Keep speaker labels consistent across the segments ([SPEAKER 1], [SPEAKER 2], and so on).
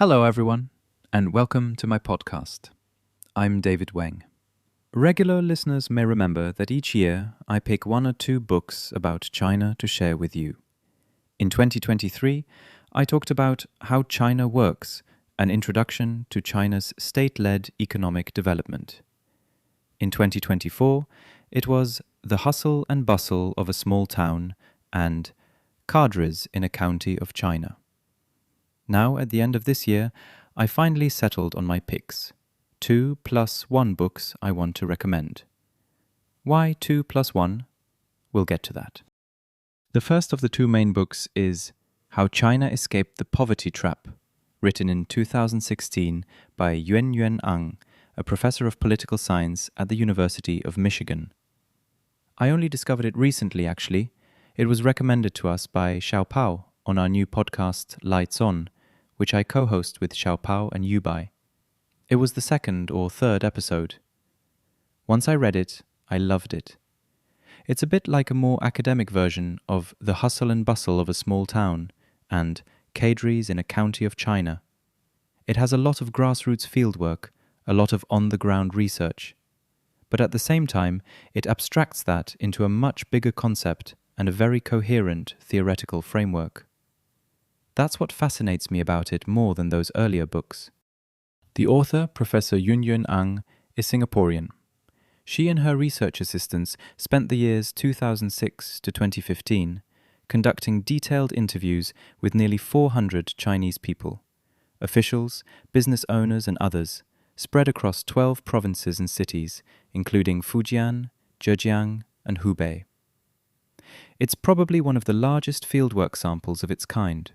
[SPEAKER 1] Hello everyone, and welcome to my podcast. I'm David Wang. Regular listeners may remember that each year I pick one or two books about China to share with you. In 2023, I talked about How China Works, an introduction to China's state-led economic development. In 2024, it was The Hustle and Bustle of a Small Town and Cadres in a County of China. Now, at the end of this year, I finally settled on my picks. 2+1 books I want to recommend. Why 2+1? We'll get to that. The first of the two main books is How China Escaped the Poverty Trap, written in 2016 by Yuen, a professor of political science at the University of Michigan. I only discovered it recently, actually. It was recommended to us by Xiaopao on our new podcast, Lights On, which I co-host with Xiaopao and Yubai. It was the second or third episode. Once I read it, I loved it. It's a bit like a more academic version of The Hustle and Bustle of a Small Town and Cadres in a County of China. It has a lot of grassroots fieldwork, a lot of on-the-ground research. But at the same time, it abstracts that into a much bigger concept and a very coherent theoretical framework. That's what fascinates me about it more than those earlier books. The author, Professor Yuen, is Singaporean. She and her research assistants spent the years 2006 to 2015 conducting detailed interviews with nearly 400 Chinese people, officials, business owners and others, spread across 12 provinces and cities, including Fujian, Zhejiang and Hubei. It's probably one of the largest fieldwork samples of its kind.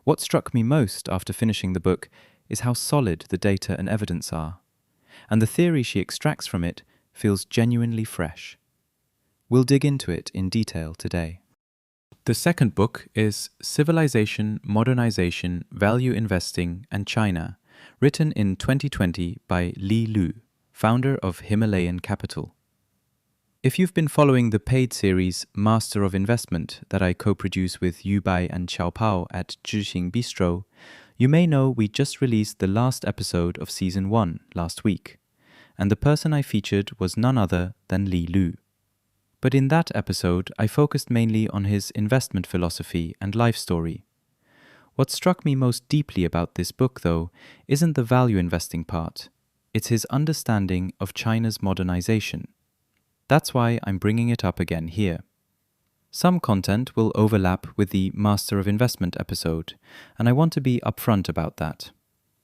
[SPEAKER 1] What struck me most after finishing the book is how solid the data and evidence are, and the theory she extracts from it feels genuinely fresh. We'll dig into it in detail today. The second book is Civilization, Modernization, Value Investing and China, written in 2020 by Li Lu, founder of Himalayan Capital. If you've been following the paid series Master of Investment that I co-produce with Yubai and Xiaopao at Zhixing Bistro, you may know we just released the last episode of Season 1 last week, and the person I featured was none other than Li Lu. But in that episode, I focused mainly on his investment philosophy and life story. What struck me most deeply about this book, though, isn't the value investing part. It's his understanding of China's modernization. That's why I'm bringing it up again here. Some content will overlap with the Master of Investment episode, and I want to be upfront about that.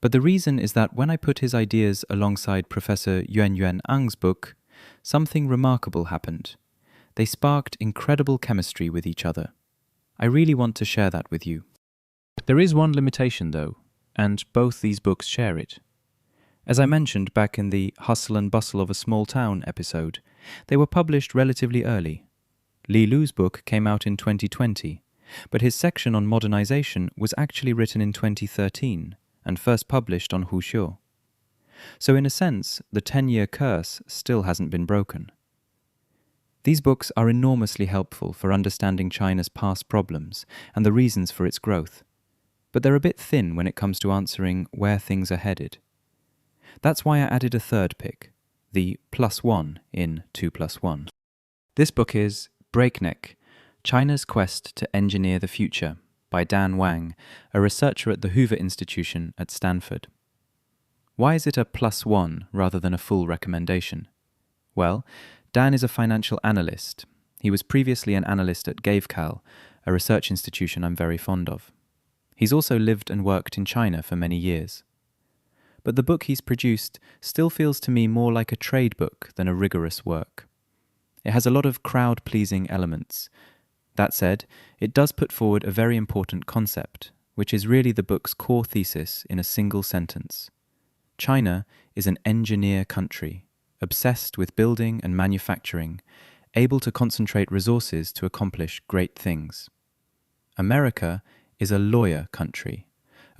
[SPEAKER 1] But the reason is that when I put his ideas alongside Professor Yuen's book, something remarkable happened. They sparked incredible chemistry with each other. I really want to share that with you. There is one limitation, though, and both these books share it. As I mentioned back in the Hustle and Bustle of a Small Town episode, they were published relatively early. Li Lu's book came out in 2020, but his section on modernization was actually written in 2013 and first published on Huxiu. So in a sense, the 10-year curse still hasn't been broken. These books are enormously helpful for understanding China's past problems and the reasons for its growth, but they're a bit thin when it comes to answering where things are headed. That's why I added a third pick, the +1 in 2+1. This book is Breakneck, China's Quest to Engineer the Future, by Wang, a researcher at the Hoover Institution at Stanford. Why is it a +1 rather than a full recommendation? Well, Dan is a financial analyst. He was previously an analyst at GaveCal, a research institution I'm very fond of. He's also lived and worked in China for many years. But the book he's produced still feels to me more like a trade book than a rigorous work. It has a lot of crowd-pleasing elements. That said, it does put forward a very important concept, which is really the book's core thesis in a single sentence. China is an engineer country, obsessed with building and manufacturing, able to concentrate resources to accomplish great things. America is a lawyer country,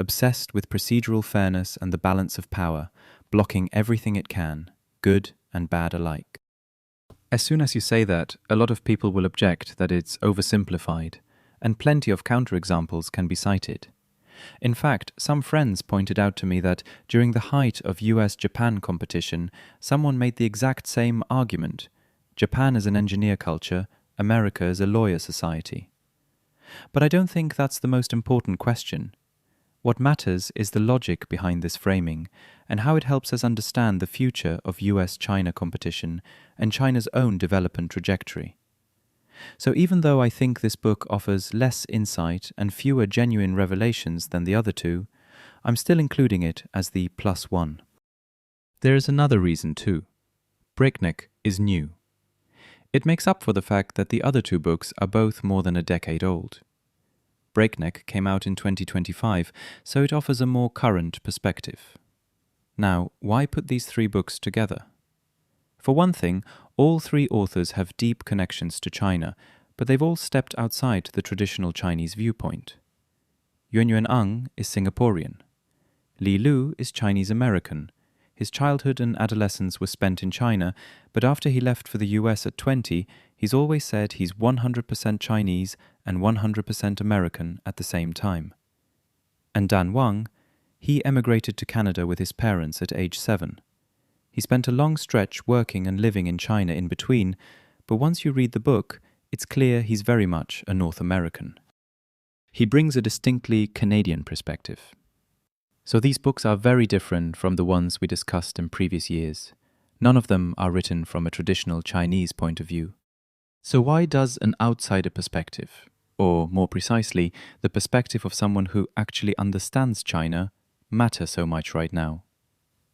[SPEAKER 1] obsessed with procedural fairness and the balance of power, blocking everything it can, good and bad alike. As soon as you say that, a lot of people will object that it's oversimplified, and plenty of counterexamples can be cited. In fact, some friends pointed out to me that during the height of US-Japan competition, someone made the exact same argument. Japan is an engineer culture, America is a lawyer society. But I don't think that's the most important question. What matters is the logic behind this framing and how it helps us understand the future of US-China competition and China's own development trajectory. So even though I think this book offers less insight and fewer genuine revelations than the other two, I'm still including it as the +1. There is another reason too. Breakneck is new. It makes up for the fact that the other two books are both more than a decade old. Breakneck came out in 2025, so it offers a more current perspective. Now, why put these three books together? For one thing, all three authors have deep connections to China, but they've all stepped outside the traditional Chinese viewpoint. Yuen is Singaporean. Li Lu is Chinese-American. His childhood and adolescence were spent in China, but after he left for the US at 20, he's always said he's 100% Chinese and 100% American at the same time. And Wang, he emigrated to Canada with his parents at age 7. He spent a long stretch working and living in China in between, but once you read the book, it's clear he's very much a North American. He brings a distinctly Canadian perspective. So these books are very different from the ones we discussed in previous years. None of them are written from a traditional Chinese point of view. So why does an outsider perspective, or more precisely, the perspective of someone who actually understands China, matter so much right now?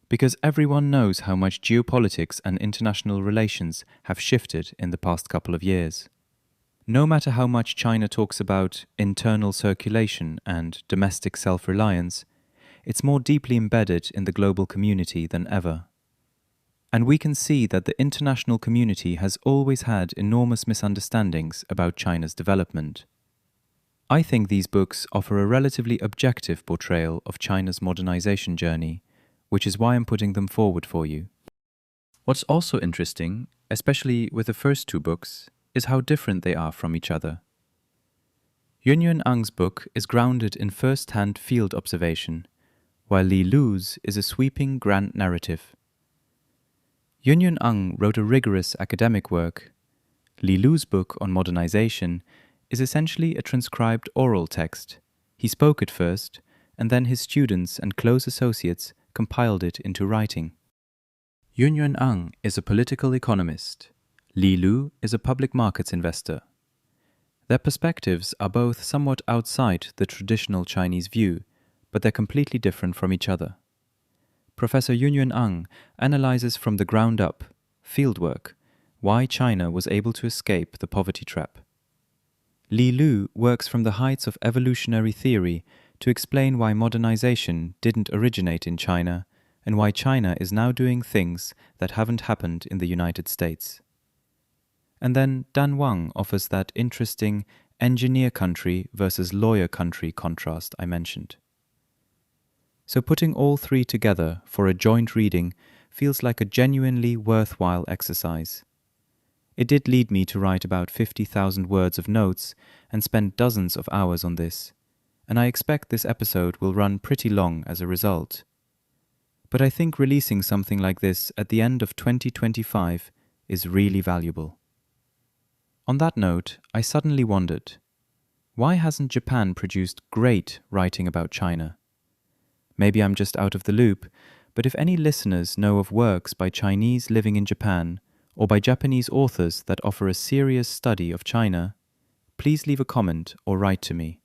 [SPEAKER 1] Because everyone knows how much geopolitics and international relations have shifted in the past couple of years. No matter how much China talks about internal circulation and domestic self-reliance, it's more deeply embedded in the global community than ever. And we can see that the international community has always had enormous misunderstandings about China's development. I think these books offer a relatively objective portrayal of China's modernization journey, which is why I'm putting them forward for you. What's also interesting, especially with the first two books, is how different they are from each other. Yun's book is grounded in first-hand field observation, while Li Lu's is a sweeping grand narrative. Eng wrote a rigorous academic work. Li Lu's book on modernization is essentially a transcribed oral text. He spoke it first, and then his students and close associates compiled it into writing. Eng is a political economist. Li Lu is a public markets investor. Their perspectives are both somewhat outside the traditional Chinese view, but they're completely different from each other. Professor Yuen analyzes from the ground up, fieldwork, why China was able to escape the poverty trap. Li Lu works from the heights of evolutionary theory to explain why modernization didn't originate in China and why China is now doing things that haven't happened in the United States. And then Wang offers that interesting engineer country versus lawyer country contrast I mentioned. So putting all three together for a joint reading feels like a genuinely worthwhile exercise. It did lead me to write about 50,000 words of notes and spend dozens of hours on this, and I expect this episode will run pretty long as a result. But I think releasing something like this at the end of 2025 is really valuable. On that note, I suddenly wondered, why hasn't Japan produced great writing about China? Maybe I'm just out of the loop, but if any listeners know of works by Chinese living in Japan or by Japanese authors that offer a serious study of China, please leave a comment or write to me.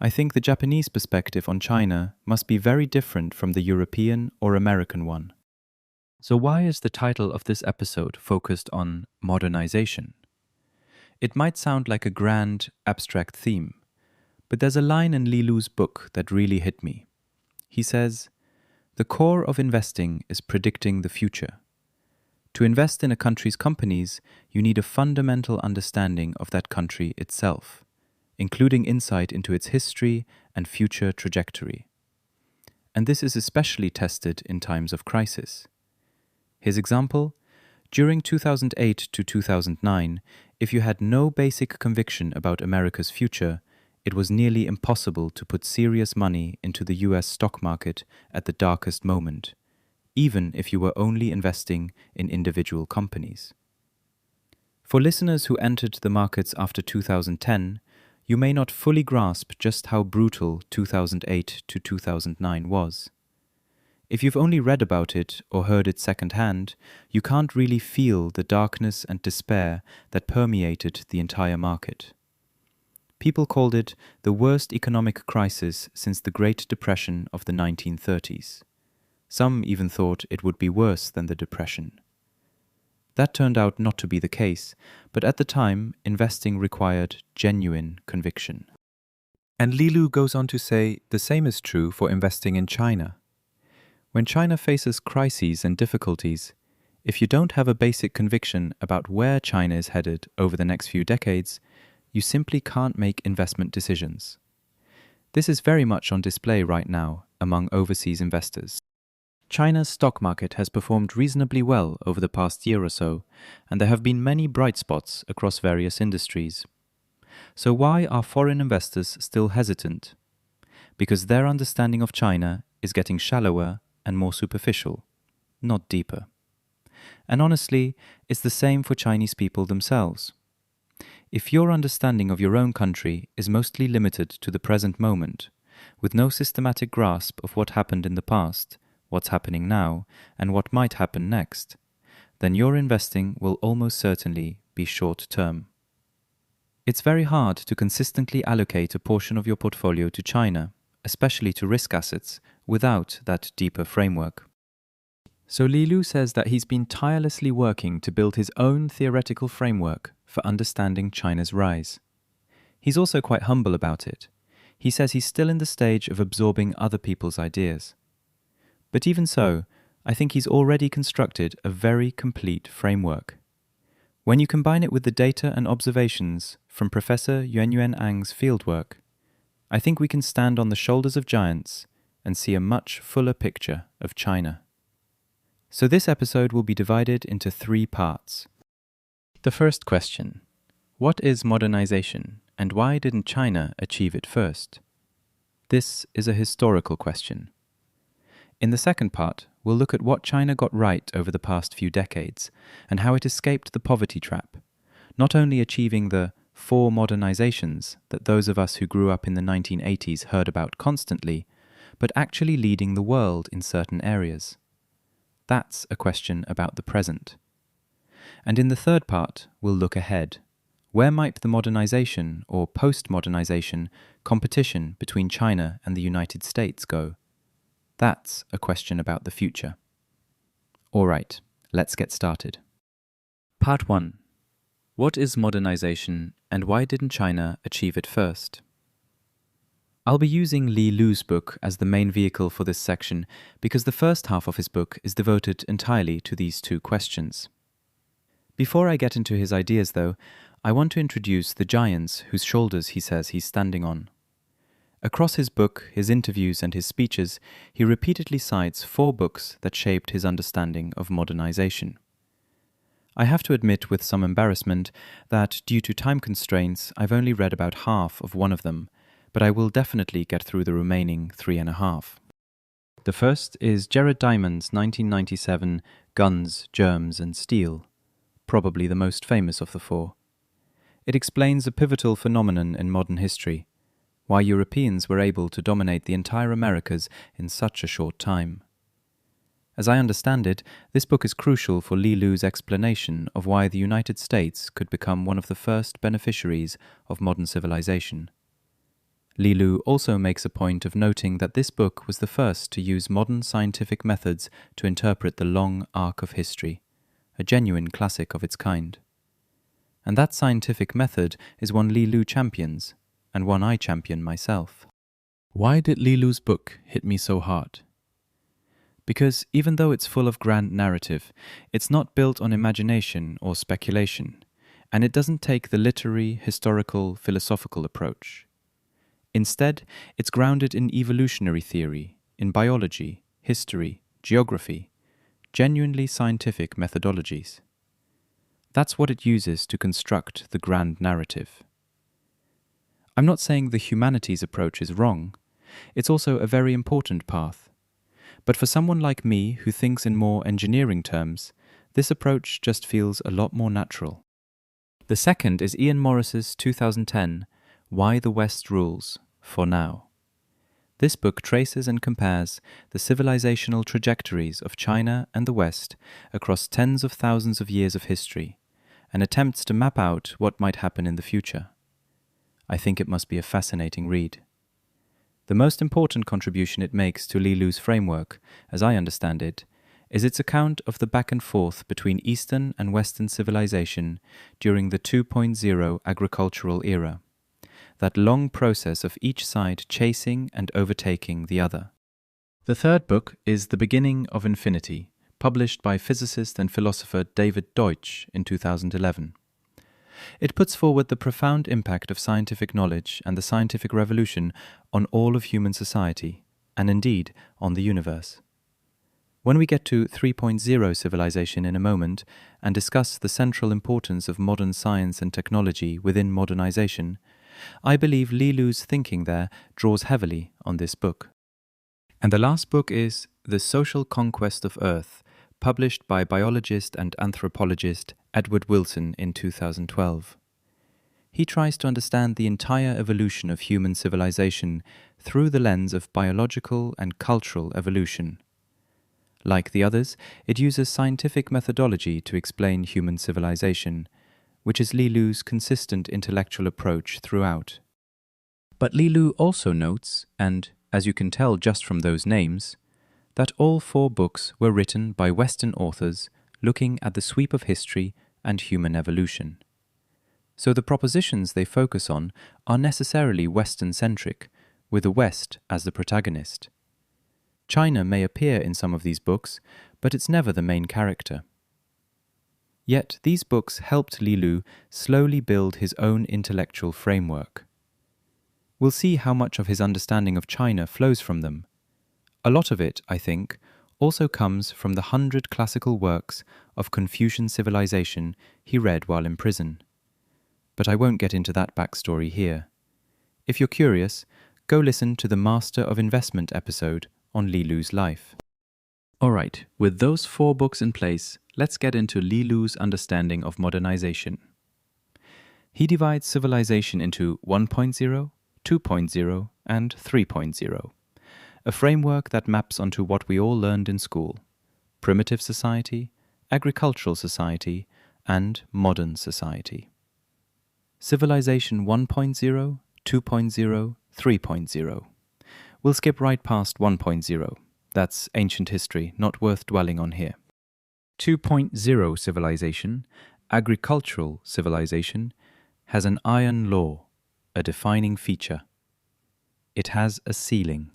[SPEAKER 1] I think the Japanese perspective on China must be very different from the European or American one. So why is the title of this episode focused on modernization? It might sound like a grand, abstract theme, but there's a line in Li Lu's book that really hit me. He says, "The core of investing is predicting the future. To invest in a country's companies, you need a fundamental understanding of that country itself, including insight into its history and future trajectory. And this is especially tested in times of crisis." His example, during 2008 to 2009, if you had no basic conviction about America's future, it was nearly impossible to put serious money into the US stock market at the darkest moment, even if you were only investing in individual companies. For listeners who entered the markets after 2010, you may not fully grasp just how brutal 2008 to 2009 was. If you've only read about it or heard it secondhand, you can't really feel the darkness and despair that permeated the entire market. People called it the worst economic crisis since the Great Depression of the 1930s. Some even thought it would be worse than the Depression. That turned out not to be the case, but at the time, investing required genuine conviction. And Li Lu goes on to say the same is true for investing in China. When China faces crises and difficulties, if you don't have a basic conviction about where China is headed over the next few decades, you simply can't make investment decisions. This is very much on display right now among overseas investors. China's stock market has performed reasonably well over the past year or so, and there have been many bright spots across various industries. So why are foreign investors still hesitant? Because their understanding of China is getting shallower and more superficial, not deeper. And honestly, it's the same for Chinese people themselves. If your understanding of your own country is mostly limited to the present moment, with no systematic grasp of what happened in the past, what's happening now, and what might happen next, then your investing will almost certainly be short-term. It's very hard to consistently allocate a portion of your portfolio to China, especially to risk assets, without that deeper framework. So Li Lu says that he's been tirelessly working to build his own theoretical framework for understanding China's rise. He's also quite humble about it. He says he's still in the stage of absorbing other people's ideas. But even so, I think he's already constructed a very complete framework. When you combine it with the data and observations from Professor Yuen Ang's fieldwork, I think we can stand on the shoulders of giants and see a much fuller picture of China. So this episode will be divided into 3 parts. The first question: what is modernization, and why didn't China achieve it first? This is a historical question. In the second part, we'll look at what China got right over the past few decades and how it escaped the poverty trap, not only achieving the 4 modernizations that those of us who grew up in the 1980s heard about constantly, but actually leading the world in certain areas. That's a question about the present. And in the third part, we'll look ahead. Where might the modernization or post-modernization competition between China and the United States go? That's a question about the future. All right, let's get started. Part 1. What is modernization, and why didn't China achieve it first? I'll be using Li Lu's book as the main vehicle for this section because the first half of his book is devoted entirely to these 2 questions. Before I get into his ideas, though, I want to introduce the giants whose shoulders he says he's standing on. Across his book, his interviews, and his speeches, he repeatedly cites 4 books that shaped his understanding of modernization. I have to admit with some embarrassment that, due to time constraints, I've only read about half of one of them, but I will definitely get through the remaining 3.5. The first is Jared Diamond's 1997 Guns, Germs, and Steel, probably the most famous of the 4. It explains a pivotal phenomenon in modern history: why Europeans were able to dominate the entire Americas in such a short time. As I understand it, this book is crucial for Li Lu's explanation of why the United States could become one of the first beneficiaries of modern civilization. Li Lu also makes a point of noting that this book was the first to use modern scientific methods to interpret the long arc of history, a genuine classic of its kind. And that scientific method is one Li Lu champions, and one I champion myself. Why did Li Lu's book hit me so hard? Because even though it's full of grand narrative, it's not built on imagination or speculation, and it doesn't take the literary, historical, philosophical approach. Instead, it's grounded in evolutionary theory, in biology, history, geography, genuinely scientific methodologies. That's what it uses to construct the grand narrative. I'm not saying the humanities approach is wrong. It's also a very important path. But for someone like me who thinks in more engineering terms, this approach just feels a lot more natural. The second is Ian Morris's 2010 Why the West Rules, for Now. This book traces and compares the civilizational trajectories of China and the West across tens of thousands of years of history, and attempts to map out what might happen in the future. I think it must be a fascinating read. The most important contribution it makes to Li Lu's framework, as I understand it, is its account of the back and forth between Eastern and Western civilization during the 2.0 agricultural era, that long process of each side chasing and overtaking the other. The third book is The Beginning of Infinity, published by physicist and philosopher David Deutsch in 2011. It puts forward the profound impact of scientific knowledge and the scientific revolution on all of human society, and indeed on the universe. When we get to 3.0 civilization in a moment and discuss the central importance of modern science and technology within modernization, I believe Li Lu's thinking there draws heavily on this book. And the last book is The Social Conquest of Earth, published by biologist and anthropologist Edward Wilson in 2012. He tries to understand the entire evolution of human civilization through the lens of biological and cultural evolution. Like the others, it uses scientific methodology to explain human civilization, which is Li Lu's consistent intellectual approach throughout. But Li Lu also notes, and as you can tell just from those names, that all 4 books were written by Western authors looking at the sweep of history and human evolution. So the propositions they focus on are necessarily Western-centric, with the West as the protagonist. China may appear in some of these books, but it's never the main character. Yet these books helped Li Lu slowly build his own intellectual framework. We'll see how much of his understanding of China flows from them. A lot of it, I think, also comes from the 100 classical works of Confucian civilization he read while in prison. But I won't get into that backstory here. If you're curious, go listen to the Master of Investment episode on Li Lu's life. Alright, with those 4 books in place, let's get into Li Lu's understanding of modernization. He divides civilization into 1.0, 2.0, and 3.0. A framework that maps onto what we all learned in school: primitive society, agricultural society, and modern society. Civilization 1.0, 2.0, 3.0. We'll skip right past 1.0. That's ancient history, not worth dwelling on here. 2.0 civilization, agricultural civilization, has an iron law, a defining feature. It has a ceiling.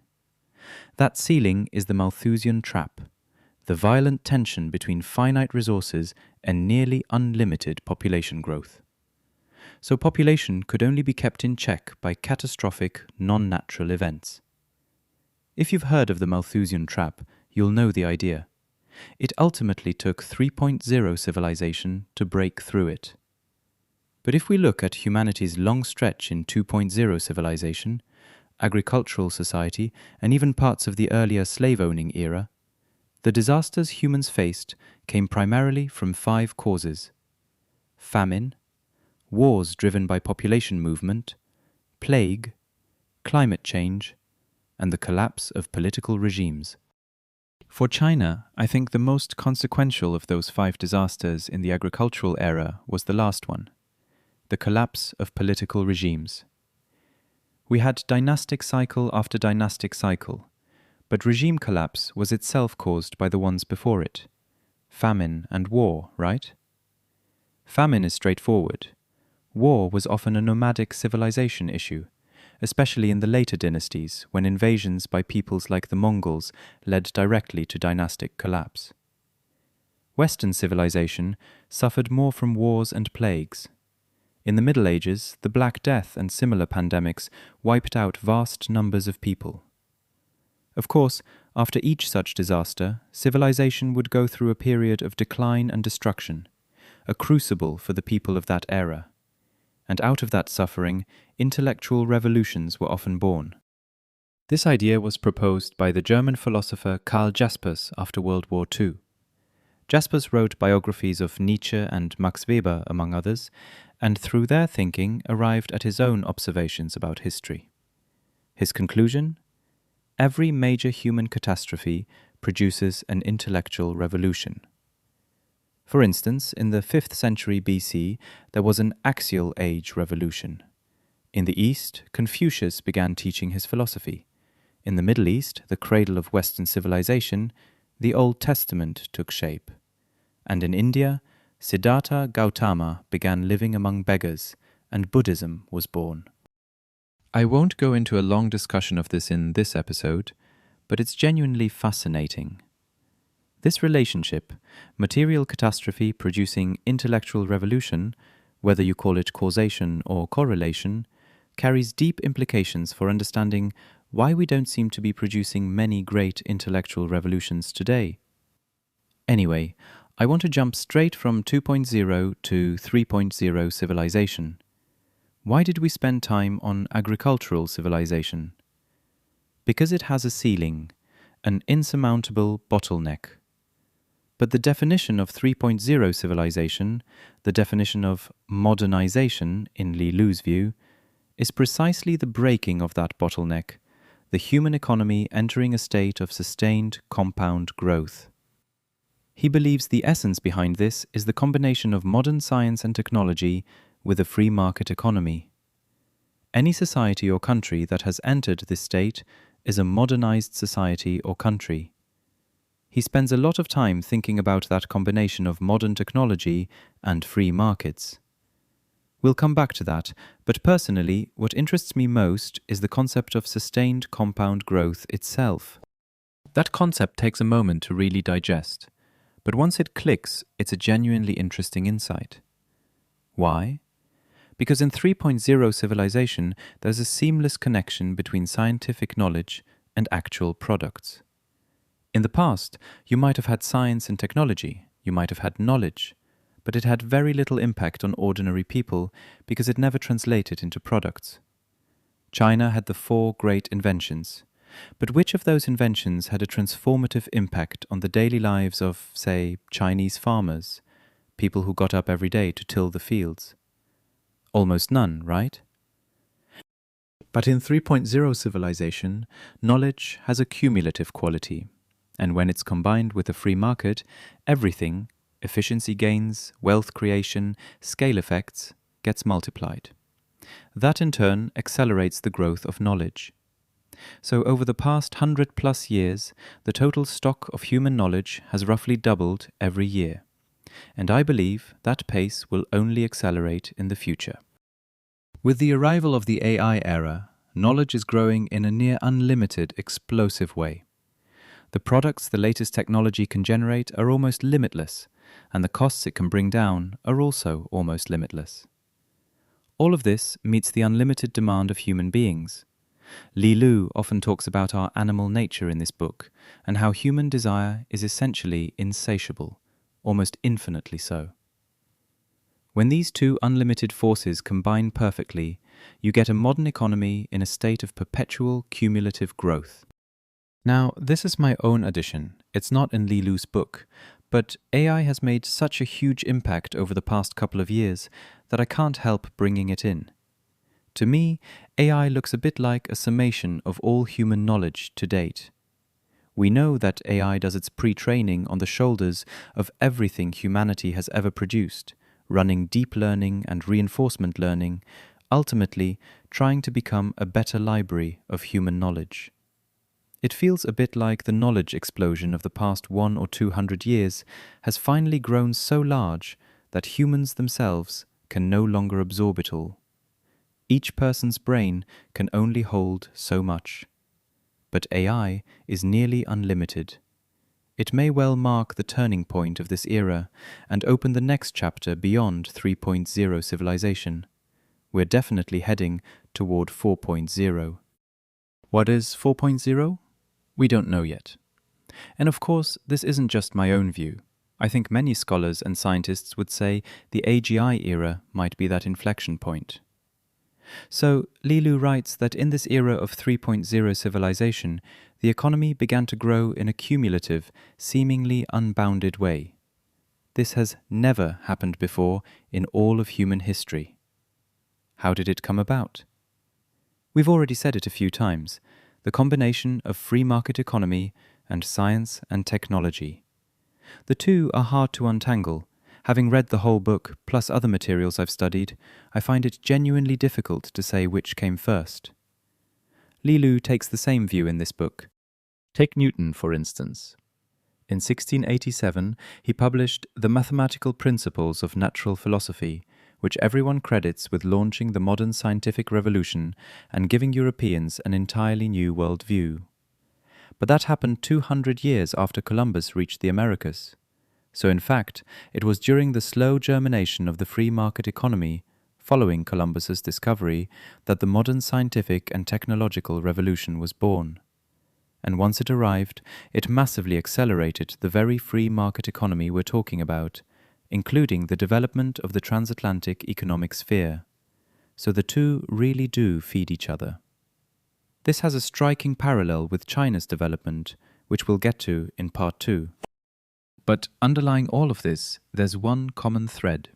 [SPEAKER 1] That ceiling is the Malthusian trap, the violent tension between finite resources and nearly unlimited population growth. So population could only be kept in check by catastrophic, non-natural events. If you've heard of the Malthusian trap, you'll know the idea. It ultimately took 3.0 civilization to break through it. But if we look at humanity's long stretch in 2.0 civilization, agricultural society, and even parts of the earlier slave-owning era, the disasters humans faced came primarily from 5 causes: famine, wars driven by population movement, plague, climate change, and the collapse of political regimes. For China, I think the most consequential of those 5 disasters in the agricultural era was the last one: the collapse of political regimes. We had dynastic cycle after dynastic cycle, but regime collapse was itself caused by the ones before it: famine and war, right? Famine is straightforward. War was often a nomadic civilization issue, especially in the later dynasties when invasions by peoples like the Mongols led directly to dynastic collapse. Western civilization suffered more from wars and plagues. In the Middle Ages, the Black Death and similar pandemics wiped out vast numbers of people. Of course, after each such disaster, civilization would go through a period of decline and destruction, a crucible for the people of that era. and out of that suffering, intellectual revolutions were often born. This idea was proposed by the German philosopher Karl Jaspers after World War II. Jaspers wrote biographies of Nietzsche and Max Weber, among others, and through their thinking arrived at his own observations about history. His conclusion? Every major human catastrophe produces an intellectual revolution. For instance, in the 5th century BC, there was an axial age revolution. In the East, Confucius began teaching his philosophy. In the Middle East, the cradle of Western civilization, the Old Testament took shape. And in India, Siddhartha Gautama began living among beggars, and Buddhism was born. I won't go into a long discussion of this in this episode, but it's genuinely fascinating. This relationship, material catastrophe producing intellectual revolution, whether you call it causation or correlation, carries deep implications for understanding why we don't seem to be producing many great intellectual revolutions today. Anyway, I want to jump straight from 2.0 to 3.0 civilization. Why did we spend time on agricultural civilization? Because it has a ceiling, an insurmountable bottleneck. But the definition of 3.0 civilization, the definition of modernization in Li Lu's view, is precisely the breaking of that bottleneck, the human economy entering a state of sustained compound growth. He believes the essence behind this is the combination of modern science and technology with a free market economy. Any society or country that has entered this state is a modernized society or country. He spends a lot of time thinking about that combination of modern technology and free markets. We'll come back to that, but personally, what interests me most is the concept of sustained compound growth itself. That concept takes a moment to really digest, but once it clicks, it's a genuinely interesting insight. Why? Because in 3.0 civilization, there's a seamless connection between scientific knowledge and actual products. In the past, you might have had science and technology, you might have had knowledge, but it had very little impact on ordinary people because it never translated into products. China had the 4 great inventions, but which of those inventions had a transformative impact on the daily lives of, say, Chinese farmers, people who got up every day to till the fields? Almost none, right? But in 3.0 civilization, knowledge has a cumulative quality, and when it's combined with a free market, everything, efficiency gains, wealth creation, scale effects, gets multiplied. That in turn accelerates the growth of knowledge. So over the past 100+ years, the total stock of human knowledge has roughly doubled every year. And I believe that pace will only accelerate in the future. With the arrival of the AI era, knowledge is growing in a near unlimited, explosive way. The products the latest technology can generate are almost limitless, and the costs it can bring down are also almost limitless. All of this meets the unlimited demand of human beings. Li Lu often talks about our animal nature in this book, and how human desire is essentially insatiable, almost infinitely so. When these two unlimited forces combine perfectly, you get a modern economy in a state of perpetual cumulative growth. Now, this is my own addition. It's not in Li Lu's book, but AI has made such a huge impact over the past couple of years that I can't help bringing it in. To me, AI looks a bit like a summation of all human knowledge to date. We know that AI does its pre-training on the shoulders of everything humanity has ever produced, running deep learning and reinforcement learning, ultimately trying to become a better library of human knowledge. It feels a bit like the knowledge explosion of the past 100 or 200 years has finally grown so large that humans themselves can no longer absorb it all. Each person's brain can only hold so much. But AI is nearly unlimited. It may well mark the turning point of this era and open the next chapter beyond 3.0 civilization. We're definitely heading toward 4.0. What is 4.0? We don't know yet. And of course, this isn't just my own view. I think many scholars and scientists would say the AGI era might be that inflection point. So, Li Lu writes that in this era of 3.0 civilization, the economy began to grow in a cumulative, seemingly unbounded way. This has never happened before in all of human history. How did it come about? We've already said it a few times, the combination of free market economy and science and technology. The two are hard to untangle. Having read the whole book, plus other materials I've studied, I find it genuinely difficult to say which came first. Li Lu takes the same view in this book. Take Newton, for instance. In 1687, he published The Mathematical Principles of Natural Philosophy, which everyone credits with launching the modern scientific revolution and giving Europeans an entirely new world view. But that happened 200 years after Columbus reached the Americas. So in fact, it was during the slow germination of the free market economy, following Columbus's discovery, that the modern scientific and technological revolution was born. And once it arrived, it massively accelerated the very free market economy we're talking about, including the development of the transatlantic economic sphere. So the two really do feed each other. This has a striking parallel with China's development, which we'll get to in part 2. But underlying all of this, there's one common thread: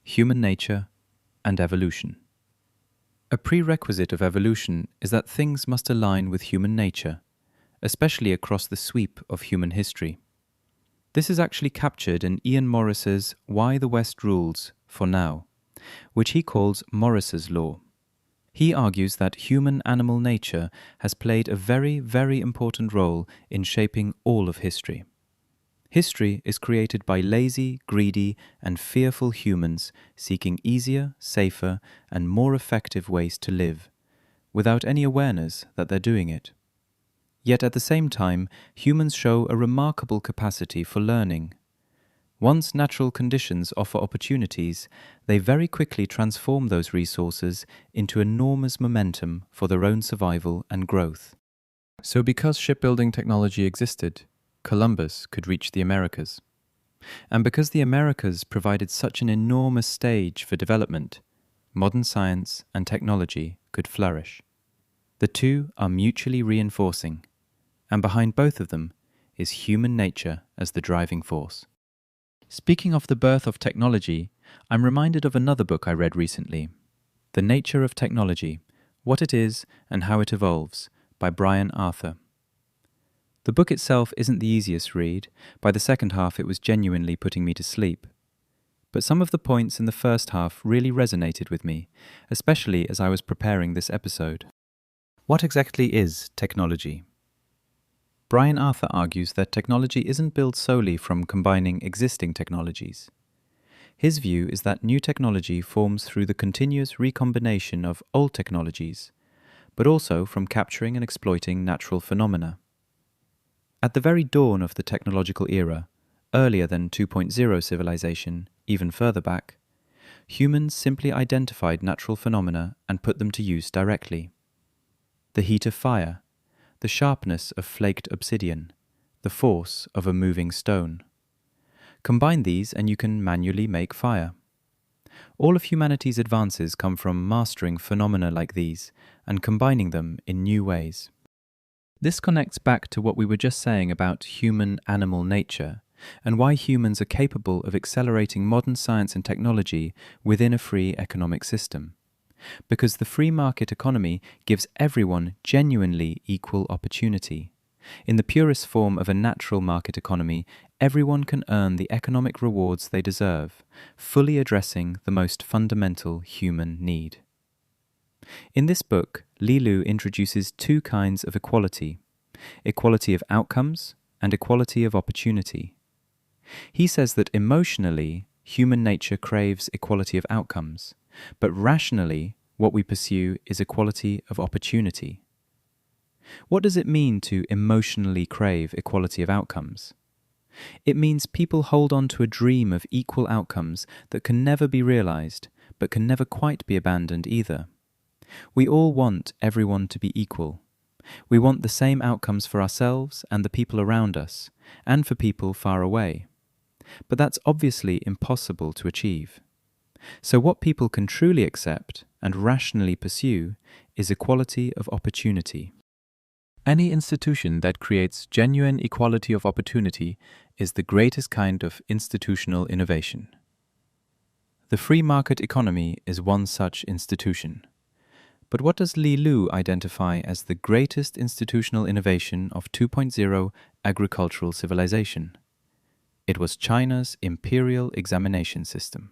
[SPEAKER 1] human nature and evolution. A prerequisite of evolution is that things must align with human nature, especially across the sweep of human history. This is actually captured in Ian Morris's Why the West Rules for Now, which he calls Morris's Law. He argues that human-animal nature has played a very, very important role in shaping all of history. History is created by lazy, greedy, and fearful humans seeking easier, safer, and more effective ways to live, without any awareness that they're doing it. Yet at the same time, humans show a remarkable capacity for learning. Once natural conditions offer opportunities, they very quickly transform those resources into enormous momentum for their own survival and growth. So because shipbuilding technology existed, Columbus could reach the Americas. And because the Americas provided such an enormous stage for development, modern science and technology could flourish. The two are mutually reinforcing, and behind both of them is human nature as the driving force. Speaking of the birth of technology, I'm reminded of another book I read recently, The Nature of Technology, What It Is and How It Evolves, by Brian Arthur. The book itself isn't the easiest read. By the second half it was genuinely putting me to sleep. But some of the points in the first half really resonated with me, especially as I was preparing this episode. What exactly is technology? Brian Arthur argues that technology isn't built solely from combining existing technologies. His view is that new technology forms through the continuous recombination of old technologies, but also from capturing and exploiting natural phenomena. At the very dawn of the technological era, earlier than 2.0 civilization, even further back, humans simply identified natural phenomena and put them to use directly. The heat of fire, the sharpness of flaked obsidian, the force of a moving stone. Combine these and you can manually make fire. All of humanity's advances come from mastering phenomena like these and combining them in new ways. This connects back to what we were just saying about human-animal nature and why humans are capable of accelerating modern science and technology within a free economic system. Because the free market economy gives everyone genuinely equal opportunity. In the purest form of a natural market economy, everyone can earn the economic rewards they deserve, fully addressing the most fundamental human need. In this book, Li Lu introduces two kinds of equality: equality of outcomes and equality of opportunity. He says that emotionally, human nature craves equality of outcomes, but rationally, what we pursue is equality of opportunity. What does it mean to emotionally crave equality of outcomes? It means people hold on to a dream of equal outcomes that can never be realized, but can never quite be abandoned either. We all want everyone to be equal. We want the same outcomes for ourselves and the people around us, and for people far away. But that's obviously impossible to achieve. So what people can truly accept and rationally pursue is equality of opportunity. Any institution that creates genuine equality of opportunity is the greatest kind of institutional innovation. The free market economy is one such institution. But what does Li Lu identify as the greatest institutional innovation of 2.0 agricultural civilization? It was China's imperial examination system.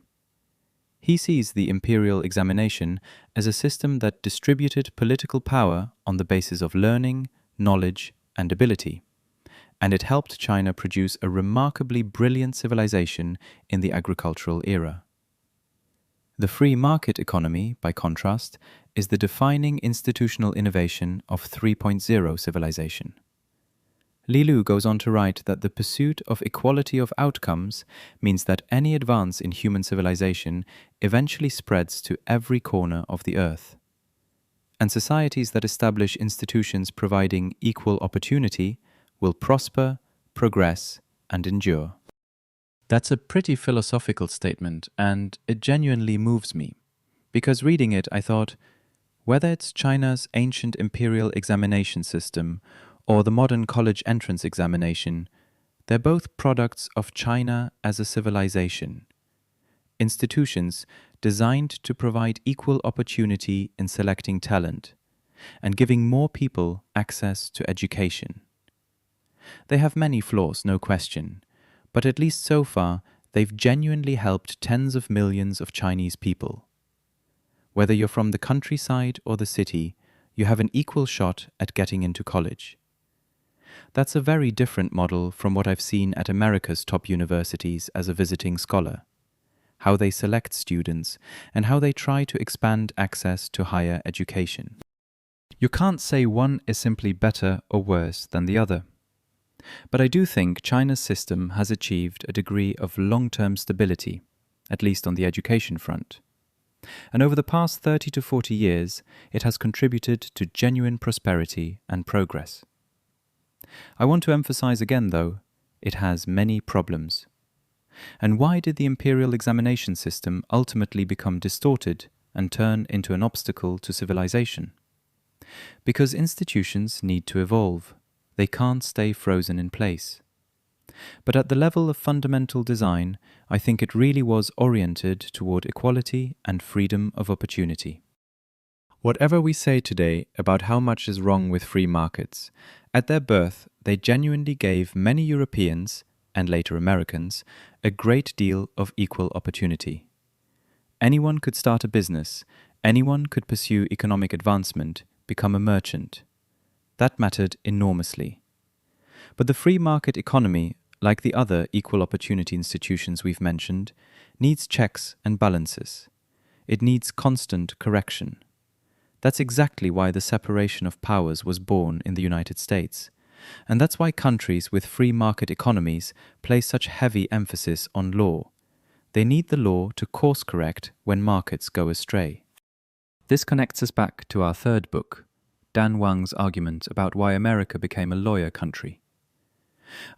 [SPEAKER 1] He sees the imperial examination as a system that distributed political power on the basis of learning, knowledge, and ability, and it helped China produce a remarkably brilliant civilization in the agricultural era. The free market economy, by contrast, is the defining institutional innovation of 3.0 civilization. Li Lu goes on to write that the pursuit of equality of outcomes means that any advance in human civilization eventually spreads to every corner of the earth. And societies that establish institutions providing equal opportunity will prosper, progress, and endure. That's a pretty philosophical statement, and it genuinely moves me, because reading it I thought, whether it's China's ancient imperial examination system or the modern college entrance examination, they're both products of China as a civilization. Institutions designed to provide equal opportunity in selecting talent and giving more people access to education. They have many flaws, no question, but at least so far they've genuinely helped tens of millions of Chinese people. Whether you're from the countryside or the city, you have an equal shot at getting into college. That's a very different model from what I've seen at America's top universities as a visiting scholar, how they select students and how they try to expand access to higher education. You can't say one is simply better or worse than the other. But I do think China's system has achieved a degree of long-term stability, at least on the education front. And over the past 30 to 40 years, it has contributed to genuine prosperity and progress. I want to emphasize again, though, it has many problems. And why did the imperial examination system ultimately become distorted and turn into an obstacle to civilization? Because institutions need to evolve. They can't stay frozen in place. But at the level of fundamental design, I think it really was oriented toward equality and freedom of opportunity. Whatever we say today about how much is wrong with free markets, at their birth they genuinely gave many Europeans, and later Americans, a great deal of equal opportunity. Anyone could start a business, anyone could pursue economic advancement, become a merchant. That mattered enormously. But the free market economy, like the other equal opportunity institutions we've mentioned, needs checks and balances. It needs constant correction. That's exactly why the separation of powers was born in the United States. And that's why countries with free market economies place such heavy emphasis on law. They need the law to course correct when markets go astray. This connects us back to our third book, Dan Wang's argument about why America became a lawyer country.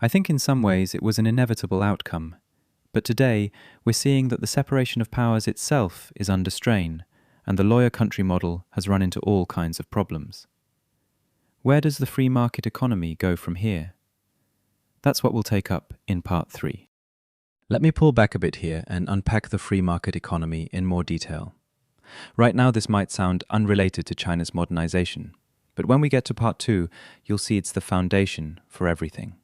[SPEAKER 1] I think in some ways it was an inevitable outcome, but today we're seeing that the separation of powers itself is under strain, and the lawyer country model has run into all kinds of problems. Where does the free market economy go from here? That's what we'll take up in part 3. Let me pull back a bit here and unpack the free market economy in more detail. Right now this might sound unrelated to China's modernization, but when we get to part 2, you'll see it's the foundation for everything.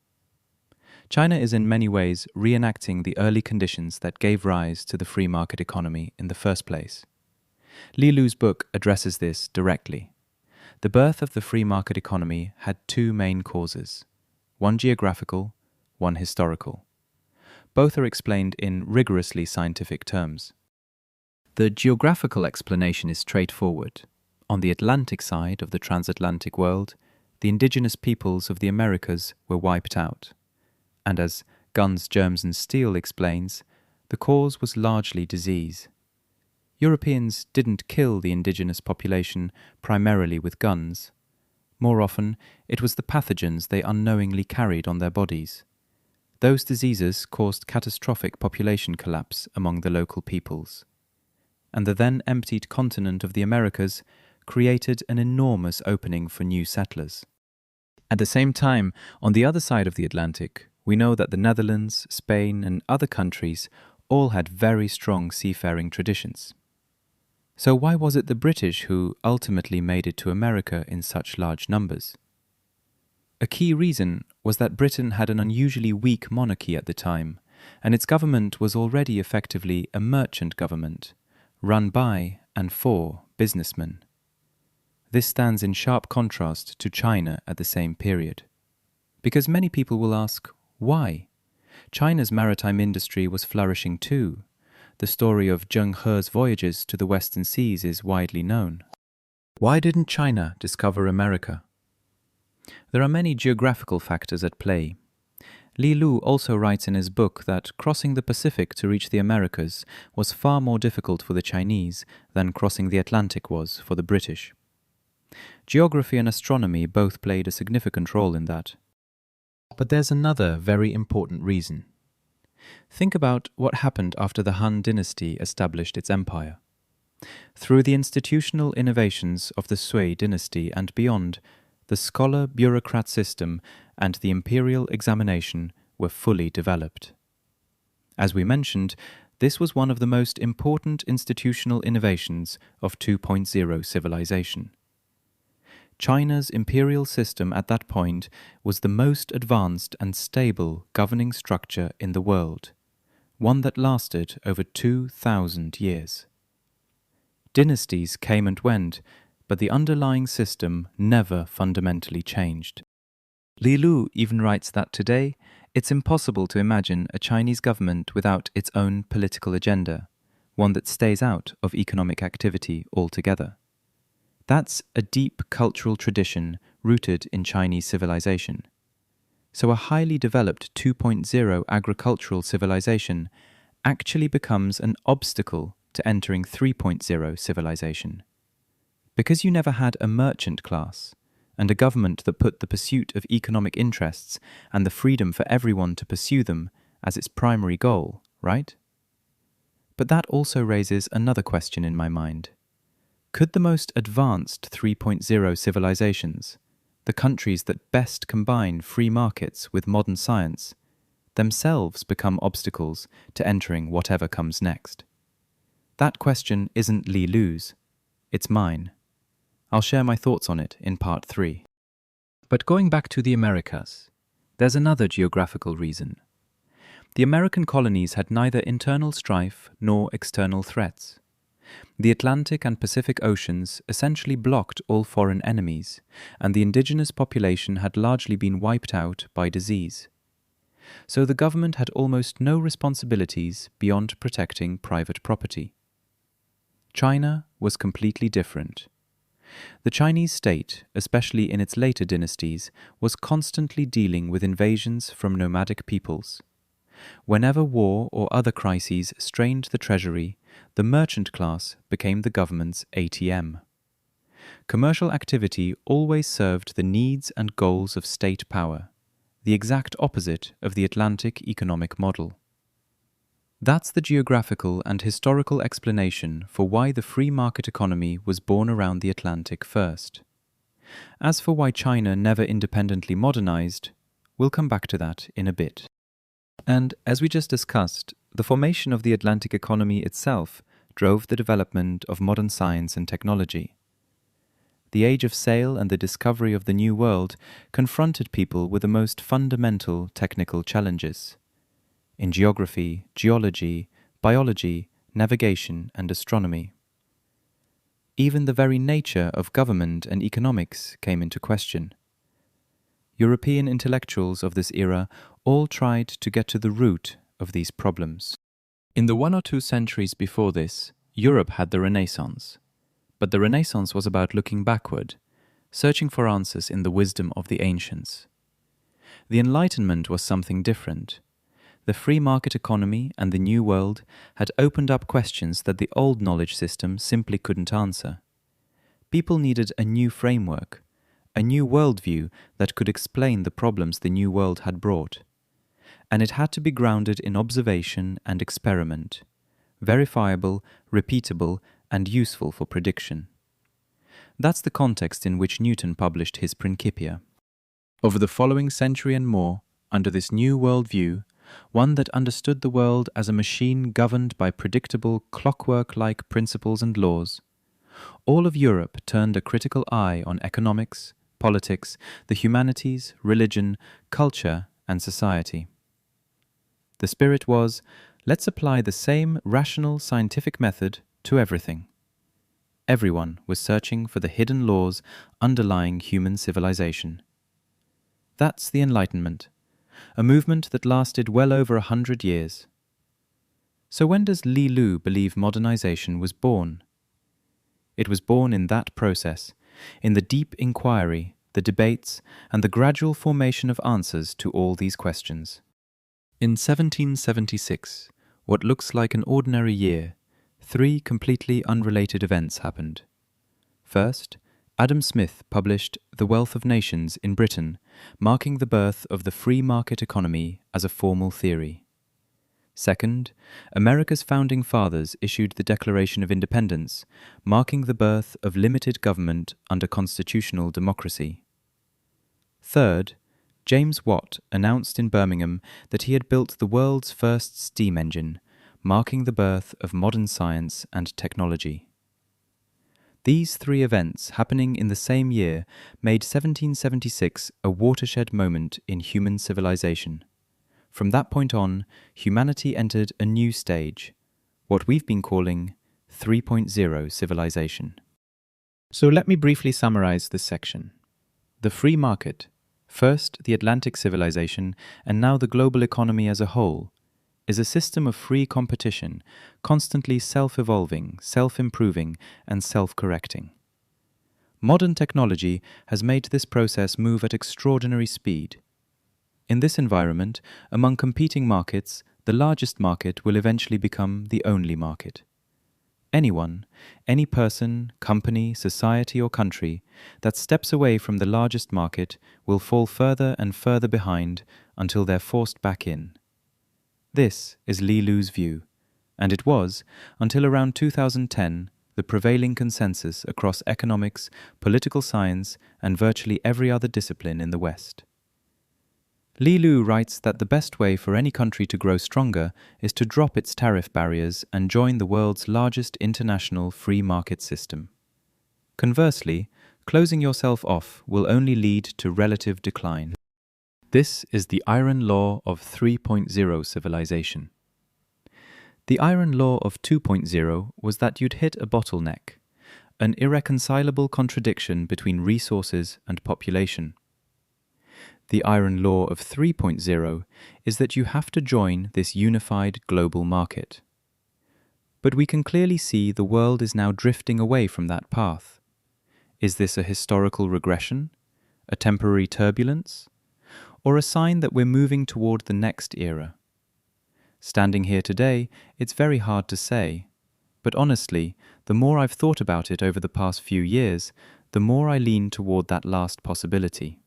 [SPEAKER 1] China is in many ways reenacting the early conditions that gave rise to the free market economy in the first place. Li Lu's book addresses this directly. The birth of the free market economy had two main causes, one geographical, one historical. Both are explained in rigorously scientific terms. The geographical explanation is straightforward. On the Atlantic side of the transatlantic world, the indigenous peoples of the Americas were wiped out. And as Guns, Germs and Steel explains, the cause was largely disease. Europeans didn't kill the indigenous population primarily with guns. More often, it was the pathogens they unknowingly carried on their bodies. Those diseases caused catastrophic population collapse among the local peoples, and the then emptied continent of the Americas created an enormous opening for new settlers. At the same time, on the other side of the Atlantic, we know that the Netherlands, Spain, and other countries all had very strong seafaring traditions. So why was it the British who ultimately made it to America in such large numbers? A key reason was that Britain had an unusually weak monarchy at the time, and its government was already effectively a merchant government, run by and for businessmen. This stands in sharp contrast to China at the same period. Because many people will ask, why? China's maritime industry was flourishing too. The story of Zheng He's voyages to the Western Seas is widely known. Why didn't China discover America? There are many geographical factors at play. Li Lu also writes in his book that crossing the Pacific to reach the Americas was far more difficult for the Chinese than crossing the Atlantic was for the British. Geography and astronomy both played a significant role in that. But there's another very important reason. Think about what happened after the Han dynasty established its empire. Through the institutional innovations of the Sui dynasty and beyond, the scholar-bureaucrat system and the imperial examination were fully developed. As we mentioned, this was one of the most important institutional innovations of 2.0 civilization. China's imperial system at that point was the most advanced and stable governing structure in the world, one that lasted over 2,000 years. Dynasties came and went, but the underlying system never fundamentally changed. Li Lu even writes that today, it's impossible to imagine a Chinese government without its own political agenda, one that stays out of economic activity altogether. That's a deep cultural tradition rooted in Chinese civilization. So a highly developed 2.0 agricultural civilization actually becomes an obstacle to entering 3.0 civilization. Because you never had a merchant class and a government that put the pursuit of economic interests and the freedom for everyone to pursue them as its primary goal, right? But that also raises another question in my mind. Could the most advanced 3.0 civilizations, the countries that best combine free markets with modern science, themselves become obstacles to entering whatever comes next? That question isn't Li Lu's, it's mine. I'll share my thoughts on it in part 3. But going back to the Americas, there's another geographical reason. The American colonies had neither internal strife nor external threats. The Atlantic and Pacific Oceans essentially blocked all foreign enemies, and the indigenous population had largely been wiped out by disease. So the government had almost no responsibilities beyond protecting private property. China was completely different. The Chinese state, especially in its later dynasties, was constantly dealing with invasions from nomadic peoples. Whenever war or other crises strained the treasury, the merchant class became the government's ATM. Commercial activity always served the needs and goals of state power, the exact opposite of the Atlantic economic model. That's the geographical and historical explanation for why the free market economy was born around the Atlantic first. As for why China never independently modernized, we'll come back to that in a bit. And as we just discussed, the formation of the Atlantic economy itself drove the development of modern science and technology. The age of sail and the discovery of the New World confronted people with the most fundamental technical challenges. In geography, geology, biology, navigation, and astronomy. Even the very nature of government and economics came into question. European intellectuals of this era all tried to get to the root of these problems. In the 1 or 2 centuries before this, Europe had the Renaissance. But the Renaissance was about looking backward, searching for answers in the wisdom of the ancients. The Enlightenment was something different. The free market economy and the New World had opened up questions that the old knowledge system simply couldn't answer. People needed a new framework, a new worldview that could explain the problems the New World had brought. and it had to be grounded in observation and experiment, verifiable, repeatable, and useful for prediction. That's the context in which Newton published his Principia. Over the following century and more, under this new worldview, one that understood the world as a machine governed by predictable clockwork-like principles and laws, all of Europe turned a critical eye on economics, politics, the humanities, religion, culture, and society. The spirit was, let's apply the same rational scientific method to everything. Everyone was searching for the hidden laws underlying human civilization. That's the Enlightenment, a movement that lasted well over 100 years. So when does Li Lu believe modernization was born? It was born in that process, in the deep inquiry, the debates, and the gradual formation of answers to all these questions. In 1776, what looks like an ordinary year, 3 completely unrelated events happened. First, Adam Smith published The Wealth of Nations in Britain, marking the birth of the free market economy as a formal theory. Second, America's founding fathers issued the Declaration of Independence, marking the birth of limited government under constitutional democracy. Third, James Watt announced in Birmingham that he had built the world's first steam engine, marking the birth of modern science and technology. These 3 events, happening in the same year, made 1776 a watershed moment in human civilization. From that point on, humanity entered a new stage, what we've been calling 3.0 civilization. So let me briefly summarize this section. The free market, first the Atlantic civilization and now the global economy as a whole, is a system of free competition, constantly self-evolving, self-improving, and self-correcting. Modern technology has made this process move at extraordinary speed. In this environment, among competing markets, the largest market will eventually become the only market. Anyone, any person, company, society, or country that steps away from the largest market will fall further and further behind until they're forced back in. This is Li Lu's view, and it was, until around 2010, the prevailing consensus across economics, political science, and virtually every other discipline in the West. Li Lu writes that the best way for any country to grow stronger is to drop its tariff barriers and join the world's largest international free market system. Conversely, closing yourself off will only lead to relative decline. This is the iron law of 3.0 civilization. The iron law of 2.0 was that you'd hit a bottleneck, an irreconcilable contradiction between resources and population. The iron law of 3.0 is that you have to join this unified global market. But we can clearly see the world is now drifting away from that path. Is this a historical regression, a temporary turbulence, or a sign that we're moving toward the next era? Standing here today, it's very hard to say, but honestly, the more I've thought about it over the past few years, the more I lean toward that last possibility.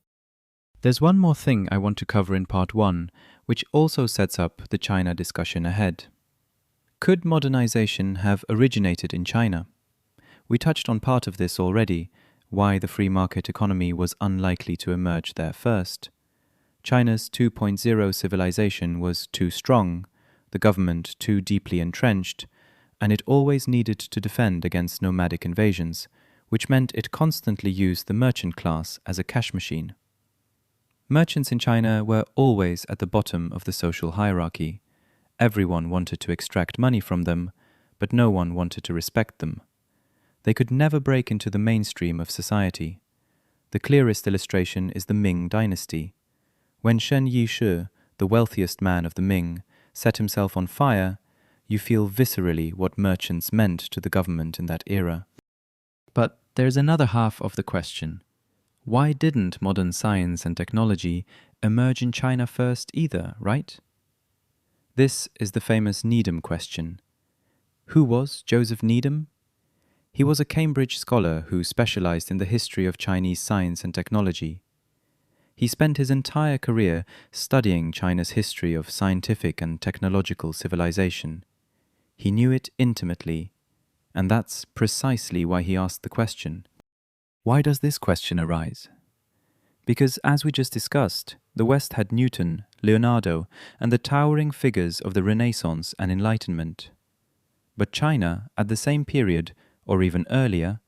[SPEAKER 1] There's one more thing I want to cover in part 1, which also sets up the China discussion ahead. Could modernization have originated in China? We touched on part of this already, why the free market economy was unlikely to emerge there first. China's 2.0 civilization was too strong, the government too deeply entrenched, and it always needed to defend against nomadic invasions, which meant it constantly used the merchant class as a cash machine. Merchants in China were always at the bottom of the social hierarchy. Everyone wanted to extract money from them, but no one wanted to respect them. They could never break into the mainstream of society. The clearest illustration is the Ming dynasty. When Shen Yishi, the wealthiest man of the Ming, set himself on fire, you feel viscerally what merchants meant to the government in that era. But there's another half of the question. Why didn't modern science and technology emerge in China first either, right? This is the famous Needham question. Who was Joseph Needham? He was a Cambridge scholar who specialized in the history of Chinese science and technology. He spent his entire career studying China's history of scientific and technological civilization. He knew it intimately, and that's precisely why he asked the question. Why does this question arise? Because, as we just discussed, the West had Newton, Leonardo, and the towering figures of the Renaissance and Enlightenment. But China, at the same period, or even earlier,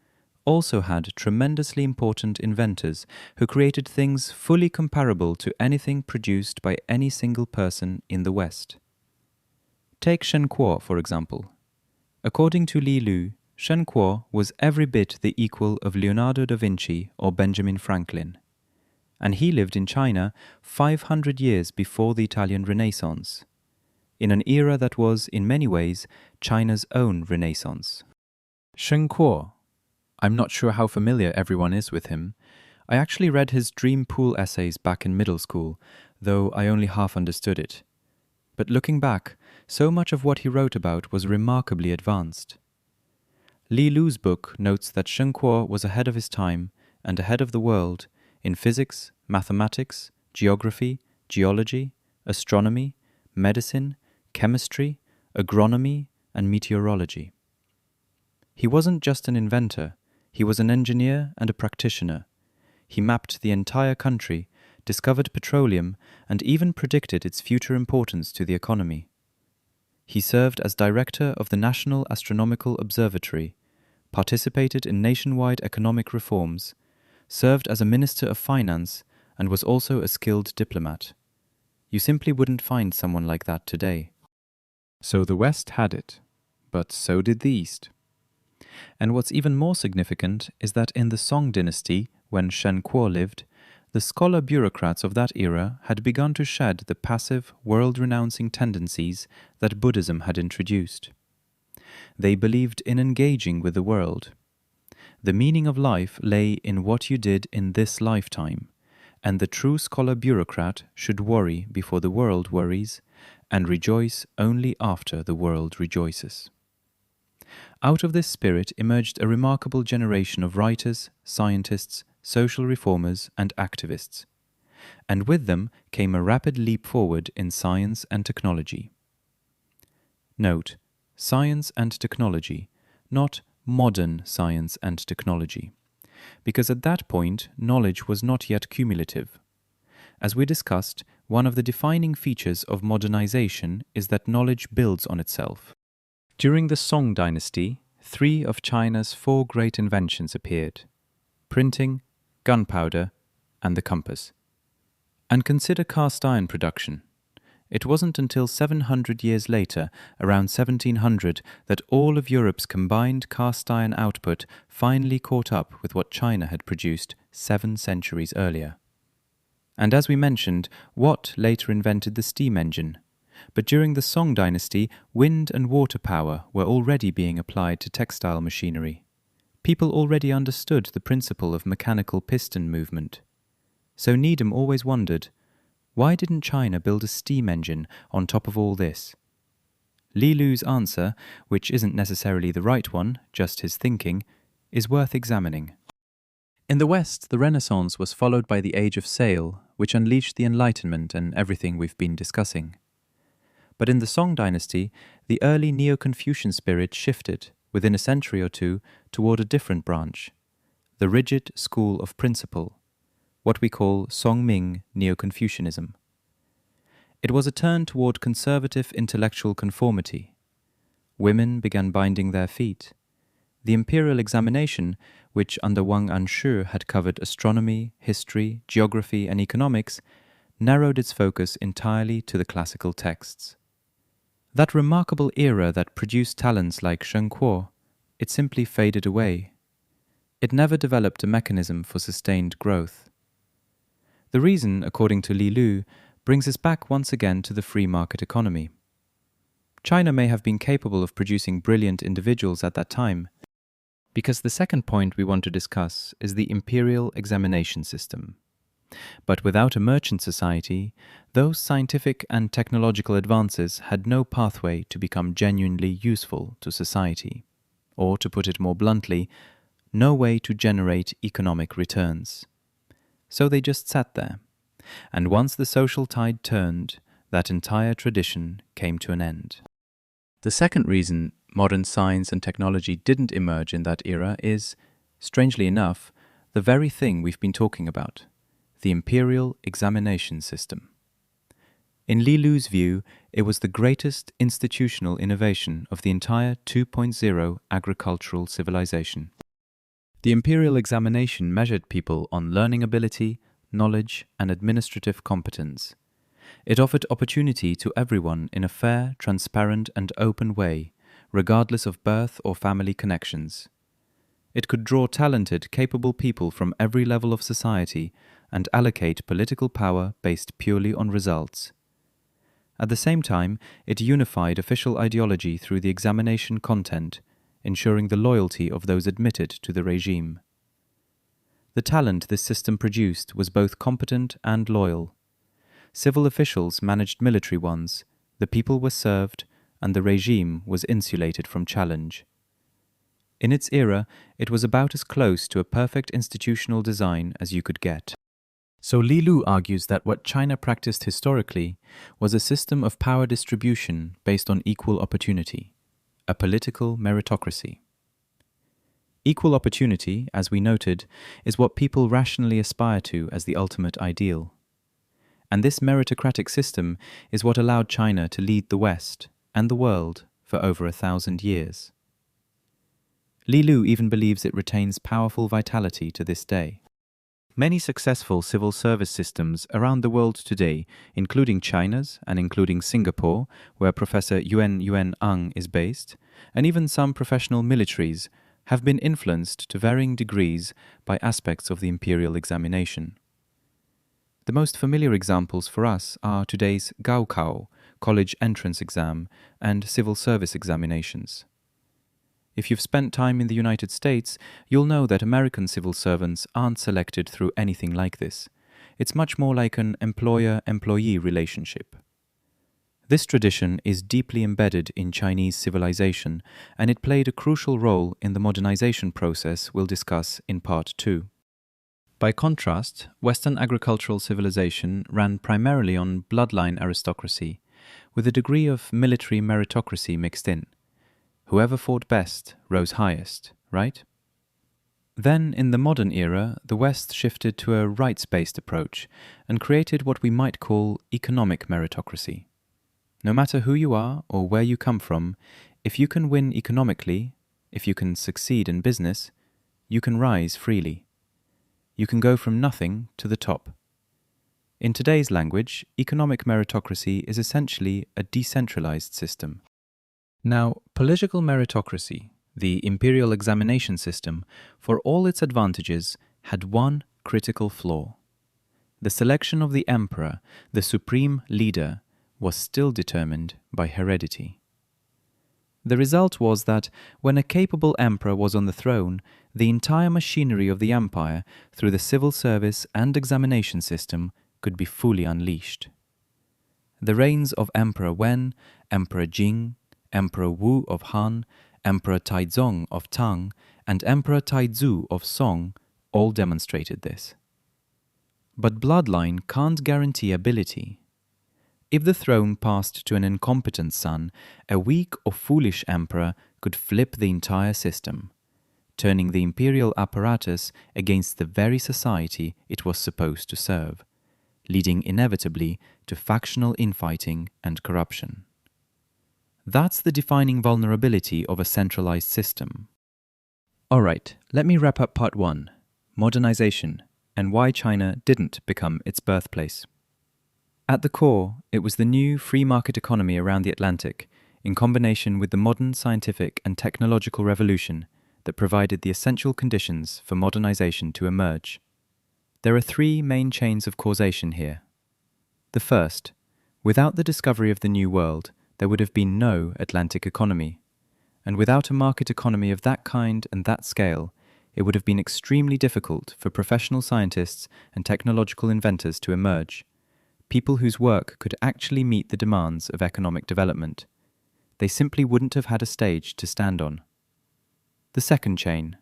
[SPEAKER 1] also had tremendously important inventors who created things fully comparable to anything produced by any single person in the West. Take Shen Kuo, for example. According to Li Lu, Shen Kuo was every bit the equal of Leonardo da Vinci or Benjamin Franklin. And he lived in China 500 years before the Italian Renaissance, in an era that was, in many ways, China's own Renaissance. Shen Kuo. I'm not sure how familiar everyone is with him. I actually read his Dream Pool essays back in middle school, though I only half understood it. But looking back, so much of what he wrote about was remarkably advanced. Li Lu's book notes that Shen Kuo was ahead of his time and ahead of the world in physics, mathematics, geography, geology, astronomy, medicine, chemistry, agronomy, and meteorology. He wasn't just an inventor, he was an engineer and a practitioner. He mapped the entire country, discovered petroleum, and even predicted its future importance to the economy. He served as director of the National Astronomical Observatory, participated in nationwide economic reforms, served as a minister of finance, and was also a skilled diplomat. You simply wouldn't find someone like that today. So the West had it, but so did the East. And what's even more significant is that in the Song dynasty, when Shen Kuo lived, the scholar bureaucrats of that era had begun to shed the passive, world-renouncing tendencies that Buddhism had introduced. They believed in engaging with the world. The meaning of life lay in what you did in this lifetime, and the true scholar bureaucrat should worry before the world worries, and rejoice only after the world rejoices. Out of this spirit emerged a remarkable generation of writers, scientists, social reformers, and activists. And with them came a rapid leap forward in science and technology. Note, science and technology, not modern science and technology, because at that point knowledge was not yet cumulative. As we discussed, one of the defining features of modernization is that knowledge builds on itself. During the Song dynasty, 3 of China's 4 great inventions appeared: printing, gunpowder, and the compass. And consider cast iron production. It wasn't until 700 years later, around 1700, that all of Europe's combined cast iron output finally caught up with what China had produced 7 centuries earlier. And as we mentioned, Watt later invented the steam engine. But during the Song dynasty, wind and water power were already being applied to textile machinery. People already understood the principle of mechanical piston movement. So Needham always wondered, why didn't China build a steam engine on top of all this? Li Lu's answer, which isn't necessarily the right one, just his thinking, is worth examining. In the West, the Renaissance was followed by the Age of Sail, which unleashed the Enlightenment and everything we've been discussing. But in the Song dynasty, the early Neo-Confucian spirit shifted, within a century or two, toward a different branch, the rigid school of principle, what we call Songming Neo-Confucianism. It was a turn toward conservative intellectual conformity. Women began binding their feet. The imperial examination, which under Wang had covered astronomy, history, geography, and economics, narrowed its focus entirely to the classical texts. That remarkable era that produced talents like Shen Kuo, it simply faded away. It never developed a mechanism for sustained growth. The reason, according to Li Lu, brings us back once again to the free market economy. China may have been capable of producing brilliant individuals at that time, because the second point we want to discuss is the imperial examination system. But without a merchant society, those scientific and technological advances had no pathway to become genuinely useful to society, or, to put it more bluntly, no way to generate economic returns. So they just sat there, and once the social tide turned, that entire tradition came to an end. The second reason modern science and technology didn't emerge in that era is, strangely enough, the very thing we've been talking about, the imperial examination system. In Li Lu's view, it was the greatest institutional innovation of the entire 2.0 agricultural civilization. The imperial examination measured people on learning ability, knowledge, and administrative competence. It offered opportunity to everyone in a fair, transparent, and open way, regardless of birth or family connections. It could draw talented, capable people from every level of society and allocate political power based purely on results. At the same time, it unified official ideology through the examination content, ensuring the loyalty of those admitted to the regime. The talent this system produced was both competent and loyal. Civil officials managed military ones, the people were served, and the regime was insulated from challenge. In its era, it was about as close to a perfect institutional design as you could get. So Li Lu argues that what China practiced historically was a system of power distribution based on equal opportunity, a political meritocracy. Equal opportunity, as we noted, is what people rationally aspire to as the ultimate ideal. And this meritocratic system is what allowed China to lead the West and the world for over 1,000 years. Li Lu even believes it retains powerful vitality to this day. Many successful civil service systems around the world today, including China's and including Singapore, where Professor Yuen is based, and even some professional militaries, have been influenced to varying degrees by aspects of the imperial examination. The most familiar examples for us are today's Gaokao, college entrance exam, and civil service examinations. If you've spent time in the United States, you'll know that American civil servants aren't selected through anything like this. It's much more like an employer-employee relationship. This tradition is deeply embedded in Chinese civilization, and it played a crucial role in the modernization process we'll discuss in Part 2. By contrast, Western agricultural civilization ran primarily on bloodline aristocracy, with a degree of military meritocracy mixed in. Whoever fought best rose highest, right? Then, in the modern era, the West shifted to a rights-based approach and created what we might call economic meritocracy. No matter who you are or where you come from, if you can win economically, if you can succeed in business, you can rise freely. You can go from nothing to the top. In today's language, economic meritocracy is essentially a decentralized system. Now, political meritocracy, the imperial examination system, for all its advantages, had one critical flaw. The selection of the emperor, the supreme leader, was still determined by heredity. The result was that when a capable emperor was on the throne, the entire machinery of the empire, through the civil service and examination system, could be fully unleashed. The reigns of Emperor Wen, Emperor Jing, Emperor Wu of Han, Emperor Taizong of Tang, and Emperor Taizu of Song all demonstrated this. But bloodline can't guarantee ability. If the throne passed to an incompetent son, a weak or foolish emperor could flip the entire system, turning the imperial apparatus against the very society it was supposed to serve, leading inevitably to factional infighting and corruption. That's the defining vulnerability of a centralized system. Alright, let me wrap up part 1, Modernization, and why China didn't become its birthplace. At the core, it was the new free market economy around the Atlantic, in combination with the modern scientific and technological revolution that provided the essential conditions for modernization to emerge. There are 3 main chains of causation here. The first, without the discovery of the New World, there would have been no Atlantic economy, and without a market economy of that kind and that scale, it would have been extremely difficult for professional scientists and technological inventors to emerge, people whose work could actually meet the demands of economic development. They simply wouldn't have had a stage to stand on. The second chain.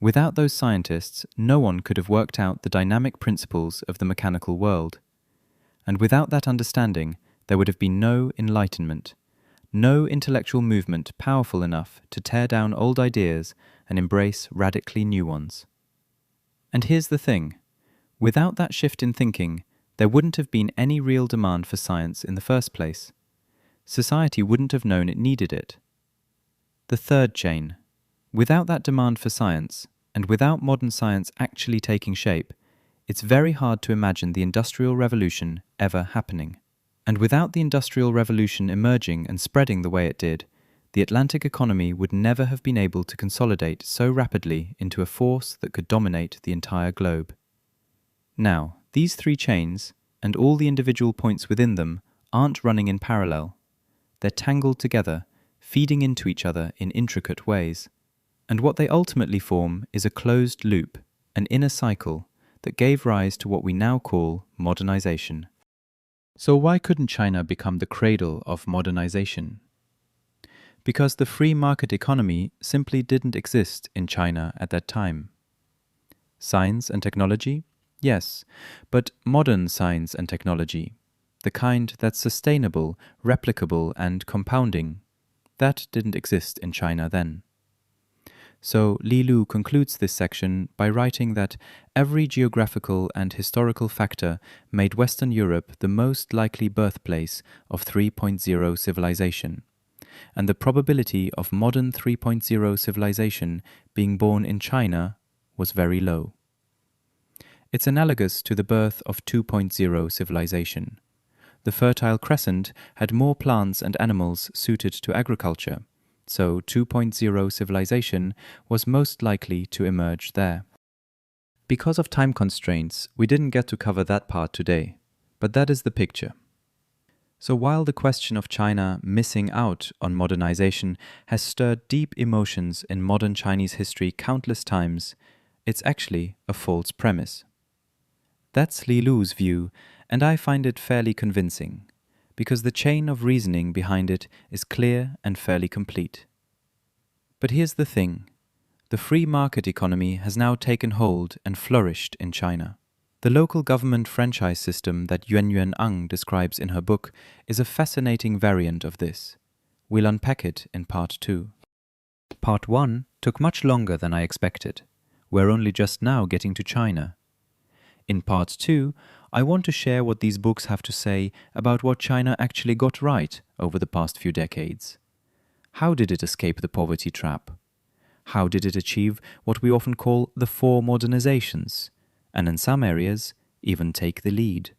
[SPEAKER 1] Without those scientists, no one could have worked out the dynamic principles of the mechanical world, And without that understanding, there would have been no enlightenment, no intellectual movement powerful enough to tear down old ideas and embrace radically new ones. And here's the thing. Without that shift in thinking, there wouldn't have been any real demand for science in the first place. Society wouldn't have known it needed it. The third chain. Without that demand for science, and without modern science actually taking shape, it's very hard to imagine the Industrial Revolution ever happening. And without the Industrial Revolution emerging and spreading the way it did, the Atlantic economy would never have been able to consolidate so rapidly into a force that could dominate the entire globe. Now, these three chains, and all the individual points within them, aren't running in parallel. They're tangled together, feeding into each other in intricate ways. And what they ultimately form is a closed loop, an inner cycle, that gave rise to what we now call modernization. So why couldn't China become the cradle of modernization? Because the free market economy simply didn't exist in China at that time. Science and technology? Yes, but modern science and technology, the kind that's sustainable, replicable, and compounding, that didn't exist in China then. So Li Lu concludes this section by writing that every geographical and historical factor made Western Europe the most likely birthplace of 3.0 civilization, and the probability of modern 3.0 civilization being born in China was very low. It's analogous to the birth of 2.0 civilization. The Fertile Crescent had more plants and animals suited to agriculture, so 2.0 civilization was most likely to emerge there. Because of time constraints, we didn't get to cover that part today, but that is the picture. So while the question of China missing out on modernization has stirred deep emotions in modern Chinese history countless times, it's actually a false premise. That's Li Lu's view, and I find it fairly convincing, because the chain of reasoning behind it is clear and fairly complete. But here's the thing. The free market economy has now taken hold and flourished in China. The local government franchise system that Yuen describes in her book is a fascinating variant of this. We'll unpack it in part 2. Part 1 took much longer than I expected. We're only just now getting to China. In part 2, I want to share what these books have to say about what China actually got right over the past few decades. How did it escape the poverty trap? How did it achieve what we often call the 4 modernizations, and in some areas, even take the lead?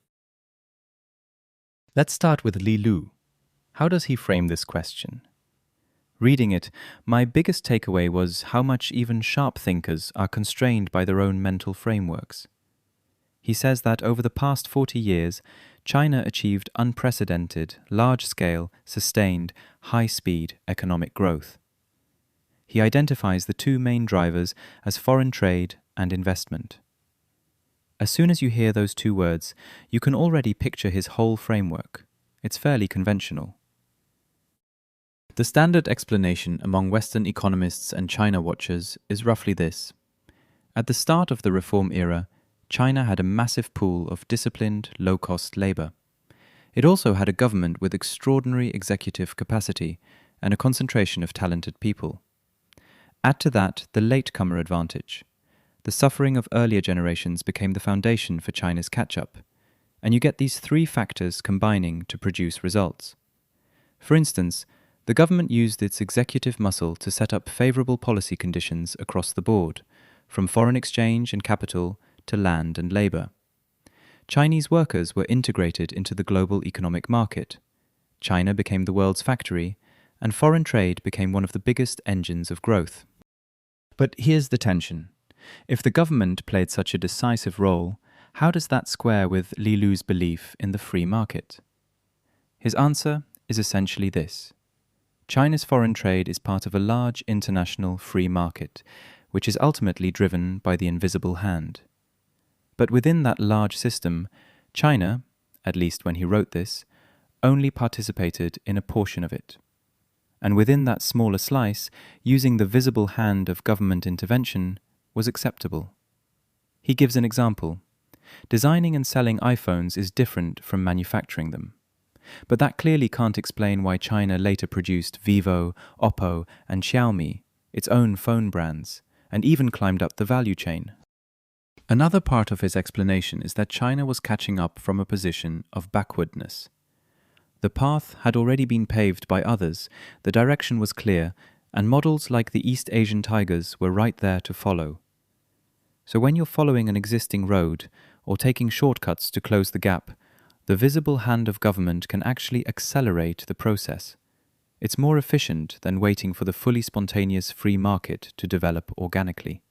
[SPEAKER 1] Let's start with Li Lu. How does he frame this question? Reading it, my biggest takeaway was how much even sharp thinkers are constrained by their own mental frameworks. He says that over the past 40 years, China achieved unprecedented, large-scale, sustained, high-speed economic growth. He identifies the 2 main drivers as foreign trade and investment. As soon as you hear those 2 words, you can already picture his whole framework. It's fairly conventional. The standard explanation among Western economists and China watchers is roughly this. At the start of the reform era, China had a massive pool of disciplined, low-cost labor. It also had a government with extraordinary executive capacity and a concentration of talented people. Add to that the latecomer advantage. The suffering of earlier generations became the foundation for China's catch-up, and you get these 3 factors combining to produce results. For instance, the government used its executive muscle to set up favorable policy conditions across the board, from foreign exchange and capital to land and labor. Chinese workers were integrated into the global economic market. China became the world's factory, and foreign trade became one of the biggest engines of growth. But here's the tension. If the government played such a decisive role, how does that square with Li Lu's belief in the free market? His answer is essentially this. China's foreign trade is part of a large international free market, which is ultimately driven by the invisible hand. But within that large system, China, at least when he wrote this, only participated in a portion of it. And within that smaller slice, using the visible hand of government intervention was acceptable. He gives an example. Designing and selling iPhones is different from manufacturing them. But that clearly can't explain why China later produced Vivo, Oppo, and Xiaomi, its own phone brands, and even climbed up the value chain. Another part of his explanation is that China was catching up from a position of backwardness. The path had already been paved by others, the direction was clear, and models like the East Asian tigers were right there to follow. So when you're following an existing road, or taking shortcuts to close the gap, the visible hand of government can actually accelerate the process. It's more efficient than waiting for the fully spontaneous free market to develop organically.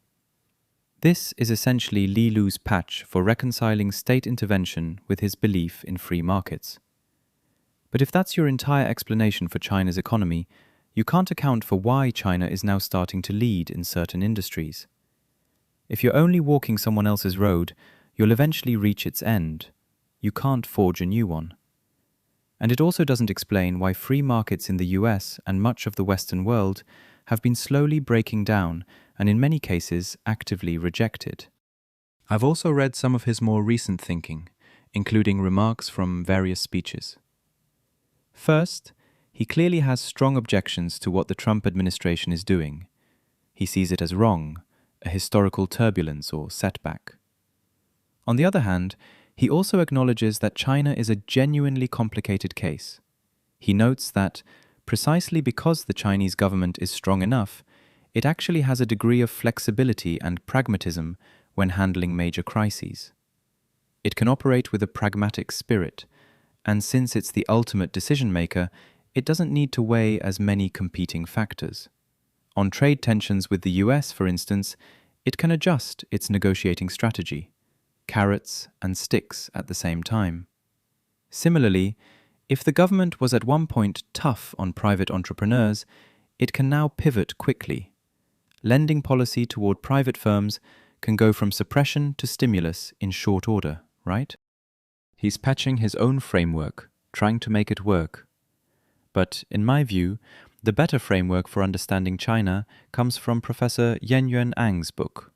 [SPEAKER 1] This is essentially Li Lu's patch for reconciling state intervention with his belief in free markets. But if that's your entire explanation for China's economy, you can't account for why China is now starting to lead in certain industries. If you're only walking someone else's road, you'll eventually reach its end. You can't forge a new one. And it also doesn't explain why free markets in the US and much of the Western world have been slowly breaking down and in many cases actively rejected. I've also read some of his more recent thinking, including remarks from various speeches. First, he clearly has strong objections to what the Trump administration is doing. He sees it as wrong, a historical turbulence or setback. On the other hand, he also acknowledges that China is a genuinely complicated case. He notes that, precisely because the Chinese government is strong enough, it actually has a degree of flexibility and pragmatism when handling major crises. It can operate with a pragmatic spirit, and since it's the ultimate decision-maker, it doesn't need to weigh as many competing factors. On trade tensions with the US, for instance, it can adjust its negotiating strategy, carrots and sticks at the same time. Similarly, if the government was at one point tough on private entrepreneurs, it can now pivot quickly. Lending policy toward private firms can go from suppression to stimulus in short order, right? He's patching his own framework, trying to make it work. But, in my view, the better framework for understanding China comes from Professor Yuen-Ang's book.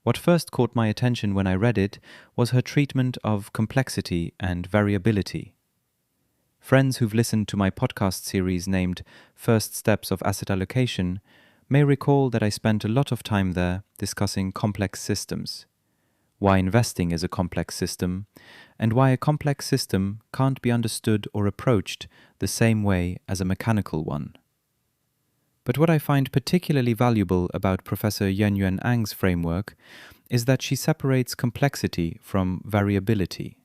[SPEAKER 1] What first caught my attention when I read it was her treatment of complexity and variability. Friends who've listened to my podcast series named First Steps of Asset Allocation may recall that I spent a lot of time there discussing complex systems, why investing is a complex system, and why a complex system can't be understood or approached the same way as a mechanical one. But what I find particularly valuable about Professor Yuen-Ang's framework is that she separates complexity from variability.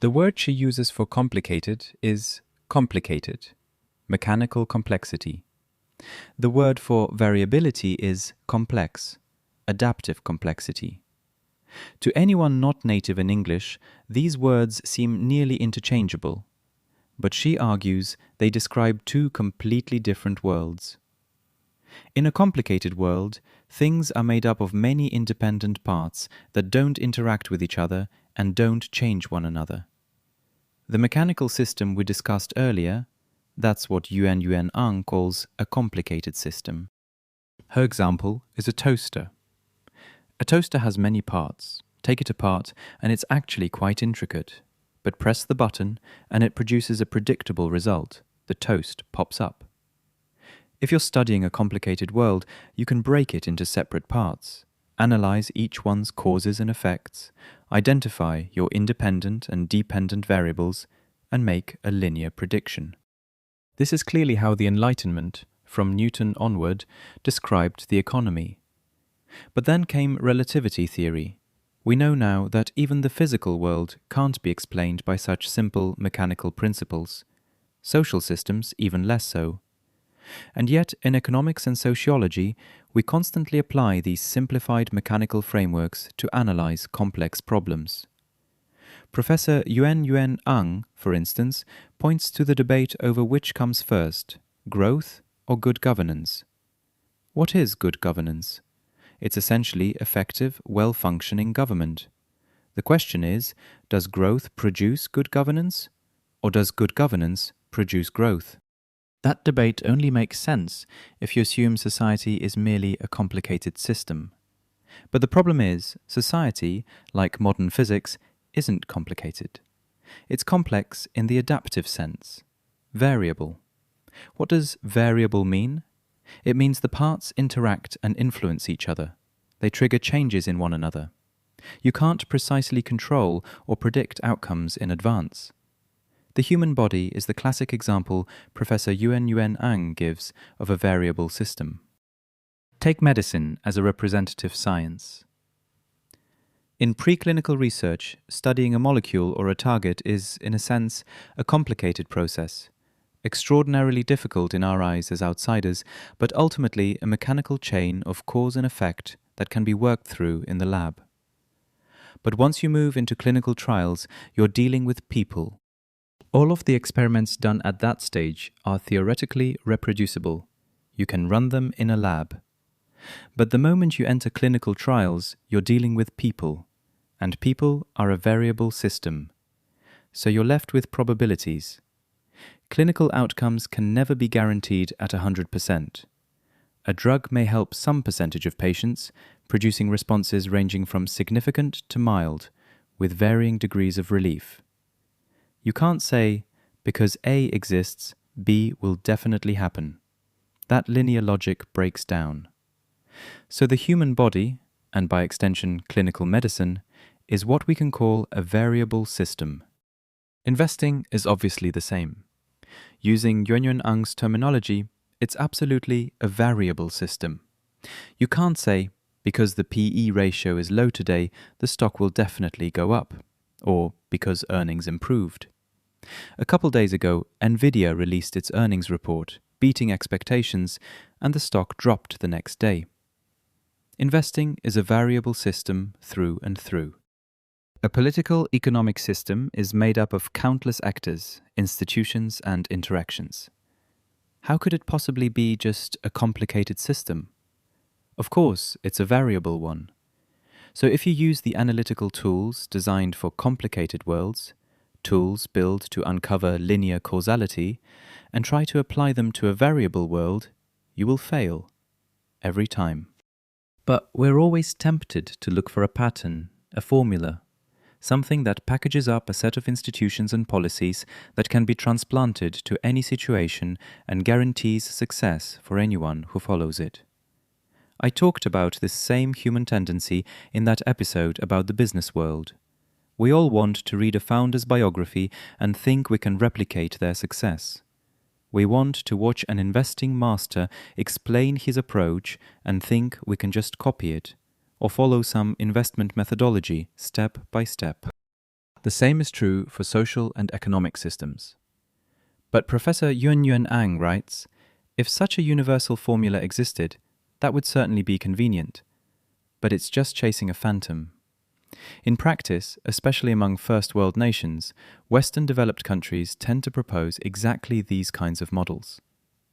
[SPEAKER 1] The word she uses for complicated is complicated, mechanical complexity. The word for variability is complex, adaptive complexity. To anyone not native in English, these words seem nearly interchangeable, but she argues they describe two completely different worlds. In a complicated world, things are made up of many independent parts that don't interact with each other and don't change one another. The mechanical system we discussed earlier, that's what Yuen-Ang calls a complicated system. Her example is a toaster. A toaster has many parts. Take it apart and it's actually quite intricate. But press the button and it produces a predictable result. The toast pops up. If you're studying a complicated world, you can break it into separate parts, analyze each one's causes and effects, identify your independent and dependent variables, and make a linear prediction. This is clearly how the Enlightenment, from Newton onward, described the economy. But then came relativity theory. We know now that even the physical world can't be explained by such simple mechanical principles. Social systems even less so. And yet, in economics and sociology, we constantly apply these simplified mechanical frameworks to analyze complex problems. Professor Yuen-Ang, for instance, points to the debate over which comes first, growth or good governance. What is good governance? It's essentially effective, well-functioning government. The question is, does growth produce good governance, or does good governance produce growth? That debate only makes sense if you assume society is merely a complicated system. But the problem is, society, like modern physics, isn't complicated. It's complex in the adaptive sense. Variable. What does variable mean? It means the parts interact and influence each other. They trigger changes in one another. You can't precisely control or predict outcomes in advance. The human body is the classic example Professor Yuen gives of a variable system. Take medicine as a representative science. In preclinical research, studying a molecule or a target is, in a sense, a complicated process, extraordinarily difficult in our eyes as outsiders, but ultimately a mechanical chain of cause and effect that can be worked through in the lab. But once you move into clinical trials, you're dealing with people. All of the experiments done at that stage are theoretically reproducible. You can run them in a lab. But the moment you enter clinical trials, you're dealing with people, and people are a variable system. So you're left with probabilities. Clinical outcomes can never be guaranteed at 100%. A drug may help some percentage of patients, producing responses ranging from significant to mild, with varying degrees of relief. You can't say, because A exists, B will definitely happen. That linear logic breaks down. So the human body, and by extension clinical medicine, is what we can call a variable system. Investing is obviously the same. Using Yun's terminology, it's absolutely a variable system. You can't say, because the PE ratio is low today, the stock will definitely go up, or because earnings improved. A couple days ago, Nvidia released its earnings report, beating expectations, and the stock dropped the next day. Investing is a variable system through and through. A political economic system is made up of countless actors, institutions, and interactions. How could it possibly be just a complicated system? Of course, it's a variable one. So if you use the analytical tools designed for complicated worlds, tools built to uncover linear causality, and try to apply them to a variable world, you will fail. Every time. But we're always tempted to look for a pattern, a formula, something that packages up a set of institutions and policies that can be transplanted to any situation and guarantees success for anyone who follows it. I talked about this same human tendency in that episode about the business world. We all want to read a founder's biography and think we can replicate their success. We want to watch an investing master explain his approach and think we can just copy it, or follow some investment methodology step by step. The same is true for social and economic systems. But Professor Yuen writes, if such a universal formula existed, that would certainly be convenient. But it's just chasing a phantom. In practice, especially among first world nations, Western developed countries tend to propose exactly these kinds of models.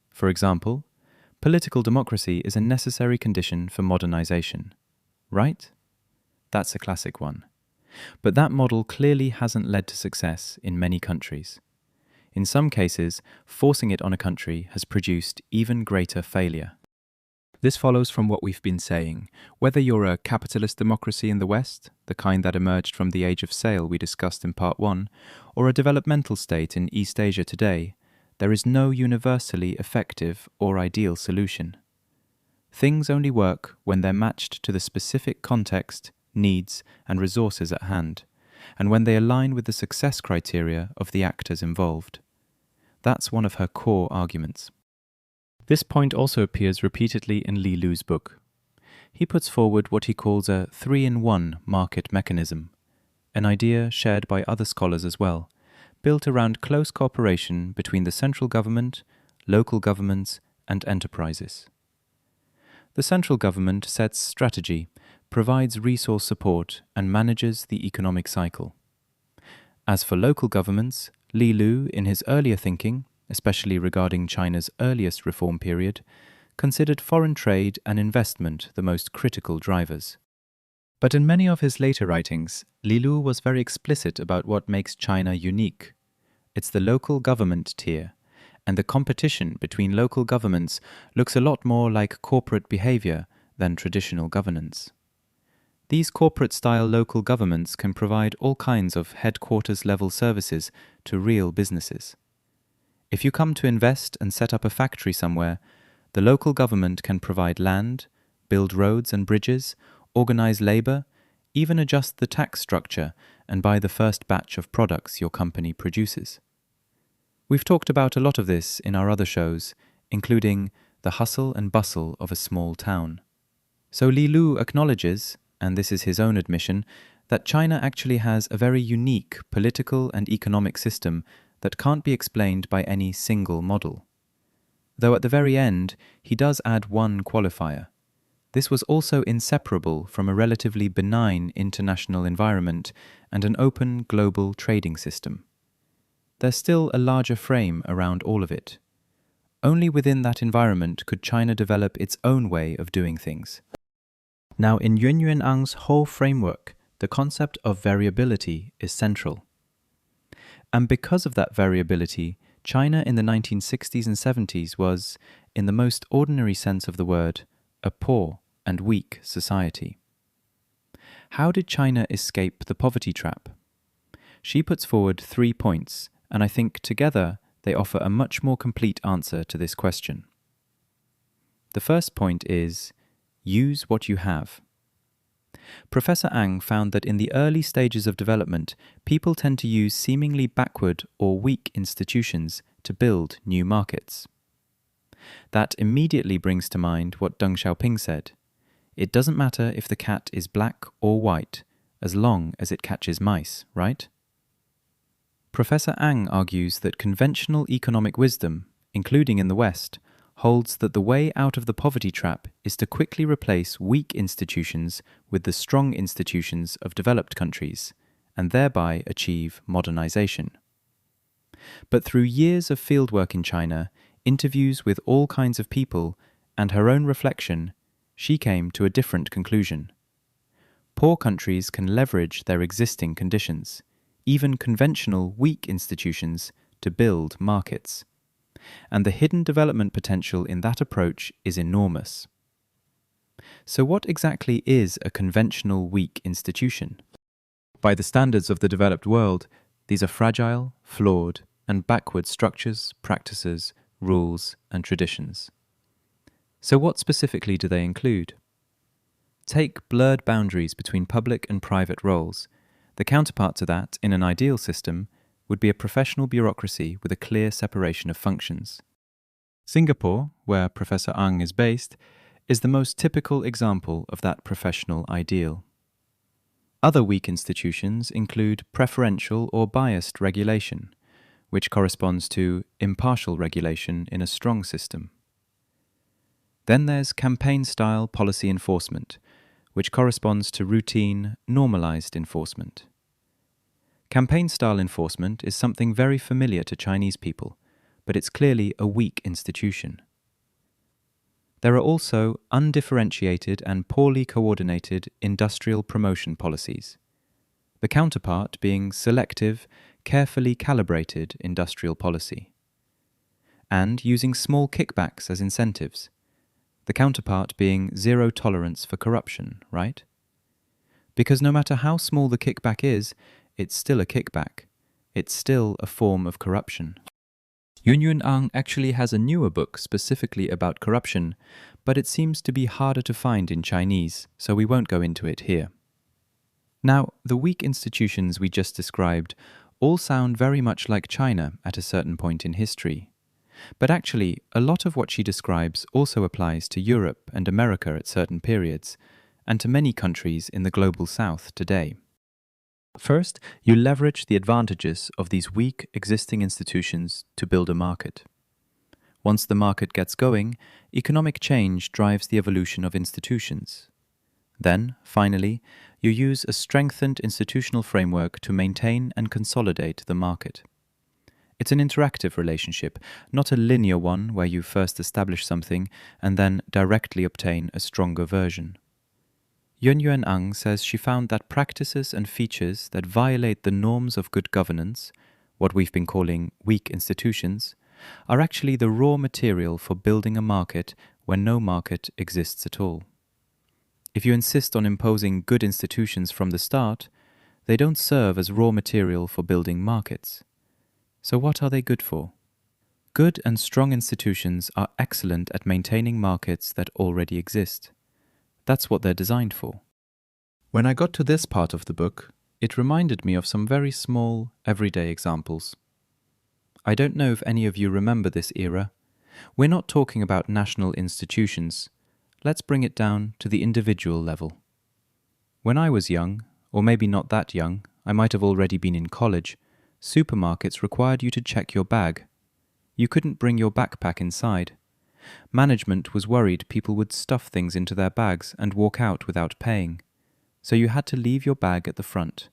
[SPEAKER 1] For example, political democracy is a necessary condition for modernization. Right? That's a classic one. But that model clearly hasn't led to success in many countries. In some cases, forcing it on a country has produced even greater failure. This follows from what we've been saying. Whether you're a capitalist democracy in the West, the kind that emerged from the age of sail we discussed in Part 1, or a developmental state in East Asia today, there is no universally effective or ideal solution. Things only work when they're matched to the specific context, needs, and resources at hand, and when they align with the success criteria of the actors involved. That's one of her core arguments. This point also appears repeatedly in Li Lu's book. He puts forward what he calls a 3-in-1 market mechanism, an idea shared by other scholars as well, built around close cooperation between the central government, local governments, and enterprises. The central government sets strategy, provides resource support, and manages the economic cycle. As for local governments, Li Lu, in his earlier thinking, especially regarding China's earliest reform period, considered foreign trade and investment the most critical drivers. But in many of his later writings, Li Lu was very explicit about what makes China unique. It's the local government tier, and the competition between local governments looks a lot more like corporate behavior than traditional governance. These corporate-style local governments can provide all kinds of headquarters-level services to real businesses. If you come to invest and set up a factory somewhere, the local government can provide land, build roads and bridges, organize labor, even adjust the tax structure and buy the first batch of products your company produces. We've talked about a lot of this in our other shows, including the hustle and bustle of a small town. So Li Lu acknowledges, and this is his own admission, that China actually has a very unique political and economic system that can't be explained by any single model. Though at the very end, he does add one qualifier. This was also inseparable from a relatively benign international environment and an open global trading system. There's still a larger frame around all of it. Only within that environment could China develop its own way of doing things. Now, in Yuen-Ang's whole framework, the concept of variability is central. And because of that variability, China in the 1960s and 70s was, in the most ordinary sense of the word, a poor and weak society. How did China escape the poverty trap? She puts forward 3 points, and I think together they offer a much more complete answer to this question. The first point is, use what you have. Professor Eng found that in the early stages of development, people tend to use seemingly backward or weak institutions to build new markets. That immediately brings to mind what Deng Xiaoping said. It doesn't matter if the cat is black or white, as long as it catches mice, right? Professor Eng argues that conventional economic wisdom, including in the West, holds that the way out of the poverty trap is to quickly replace weak institutions with the strong institutions of developed countries, and thereby achieve modernization. But through years of fieldwork in China, interviews with all kinds of people, and her own reflection, she came to a different conclusion. Poor countries can leverage their existing conditions, even conventional weak institutions, to build markets. And the hidden development potential in that approach is enormous. So what exactly is a conventional weak institution? By the standards of the developed world, these are fragile, flawed, and backward structures, practices, rules, and traditions. So what specifically do they include? Take blurred boundaries between public and private roles. The counterpart to that, in an ideal system, would be a professional bureaucracy with a clear separation of functions. Singapore, where Professor Eng is based, is the most typical example of that professional ideal. Other weak institutions include preferential or biased regulation, which corresponds to impartial regulation in a strong system. Then there's campaign-style policy enforcement, which corresponds to routine, normalized enforcement. Campaign-style enforcement is something very familiar to Chinese people, but it's clearly a weak institution. There are also undifferentiated and poorly coordinated industrial promotion policies, the counterpart being selective, carefully calibrated industrial policy, and using small kickbacks as incentives, the counterpart being zero tolerance for corruption, right? Because no matter how small the kickback is, it's still a kickback. It's still a form of corruption. Yuen actually has a newer book specifically about corruption, but it seems to be harder to find in Chinese, so we won't go into it here. Now, the weak institutions we just described all sound very much like China at a certain point in history. But actually, a lot of what she describes also applies to Europe and America at certain periods, and to many countries in the global south today. First, you leverage the advantages of these weak existing institutions to build a market. Once the market gets going, economic change drives the evolution of institutions. Then, finally, you use a strengthened institutional framework to maintain and consolidate the market. It's an interactive relationship, not a linear one where you first establish something and then directly obtain a stronger version. Yuen says she found that practices and features that violate the norms of good governance, what we've been calling weak institutions, are actually the raw material for building a market when no market exists at all. If you insist on imposing good institutions from the start, they don't serve as raw material for building markets. So what are they good for? Good and strong institutions are excellent at maintaining markets that already exist. That's what they're designed for. When I got to this part of the book, it reminded me of some very small, everyday examples. I don't know if any of you remember this era. We're not talking about national institutions. Let's bring it down to the individual level. When I was young, or maybe not that young, I might have already been in college, supermarkets required you to check your bag. You couldn't bring your backpack inside. Management was worried people would stuff things into their bags and walk out without paying, so you had to leave your bag at the front.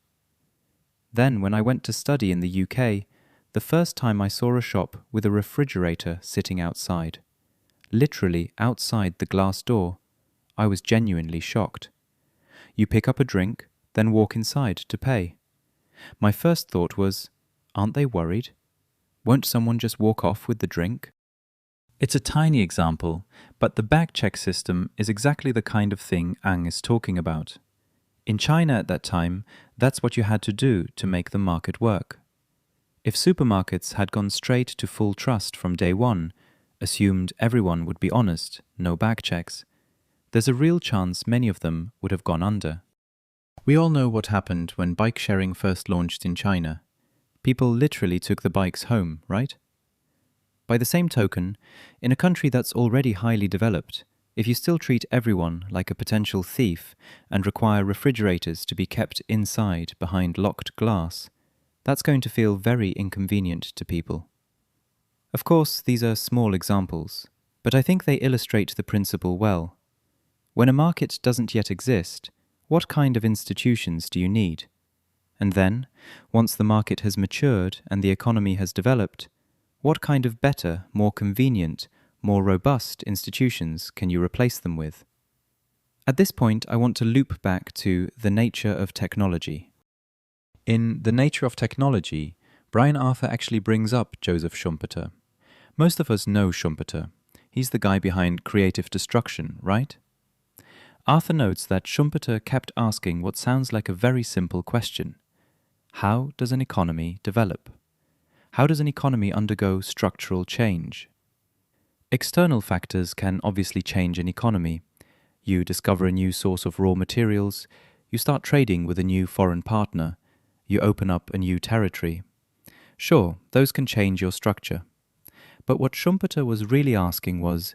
[SPEAKER 1] Then, when I went to study in the UK, the first time I saw a shop with a refrigerator sitting outside, literally outside the glass door, I was genuinely shocked. You pick up a drink, then walk inside to pay. My first thought was, aren't they worried? Won't someone just walk off with the drink? It's a tiny example, but the bag check system is exactly the kind of thing Eng is talking about. In China at that time, that's what you had to do to make the market work. If supermarkets had gone straight to full trust from day one, assumed everyone would be honest, no bag checks, there's a real chance many of them would have gone under. We all know what happened when bike sharing first launched in China. People literally took the bikes home, right? By the same token, in a country that's already highly developed, if you still treat everyone like a potential thief and require refrigerators to be kept inside behind locked glass, that's going to feel very inconvenient to people. Of course, these are small examples, but I think they illustrate the principle well. When a market doesn't yet exist, what kind of institutions do you need? And then, once the market has matured and the economy has developed, what kind of better, more convenient, more robust institutions can you replace them with? At this point, I want to loop back to the nature of technology. In The Nature of Technology, Brian Arthur actually brings up Joseph Schumpeter. Most of us know Schumpeter. He's the guy behind creative destruction, right? Arthur notes that Schumpeter kept asking what sounds like a very simple question. How does an economy develop? How does an economy undergo structural change? External factors can obviously change an economy. You discover a new source of raw materials, you start trading with a new foreign partner, you open up a new territory. Sure, those can change your structure. But what Schumpeter was really asking was,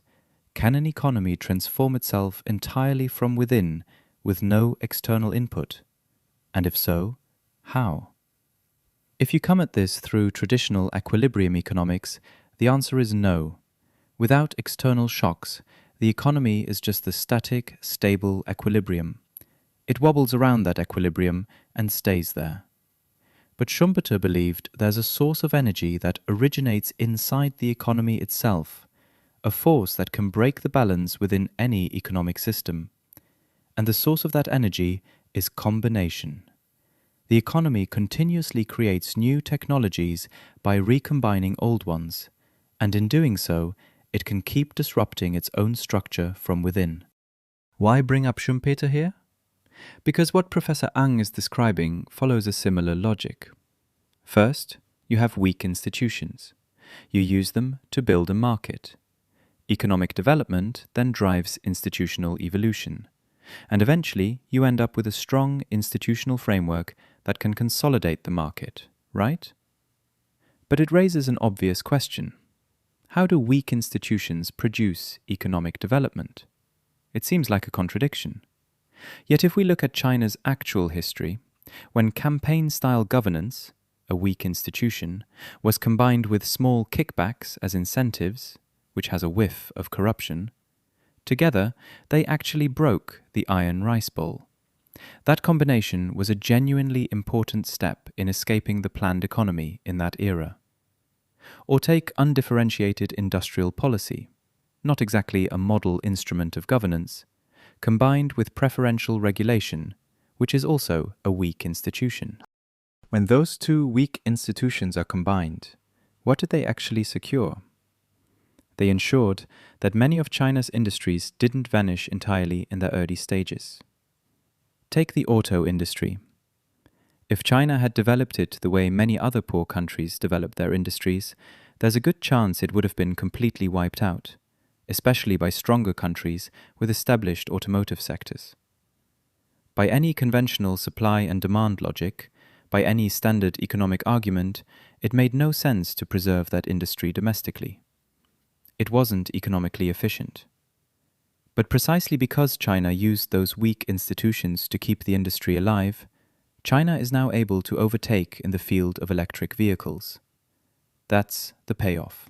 [SPEAKER 1] can an economy transform itself entirely from within with no external input? And if so, how? If you come at this through traditional equilibrium economics, the answer is no. Without external shocks, the economy is just the static, stable equilibrium. It wobbles around that equilibrium and stays there. But Schumpeter believed there's a source of energy that originates inside the economy itself, a force that can break the balance within any economic system. And the source of that energy is combination. The economy continuously creates new technologies by recombining old ones, and in doing so, it can keep disrupting its own structure from within. Why bring up Schumpeter here? Because what Professor Eng is describing follows a similar logic. First, you have weak institutions. You use them to build a market. Economic development then drives institutional evolution, and eventually you end up with a strong institutional framework that can consolidate the market, right? But it raises an obvious question. How do weak institutions produce economic development? It seems like a contradiction. Yet if we look at China's actual history, when campaign-style governance, a weak institution, was combined with small kickbacks as incentives, which has a whiff of corruption, together they actually broke the iron rice bowl. That combination was a genuinely important step in escaping the planned economy in that era. Or take undifferentiated industrial policy, not exactly a model instrument of governance, combined with preferential regulation, which is also a weak institution. When those two weak institutions are combined, what did they actually secure? They ensured that many of China's industries didn't vanish entirely in their early stages. Take the auto industry. If China had developed it the way many other poor countries developed their industries, there's a good chance it would have been completely wiped out, especially by stronger countries with established automotive sectors. By any conventional supply and demand logic, by any standard economic argument, it made no sense to preserve that industry domestically. It wasn't economically efficient. But precisely because China used those weak institutions to keep the industry alive, China is now able to overtake in the field of electric vehicles. That's the payoff.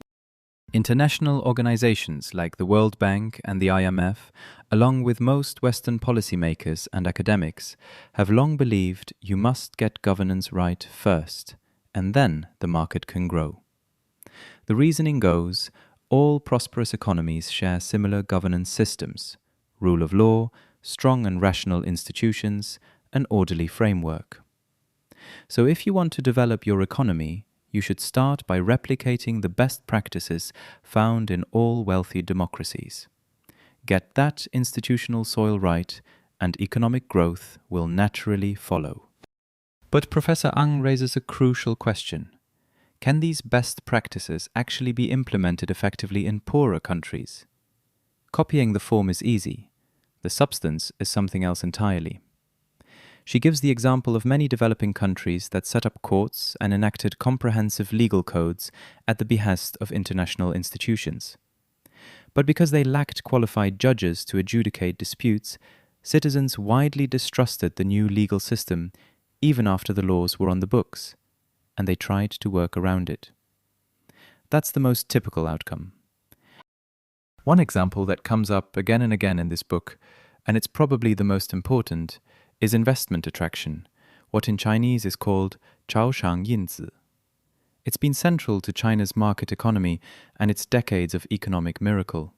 [SPEAKER 1] International organizations like the World Bank and the IMF, along with most Western policymakers and academics, have long believed you must get governance right first, and then the market can grow. The reasoning goes, all prosperous economies share similar governance systems: rule of law, strong and rational institutions, an orderly framework. So if you want to develop your economy, you should start by replicating the best practices found in all wealthy democracies. Get that institutional soil right, and economic growth will naturally follow. But Professor Eng raises a crucial question. Can these best practices actually be implemented effectively in poorer countries? Copying the form is easy. The substance is something else entirely. She gives the example of many developing countries that set up courts and enacted comprehensive legal codes at the behest of international institutions. But because they lacked qualified judges to adjudicate disputes, citizens widely distrusted the new legal system even after the laws were on the books, and they tried to work around it. That's the most typical outcome. One example that comes up again and again in this book, and it's probably the most important, is investment attraction, what in Chinese is called 招商引资. It's been central to China's market economy and its decades of economic miracle.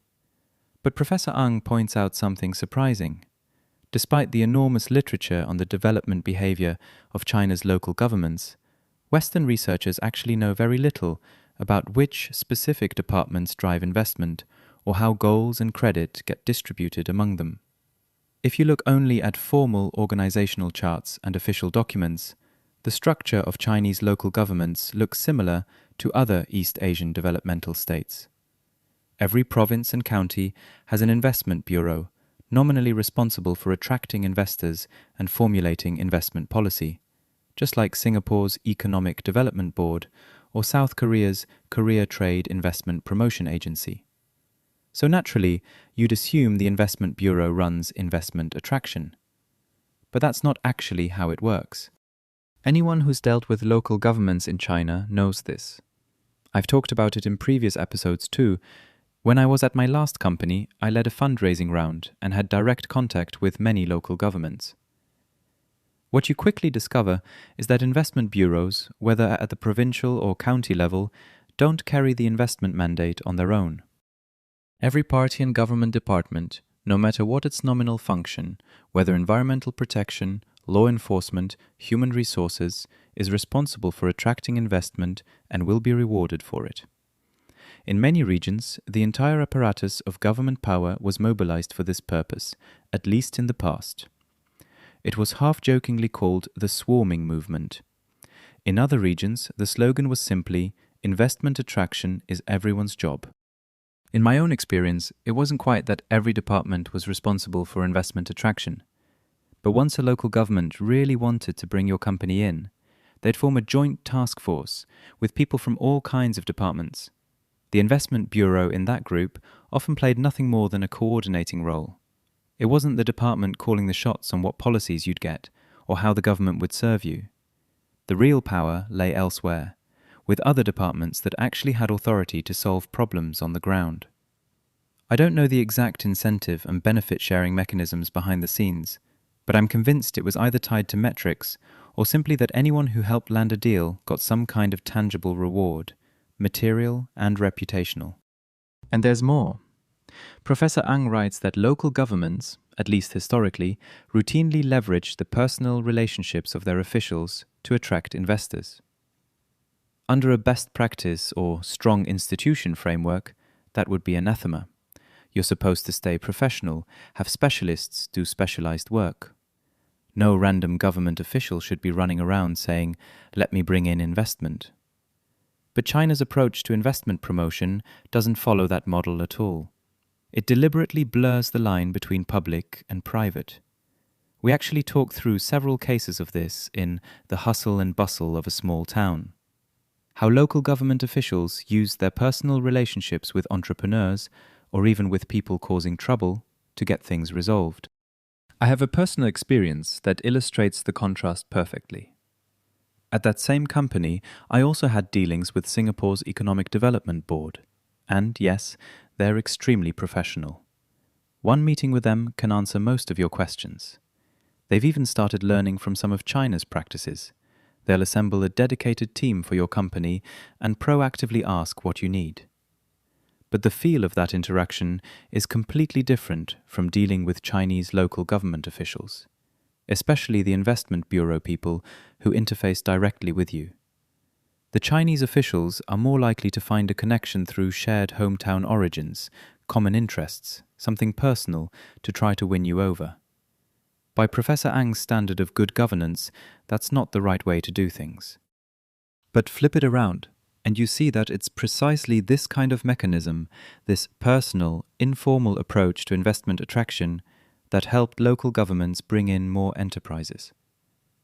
[SPEAKER 1] But Professor Eng points out something surprising. Despite the enormous literature on the development behavior of China's local governments, Western researchers actually know very little about which specific departments drive investment or how goals and credit get distributed among them. If you look only at formal organizational charts and official documents, the structure of Chinese local governments looks similar to other East Asian developmental states. Every province and county has an investment bureau, nominally responsible for attracting investors and formulating investment policy, just like Singapore's Economic Development Board or South Korea's Korea Trade Investment Promotion Agency. So naturally, you'd assume the investment bureau runs investment attraction. But that's not actually how it works. Anyone who's dealt with local governments in China knows this. I've talked about it in previous episodes too. When I was at my last company, I led a fundraising round and had direct contact with many local governments. What you quickly discover is that investment bureaus, whether at the provincial or county level, don't carry the investment mandate on their own. Every party and government department, no matter what its nominal function, whether environmental protection, law enforcement, human resources, is responsible for attracting investment and will be rewarded for it. In many regions, the entire apparatus of government power was mobilized for this purpose, at least in the past. It was half-jokingly called the swarming movement. In other regions, the slogan was simply, investment attraction is everyone's job. In my own experience, it wasn't quite that every department was responsible for investment attraction. But once a local government really wanted to bring your company in, they'd form a joint task force with people from all kinds of departments. The investment bureau in that group often played nothing more than a coordinating role. It wasn't the department calling the shots on what policies you'd get or how the government would serve you. The real power lay elsewhere, with other departments that actually had authority to solve problems on the ground. I don't know the exact incentive and benefit-sharing mechanisms behind the scenes, but I'm convinced it was either tied to metrics or simply that anyone who helped land a deal got some kind of tangible reward, material and reputational. And there's more. Professor Eng writes that local governments, at least historically, routinely leverage the personal relationships of their officials to attract investors. Under a best practice or strong institution framework, That would be anathema. You're supposed to stay professional, have specialists do specialized work. No random government official should be running around saying, "Let me bring in investment." But China's approach to investment promotion doesn't follow that model at all. It deliberately blurs the line between public and private. We actually talk through several cases of this in The Hustle and Bustle of a Small Town. How local government officials use their personal relationships with entrepreneurs, or even with people causing trouble, to get things resolved. I have a personal experience that illustrates the contrast perfectly. At that same company, I also had dealings with Singapore's Economic Development Board. And yes, they're extremely professional. One meeting with them can answer most of your questions. They've even started learning from some of China's practices. They'll assemble a dedicated team for your company and proactively ask what you need. But the feel of that interaction is completely different from dealing with Chinese local government officials, especially the investment bureau people who interface directly with you. The Chinese officials are more likely to find a connection through shared hometown origins, common interests, something personal to try to win you over. By Professor Ang's standard of good governance, that's not the right way to do things. But flip it around, and you see that it's precisely this kind of mechanism, this personal, informal approach to investment attraction, that helped local governments bring in more enterprises.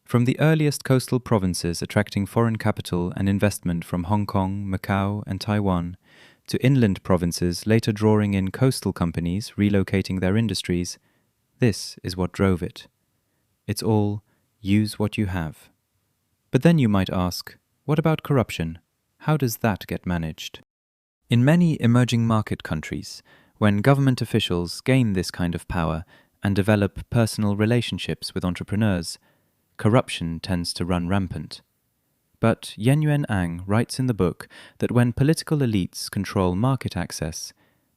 [SPEAKER 1] From the earliest coastal provinces attracting foreign capital and investment from Hong Kong, Macau, and Taiwan, to inland provinces later drawing in coastal companies relocating their industries, this is what drove it. It's all use what you have. But then you might ask, what about corruption? How does that get managed? In many emerging market countries, when government officials gain this kind of power and develop personal relationships with entrepreneurs, corruption tends to run rampant. But Yuen writes in the book that when political elites control market access,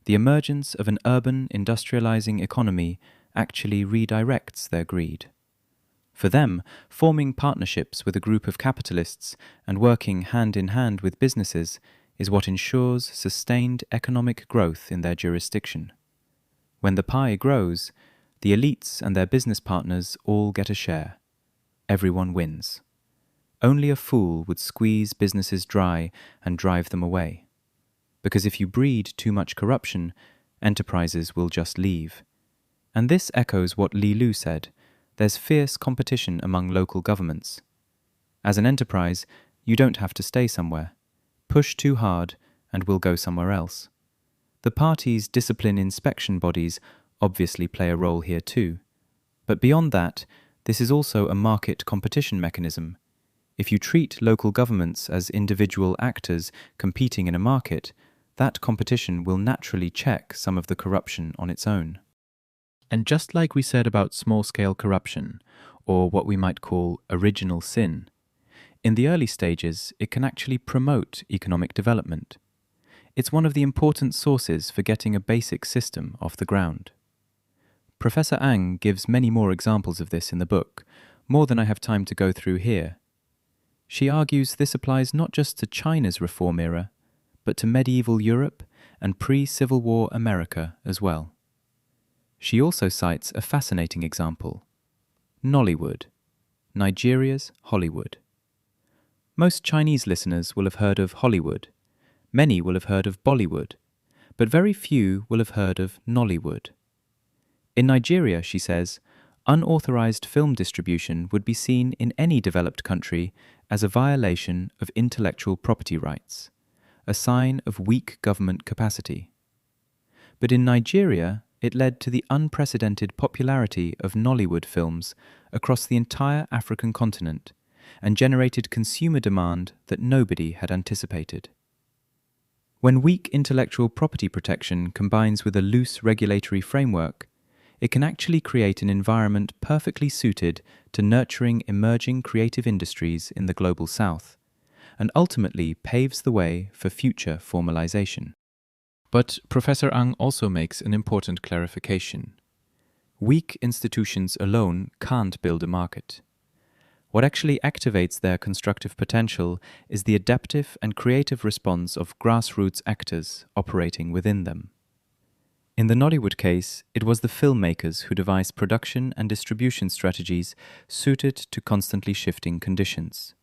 [SPEAKER 1] the emergence of an urban industrializing economy actually redirects their greed. For them, forming partnerships with a group of capitalists and working hand in hand with businesses is what ensures sustained economic growth in their jurisdiction. When the pie grows, the elites and their business partners all get a share. Everyone wins. Only a fool would squeeze businesses dry and drive them away. Because if you breed too much corruption, enterprises will just leave. And this echoes what Li Lu said: there's fierce competition among local governments. As an enterprise, you don't have to stay somewhere. Push too hard and we'll go somewhere else. The party's discipline inspection bodies obviously play a role here too. But beyond that, this is also a market competition mechanism. If you treat local governments as individual actors competing in a market, that competition will naturally check some of the corruption on its own. And just like we said about small-scale corruption, or what we might call original sin, in the early stages it can actually promote economic development. It's one of the important sources for getting a basic system off the ground. Professor Ang gives many more examples of this in the book, more than I have time to go through here. She argues this applies not just to China's reform era, but to medieval Europe and pre-Civil War America as well. She also cites a fascinating example: Nollywood, Nigeria's Hollywood. Most Chinese listeners will have heard of Hollywood. Many will have heard of Bollywood, but very few will have heard of Nollywood. In Nigeria, she says, unauthorized film distribution would be seen in any developed country as a violation of intellectual property rights, a sign of weak government capacity. But in Nigeria, it led to the unprecedented popularity of Nollywood films across the entire African continent and generated consumer demand that nobody had anticipated. When weak intellectual property protection combines with a loose regulatory framework, it can actually create an environment perfectly suited to nurturing emerging creative industries in the global south, and ultimately paves the way for future formalization. But Professor Ang also makes an important clarification. Weak institutions alone can't build a market. What actually activates their constructive potential is the adaptive and creative response of grassroots actors operating within them. In the Nollywood case, it was the filmmakers who devised production and distribution strategies suited to constantly shifting conditions.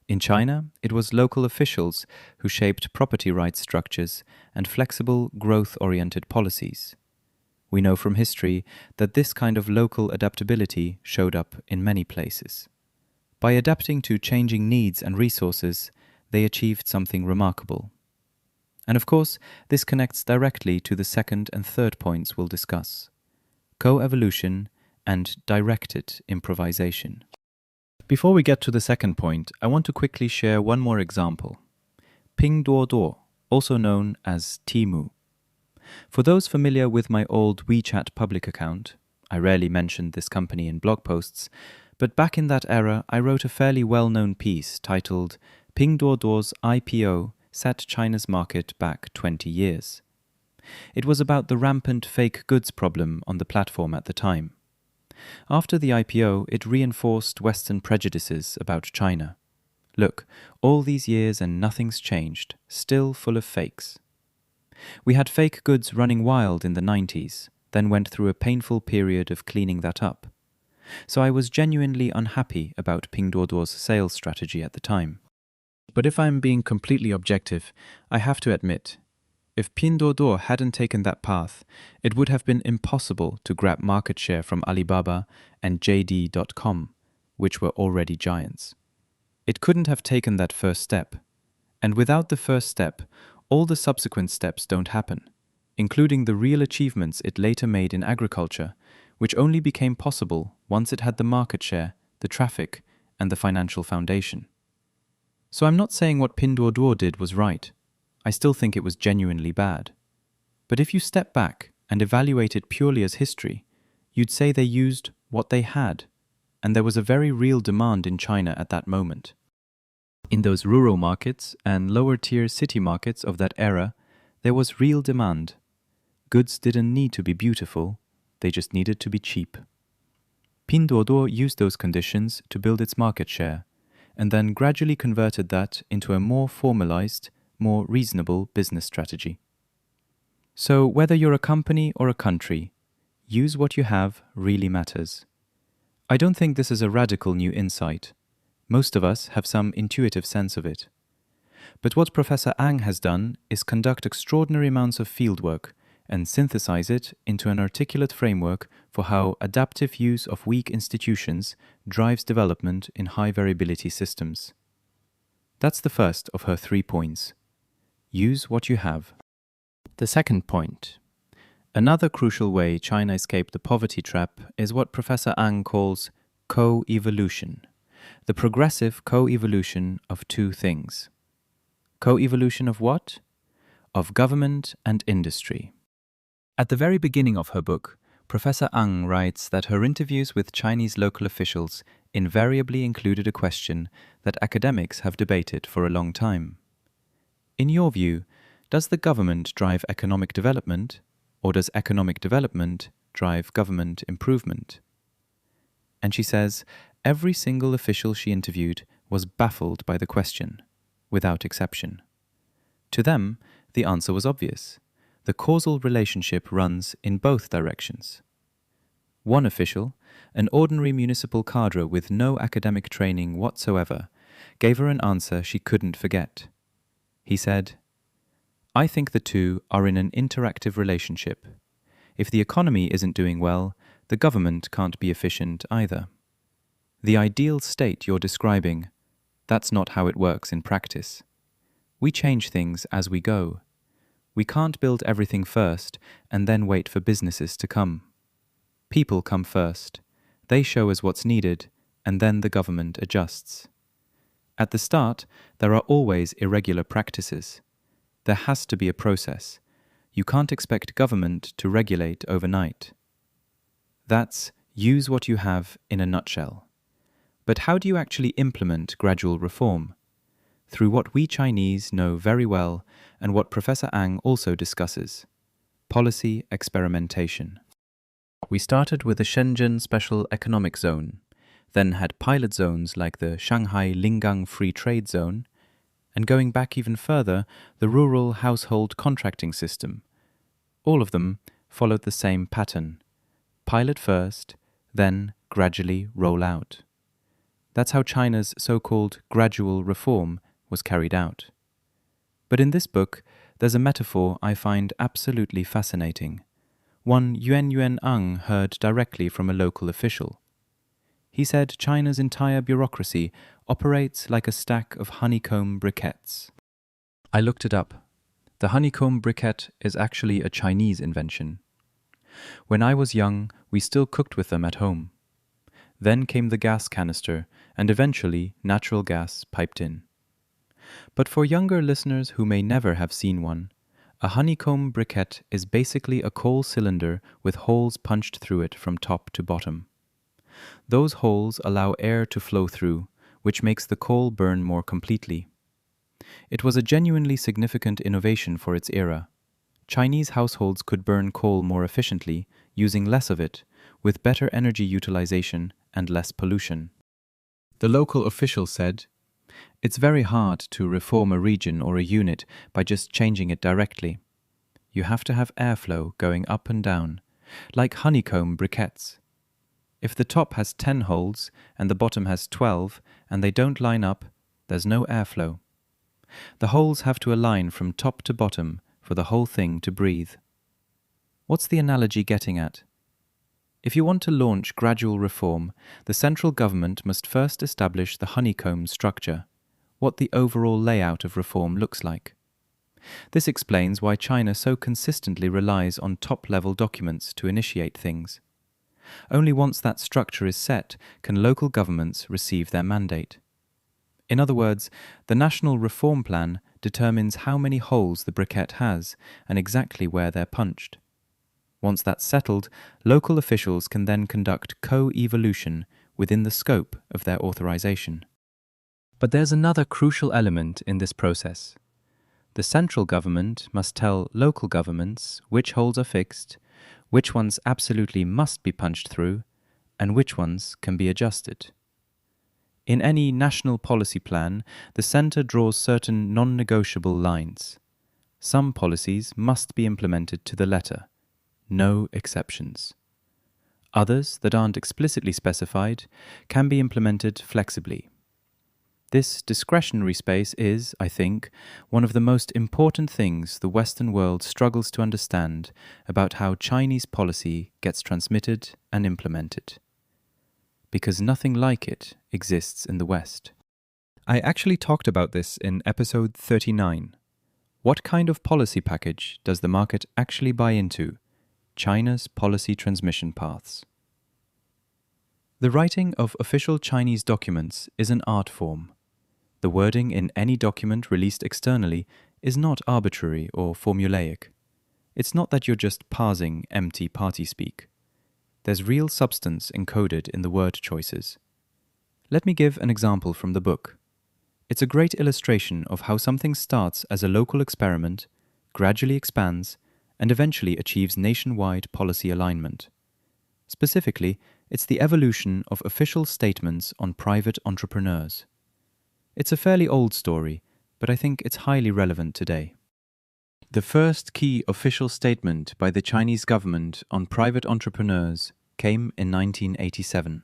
[SPEAKER 1] In China, it was local officials who shaped property rights structures and flexible, growth-oriented policies. We know from history that this kind of local adaptability showed up in many places. By adapting to changing needs and resources, they achieved something remarkable. And of course, this connects directly to the second and third points we'll discuss: co-evolution and directed improvisation. Before we get to the second point, I want to quickly share one more example. Pinduoduo, also known as Temu. For those familiar with my old WeChat public account, I rarely mentioned this company in blog posts, but back in that era I wrote a fairly well-known piece titled Pinduoduo's IPO set China's market back 20 years. It was about the rampant fake goods problem on the platform at the time. After the IPO, it reinforced Western prejudices about China. Look, all these years and nothing's changed, still full of fakes. We had fake goods running wild in the 90s, then went through a painful period of cleaning that up. So I was genuinely unhappy about Pinduoduo's sales strategy at the time. But if I'm being completely objective, I have to admit, if Pinduoduo hadn't taken that path, it would have been impossible to grab market share from Alibaba and JD.com, which were already giants. It couldn't have taken that first step. And without the first step, all the subsequent steps don't happen, including the real achievements it later made in agriculture, which only became possible once it had the market share, the traffic, and the financial foundation. So I'm not saying what Pinduoduo did was right. I still think it was genuinely bad. But if you step back and evaluate it purely as history, you'd say they used what they had, and there was a very real demand in China at that moment. In those rural markets and lower-tier city markets of that era, there was real demand. Goods didn't need to be beautiful, they just needed to be cheap. Pinduoduo used those conditions to build its market share, and then gradually converted that into a more formalized, more reasonable business strategy. So whether you're a company or a country, use what you have really matters. I don't think this is a radical new insight. Most of us have some intuitive sense of it. But what Professor Eng has done is conduct extraordinary amounts of fieldwork and synthesize it into an articulate framework for how adaptive use of weak institutions drives development in high variability systems. That's the first of her 3 points. Use what you have. The second point. Another crucial way China escaped the poverty trap is what Professor Eng calls co-evolution, the progressive co-evolution of two things. Co-evolution of what? Of government and industry. At the very beginning of her book, Professor Eng writes that her interviews with Chinese local officials invariably included a question that academics have debated for a long time. In your view, does the government drive economic development, or does economic development drive government improvement? And she says every single official she interviewed was baffled by the question, without exception. To them, the answer was obvious. The causal relationship runs in both directions. One official, an ordinary municipal cadre with no academic training whatsoever, gave her an answer she couldn't forget. He said, "I think the two are in an interactive relationship. If the economy isn't doing well, the government can't be efficient either. The ideal state you're describing, that's not how it works in practice. We change things as we go. We can't build everything first and then wait for businesses to come. People come first. They show us what's needed, and then the government adjusts. At the start, there are always irregular practices. There has to be a process. You can't expect government to regulate overnight. That's use what you have in a nutshell. But how do you actually implement gradual reform? Through what we Chinese know very well and what Professor Eng also discusses: policy experimentation. We started with the Shenzhen Special Economic Zone, then had pilot zones like the Shanghai Lingang Free Trade Zone, and going back even further, the rural household contracting system. All of them followed the same pattern: pilot first, then gradually roll out. That's how China's so-called gradual reform was carried out. But in this book, there's a metaphor I find absolutely fascinating, one Yuen heard directly from a local official. He said China's entire bureaucracy operates like a stack of honeycomb briquettes. I looked it up. The honeycomb briquette is actually a Chinese invention. When I was young, we still cooked with them at home. Then came the gas canister, and eventually natural gas piped in. But for younger listeners who may never have seen one, a honeycomb briquette is basically a coal cylinder with holes punched through it from top to bottom. Those holes allow air to flow through, which makes the coal burn more completely. It was a genuinely significant innovation for its era. Chinese households could burn coal more efficiently, using less of it, with better energy utilization and less pollution. The local official said, "It's very hard to reform a region or a unit by just changing it directly. You have to have airflow going up and down, like honeycomb briquettes. If the top has 10 holes and the bottom has 12 and they don't line up, there's no airflow. The holes have to align from top to bottom for the whole thing to breathe." What's the analogy getting at? If you want to launch gradual reform, the central government must first establish the honeycomb structure, what the overall layout of reform looks like. This explains why China so consistently relies on top-level documents to initiate things. Only once that structure is set can local governments receive their mandate. In other words, the National Reform Plan determines how many holes the briquette has and exactly where they're punched. Once that's settled, local officials can then conduct co-evolution within the scope of their authorization. But there's another crucial element in this process. The central government must tell local governments which holes are fixed, which ones absolutely must be punched through, and which ones can be adjusted. In any national policy plan, the center draws certain non-negotiable lines. Some policies must be implemented to the letter. No exceptions. Others that aren't explicitly specified can be implemented flexibly. This discretionary space is, I think, one of the most important things the Western world struggles to understand about how Chinese policy gets transmitted and implemented. Because nothing like it exists in the West. I actually talked about this in episode 39. What kind of policy package does the market actually buy into? China's policy transmission paths. The writing of official Chinese documents is an art form. The wording in any document released externally is not arbitrary or formulaic. It's not that you're just parsing empty party speak. There's real substance encoded in the word choices. Let me give an example from the book. It's a great illustration of how something starts as a local experiment, gradually expands, and eventually achieves nationwide policy alignment. Specifically, it's the evolution of official statements on private entrepreneurs. It's a fairly old story, but I think it's highly relevant today. The first key official statement by the Chinese government on private entrepreneurs came in 1987.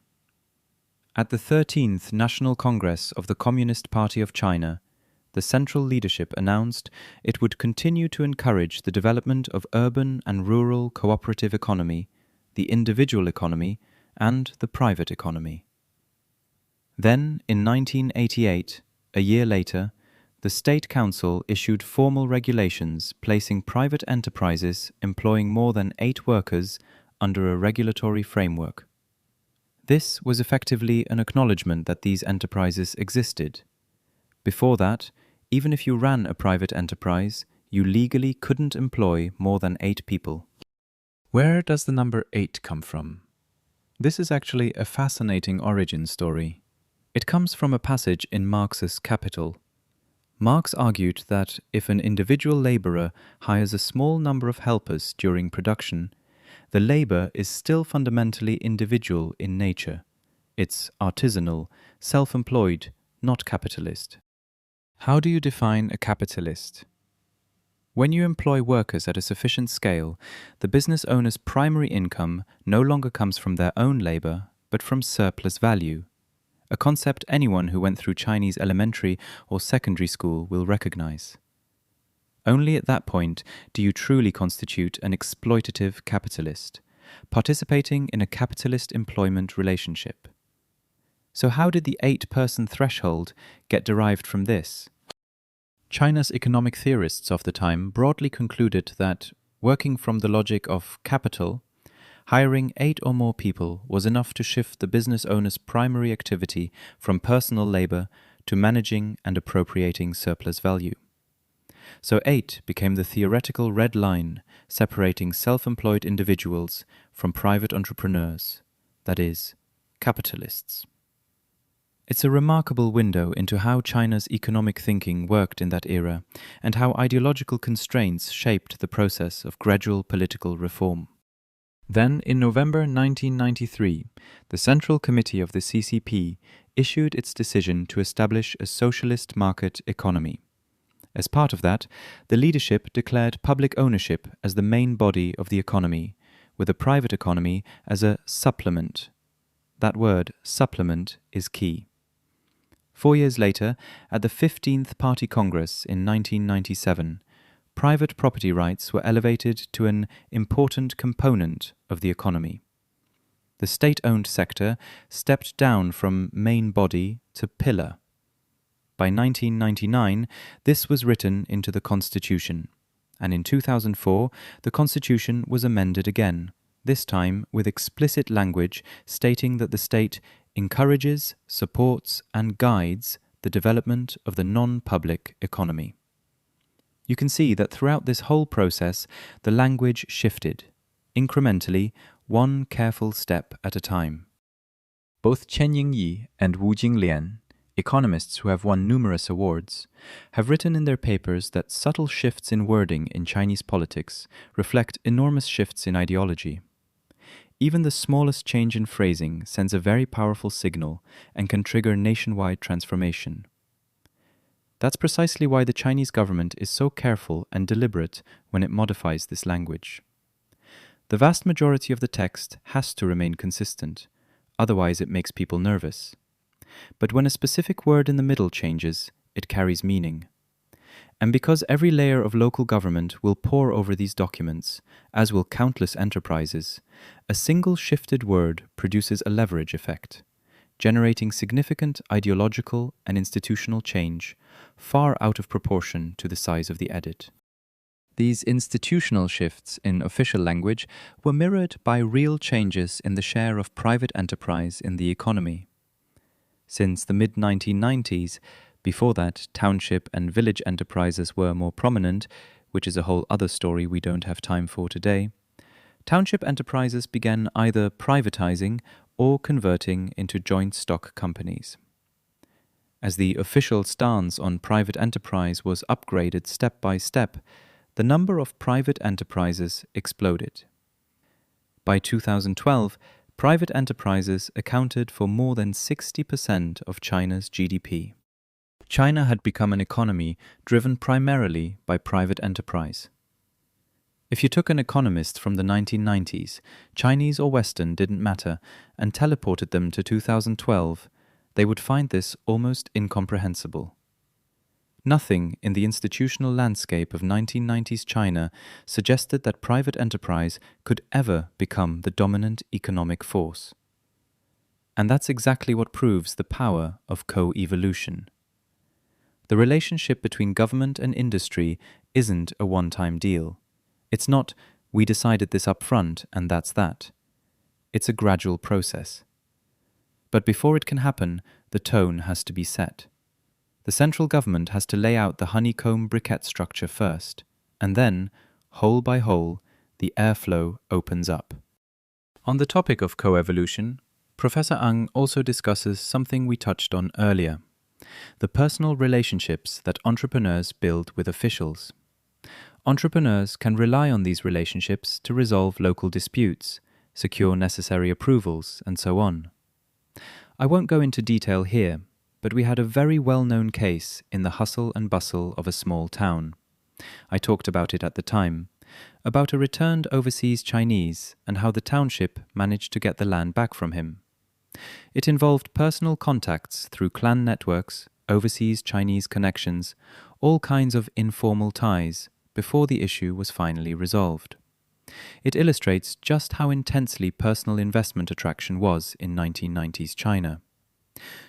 [SPEAKER 1] At the 13th National Congress of the Communist Party of China, the central leadership announced it would continue to encourage the development of urban and rural cooperative economy, the individual economy, and the private economy. Then, in 1988, a year later, the State Council issued formal regulations placing private enterprises employing more than 8 workers under a regulatory framework. This was effectively an acknowledgement that these enterprises existed. Before that, even if you ran a private enterprise, you legally couldn't employ more than 8 people. Where does the number 8 come from? This is actually a fascinating origin story. It comes from a passage in Marx's Capital. Marx argued that if an individual laborer hires a small number of helpers during production, the labor is still fundamentally individual in nature, It's artisanal, self-employed, not capitalist. How do you define a capitalist? When you employ workers at a sufficient scale, the business owner's primary income no longer comes from their own labor, but from surplus value, a concept anyone who went through Chinese elementary or secondary school will recognize. Only at that point do you truly constitute an exploitative capitalist, participating in a capitalist employment relationship. So how did the 8-person threshold get derived from this? China's economic theorists of the time broadly concluded that, working from the logic of capital, hiring 8 or more people was enough to shift the business owner's primary activity from personal labor to managing and appropriating surplus value. So 8 became the theoretical red line separating self-employed individuals from private entrepreneurs, that is, capitalists. It's a remarkable window into how China's economic thinking worked in that era and how ideological constraints shaped the process of gradual political reform. Then, in November 1993, the Central Committee of the CCP issued its decision to establish a socialist market economy. As part of that, the leadership declared public ownership as the main body of the economy, with a private economy as a supplement. That word, supplement, is key. 4 years later, at the 15th Party Congress in 1997, private property rights were elevated to an important component of the economy. The state-owned sector stepped down from main body to pillar. By 1999, this was written into the Constitution, and in 2004, the Constitution was amended again, this time with explicit language stating that the state encourages, supports, and guides the development of the non-public economy. You can see that throughout this whole process, the language shifted, incrementally, one careful step at a time. Both Chen Yingyi and Wu Jinglian, economists who have won numerous awards, have written in their papers that subtle shifts in wording in Chinese politics reflect enormous shifts in ideology. Even the smallest change in phrasing sends a very powerful signal and can trigger nationwide transformation. That's precisely why the Chinese government is so careful and deliberate when it modifies this language. The vast majority of the text has to remain consistent, otherwise it makes people nervous. But when a specific word in the middle changes, it carries meaning. And because every layer of local government will pore over these documents, as will countless enterprises, a single shifted word produces a leverage effect, generating significant ideological and institutional change, far out of proportion to the size of the edit. These institutional shifts in official language were mirrored by real changes in the share of private enterprise in the economy. Since the mid-1990s, before that, township and village enterprises were more prominent, which is a whole other story we don't have time for today, township enterprises began either privatizing or converting into joint stock companies. As the official stance on private enterprise was upgraded step by step, the number of private enterprises exploded. By 2012, private enterprises accounted for more than 60% of China's GDP. China had become an economy driven primarily by private enterprise. If you took an economist from the 1990s, Chinese or Western didn't matter, and teleported them to 2012, they would find this almost incomprehensible. Nothing in the institutional landscape of 1990s China suggested that private enterprise could ever become the dominant economic force. And that's exactly what proves the power of co-evolution. The relationship between government and industry isn't a one-time deal. It's not, we decided this up front and that's that. It's a gradual process. But before it can happen, the tone has to be set. The central government has to lay out the honeycomb briquette structure first, and then, hole by hole, the airflow opens up. On the topic of co-evolution, Professor Eng also discusses something we touched on earlier: the personal relationships that entrepreneurs build with officials. Entrepreneurs can rely on these relationships to resolve local disputes, secure necessary approvals, and so on. I won't go into detail here, but we had a very well-known case in the hustle and bustle of a small town. I talked about it at the time, about a returned overseas Chinese and how the township managed to get the land back from him. It involved personal contacts through clan networks, overseas Chinese connections, all kinds of informal ties before the issue was finally resolved. It illustrates just how intensely personal investment attraction was in 1990s China.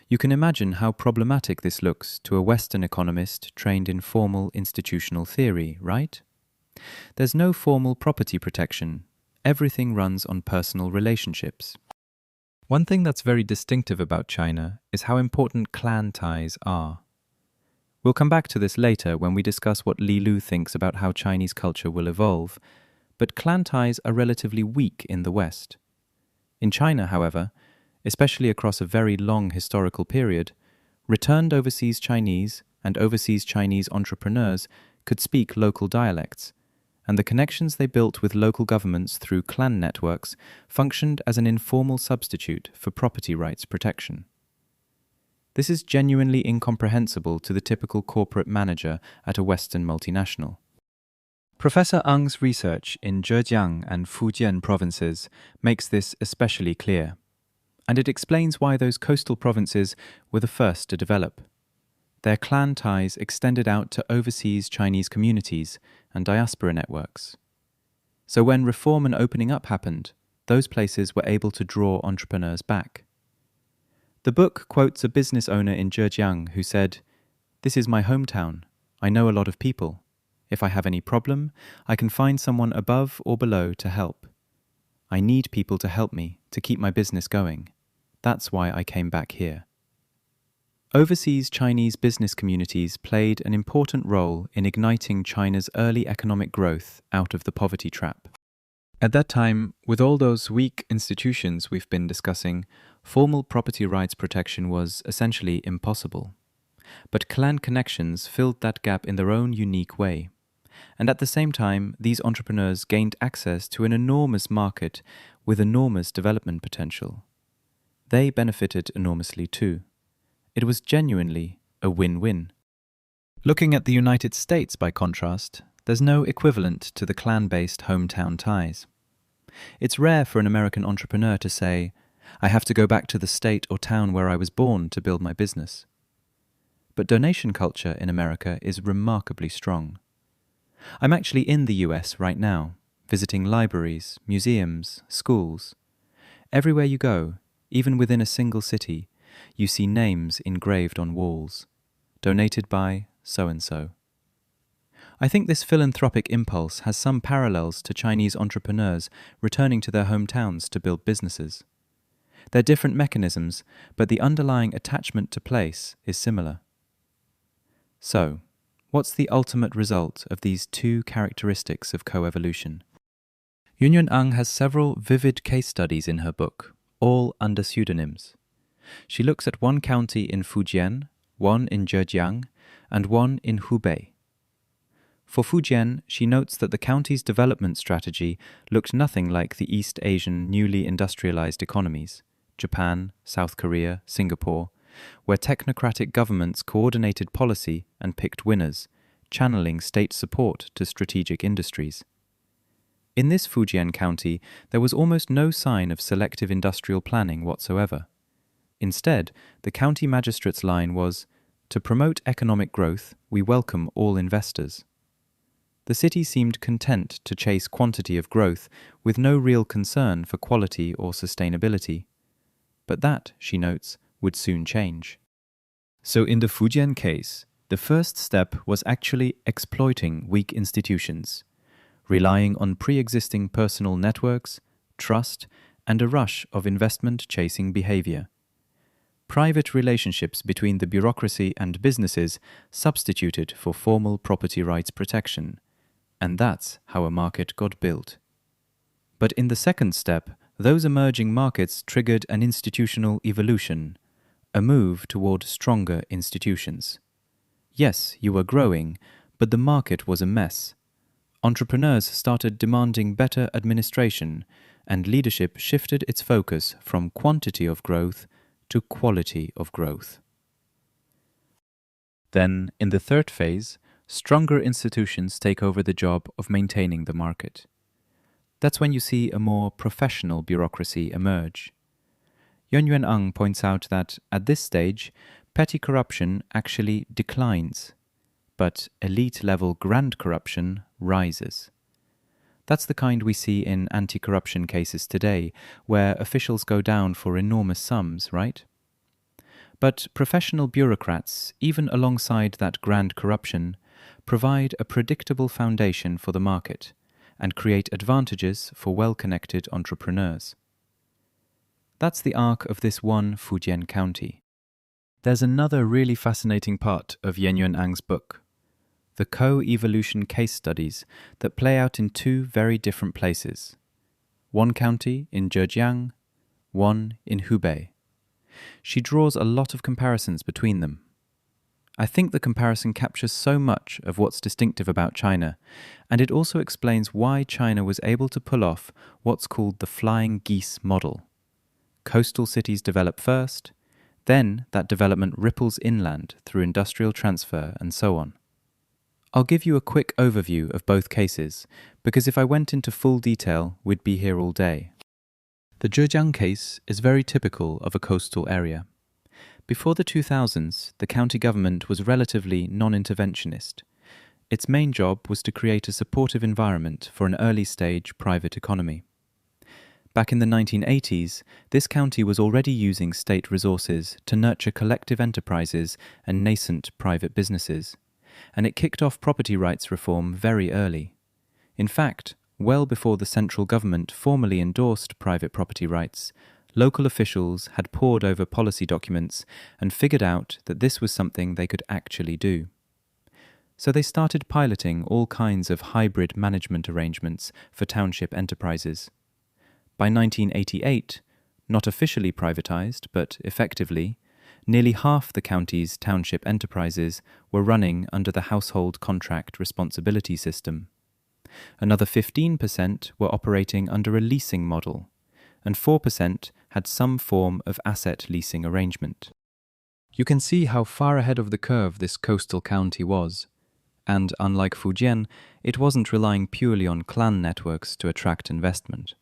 [SPEAKER 1] You can imagine how problematic this looks to a Western economist trained in formal institutional theory, right? There's no formal property protection. Everything runs on personal relationships. One thing that's very distinctive about China is how important clan ties are. We'll come back to this later when we discuss what Li Lu thinks about how Chinese culture will evolve, but clan ties are relatively weak in the West. In China, however, especially across a very long historical period, returned overseas Chinese and overseas Chinese entrepreneurs could speak local dialects, and the connections they built with local governments through clan networks functioned as an informal substitute for property rights protection. This is genuinely incomprehensible to the typical corporate manager at a Western multinational. Professor Eng's research in Zhejiang and Fujian provinces makes this especially clear, and it explains why those coastal provinces were the first to develop. Their clan ties extended out to overseas Chinese communities and diaspora networks. So when reform and opening up happened, those places were able to draw entrepreneurs back. The book quotes a business owner in Zhejiang who said, "This is my hometown. I know a lot of people. If I have any problem, I can find someone above or below to help. I need people to help me to keep my business going. That's why I came back here." Overseas Chinese business communities played an important role in igniting China's early economic growth out of the poverty trap. At that time, with all those weak institutions we've been discussing, formal property rights protection was essentially impossible. But clan connections filled that gap in their own unique way. And at the same time, these entrepreneurs gained access to an enormous market with enormous development potential. They benefited enormously too. It was genuinely a win-win. Looking at the United States, by contrast, there's no equivalent to the clan-based hometown ties. It's rare for an American entrepreneur to say, "I have to go back to the state or town where I was born to build my business." But donation culture in America is remarkably strong. I'm actually in the US right now, visiting libraries, museums, schools. Everywhere you go, even within a single city, you see names engraved on walls, donated by so-and-so. I think this philanthropic impulse has some parallels to Chinese entrepreneurs returning to their hometowns to build businesses. They're different mechanisms, but the underlying attachment to place is similar. So, what's the ultimate result of these two characteristics of coevolution? Yuen has several vivid case studies in her book, all under pseudonyms. She looks at one county in Fujian, one in Zhejiang, and one in Hubei. For Fujian, she notes that the county's development strategy looked nothing like the East Asian newly industrialized economies, Japan, South Korea, Singapore, where technocratic governments coordinated policy and picked winners, channeling state support to strategic industries. In this Fujian county, there was almost no sign of selective industrial planning whatsoever. Instead, the county magistrate's line was, "To promote economic growth, we welcome all investors." The city seemed content to chase quantity of growth with no real concern for quality or sustainability. But that, she notes, would soon change. So in the Fujian case, the first step was actually exploiting weak institutions, relying on pre-existing personal networks, trust, and a rush of investment-chasing behavior. Private relationships between the bureaucracy and businesses substituted for formal property rights protection, and that's how a market got built. But in the second step, those emerging markets triggered an institutional evolution, a move toward stronger institutions. Yes, you were growing, but the market was a mess. Entrepreneurs started demanding better administration, and leadership shifted its focus from quantity of growth to quality of growth. Then, in the third phase, stronger institutions take over the job of maintaining the market. That's when you see a more professional bureaucracy emerge. Eng01 points out that, at this stage, petty corruption actually declines, but elite-level grand corruption rises. That's the kind we see in anti-corruption cases today, where officials go down for enormous sums, right? But professional bureaucrats, even alongside that grand corruption, provide a predictable foundation for the market and create advantages for well-connected entrepreneurs. That's the arc of this one Fujian county. There's another really fascinating part of Eng01's book, the co-evolution case studies that play out in two very different places. One county in Zhejiang, one in Hubei. She draws a lot of comparisons between them. I think the comparison captures so much of what's distinctive about China, and it also explains why China was able to pull off what's called the flying geese model. Coastal cities develop first, then that development ripples inland through industrial transfer and so on. I'll give you a quick overview of both cases, because if I went into full detail, we'd be here all day. The Zhejiang case is very typical of a coastal area. Before the 2000s, the county government was relatively non-interventionist. Its main job was to create a supportive environment for an early-stage private economy. Back in the 1980s, this county was already using state resources to nurture collective enterprises and nascent private businesses, and it kicked off property rights reform very early. In fact, well before the central government formally endorsed private property rights, local officials had pored over policy documents and figured out that this was something they could actually do. So they started piloting all kinds of hybrid management arrangements for township enterprises. By 1988, not officially privatized, but effectively, nearly half the county's township enterprises were running under the household contract responsibility system. Another 15% were operating under a leasing model, and 4% had some form of asset leasing arrangement. You can see how far ahead of the curve this coastal county was, and unlike Fujian, it wasn't relying purely on clan networks to attract investment.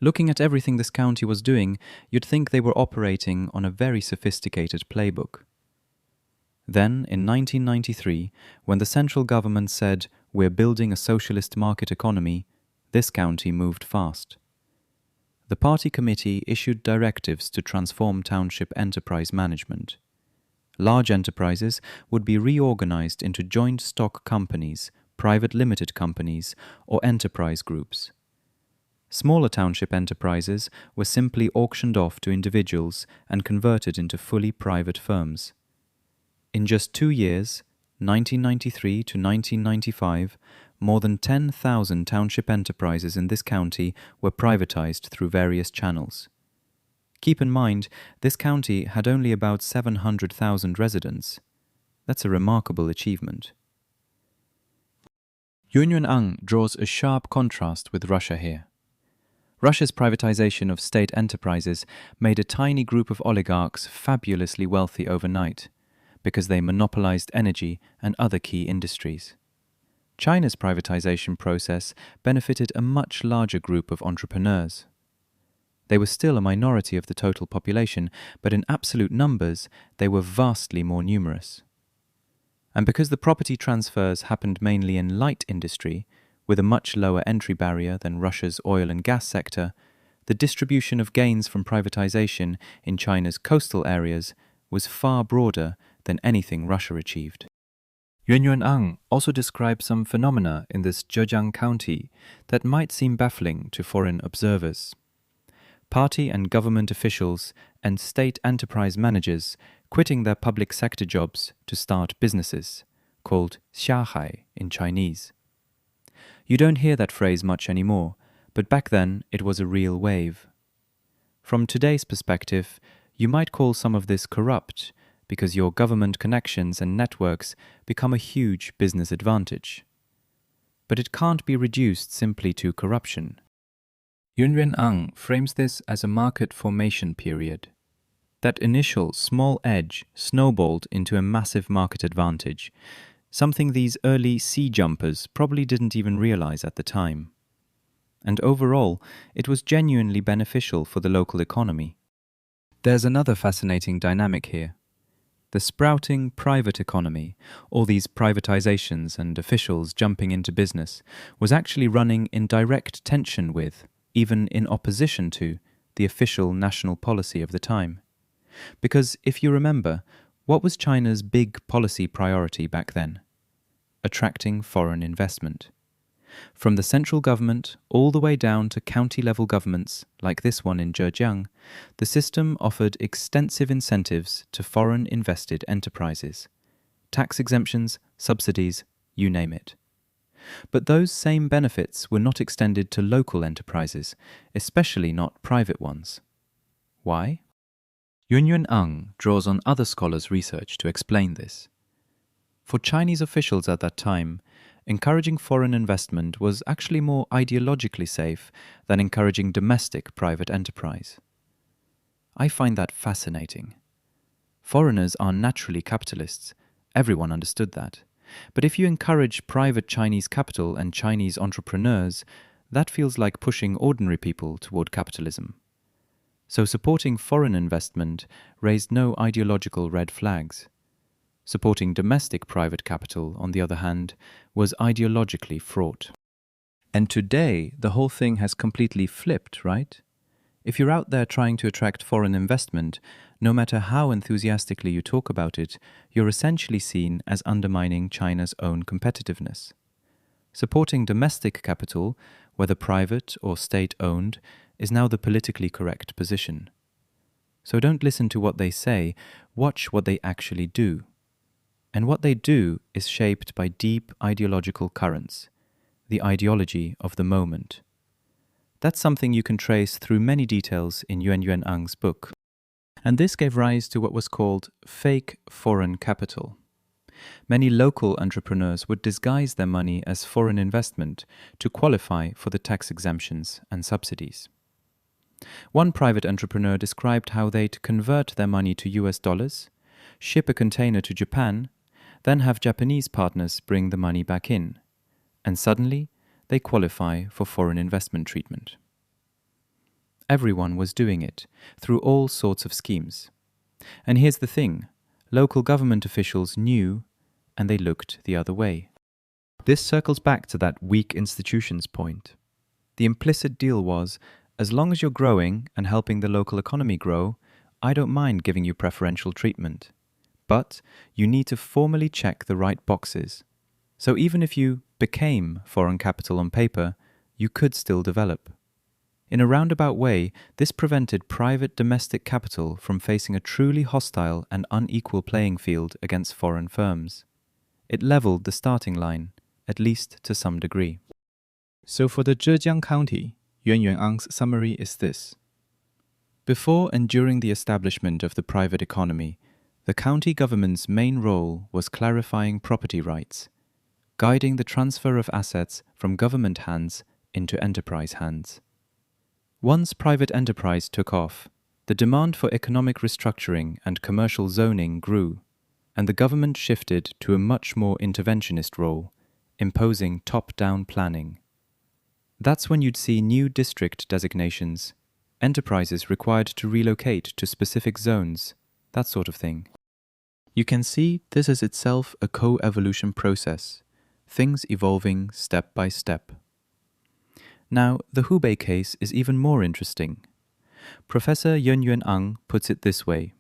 [SPEAKER 1] Looking at everything this county was doing, you'd think they were operating on a very sophisticated playbook. Then, in 1993, when the central government said, "We're building a socialist market economy," this county moved fast. The party committee issued directives to transform township enterprise management. Large enterprises would be reorganized into joint stock companies, private limited companies, or enterprise groups. Smaller township enterprises were simply auctioned off to individuals and converted into fully private firms. In just 2 years, 1993 to 1995, more than 10,000 township enterprises in this county were privatized through various channels. Keep in mind, this county had only about 700,000 residents. That's a remarkable achievement. Yuen draws a sharp contrast with Russia here. Russia's privatization of state enterprises made a tiny group of oligarchs fabulously wealthy overnight, because they monopolized energy and other key industries. China's privatization process benefited a much larger group of entrepreneurs. They were still a minority of the total population, but in absolute numbers, they were vastly more numerous. And because the property transfers happened mainly in light industry, with a much lower entry barrier than Russia's oil and gas sector, the distribution of gains from privatization in China's coastal areas was far broader than anything Russia achieved. Yuen also describes some phenomena in this Zhejiang county that might seem baffling to foreign observers. Party and government officials and state enterprise managers quitting their public sector jobs to start businesses, called xiahai in Chinese. You don't hear that phrase much anymore, but back then it was a real wave. From today's perspective, you might call some of this corrupt, because your government connections and networks become a huge business advantage. But it can't be reduced simply to corruption. Eng01 frames this as a market formation period. That initial small edge snowballed into a massive market advantage, something these early sea jumpers probably didn't even realize at the time. And overall, it was genuinely beneficial for the local economy. There's another fascinating dynamic here. The sprouting private economy, all these privatizations and officials jumping into business, was actually running in direct tension with, even in opposition to, the official national policy of the time. Because if you remember, what was China's big policy priority back then? Attracting foreign investment. From the central government all the way down to county-level governments, like this one in Zhejiang, the system offered extensive incentives to foreign invested enterprises. Tax exemptions, subsidies, you name it. But those same benefits were not extended to local enterprises, especially not private ones. Why? Eng01 draws on other scholars' research to explain this. For Chinese officials at that time, encouraging foreign investment was actually more ideologically safe than encouraging domestic private enterprise. I find that fascinating. Foreigners are naturally capitalists. Everyone understood that. But if you encourage private Chinese capital and Chinese entrepreneurs, that feels like pushing ordinary people toward capitalism. So supporting foreign investment raised no ideological red flags. Supporting domestic private capital, on the other hand, was ideologically fraught. And today, the whole thing has completely flipped, right? If you're out there trying to attract foreign investment, no matter how enthusiastically you talk about it, you're essentially seen as undermining China's own competitiveness. Supporting domestic capital, whether private or state-owned, is now the politically correct position. So don't listen to what they say, watch what they actually do. And what they do is shaped by deep ideological currents, the ideology of the moment. That's something you can trace through many details in Eng01's book. And this gave rise to what was called fake foreign capital. Many local entrepreneurs would disguise their money as foreign investment to qualify for the tax exemptions and subsidies. One private entrepreneur described how they'd convert their money to US dollars, ship a container to Japan, then have Japanese partners bring the money back in, and suddenly they qualify for foreign investment treatment. Everyone was doing it, through all sorts of schemes. And here's the thing, local government officials knew, and they looked the other way. This circles back to that weak institutions point. The implicit deal was, as long as you're growing and helping the local economy grow, I don't mind giving you preferential treatment. But you need to formally check the right boxes. So even if you became foreign capital on paper, you could still develop. In a roundabout way, this prevented private domestic capital from facing a truly hostile and unequal playing field against foreign firms. It leveled the starting line, at least to some degree. So for the Zhejiang County, Yuen-Yuan's summary is this. Before and during the establishment of the private economy, the county government's main role was clarifying property rights, guiding the transfer of assets from government hands into enterprise hands. Once private enterprise took off, the demand for economic restructuring and commercial zoning grew, and the government shifted to a much more interventionist role, imposing top-down planning. That's when you'd see new district designations, enterprises required to relocate to specific zones, that sort of thing. You can see this is itself a co-evolution process, things evolving step by step. Now, the Hubei case is even more interesting. Professor Eng01 puts it this way.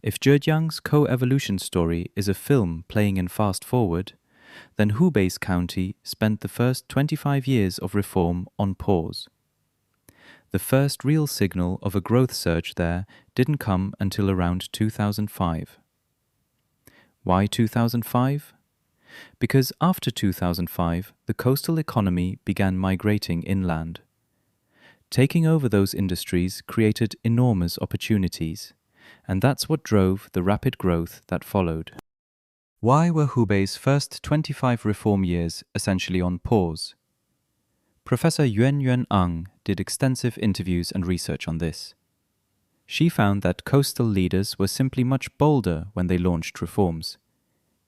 [SPEAKER 1] If Zhejiang's co-evolution story is a film playing in fast forward, then Hubei's county spent the first 25 years of reform on pause. The first real signal of a growth surge there didn't come until around 2005. Why 2005? Because after 2005, the coastal economy began migrating inland. Taking over those industries created enormous opportunities, and that's what drove the rapid growth that followed. Why were Hubei's first 25 reform years essentially on pause? Professor Yuen did extensive interviews and research on this. She found that coastal leaders were simply much bolder when they launched reforms.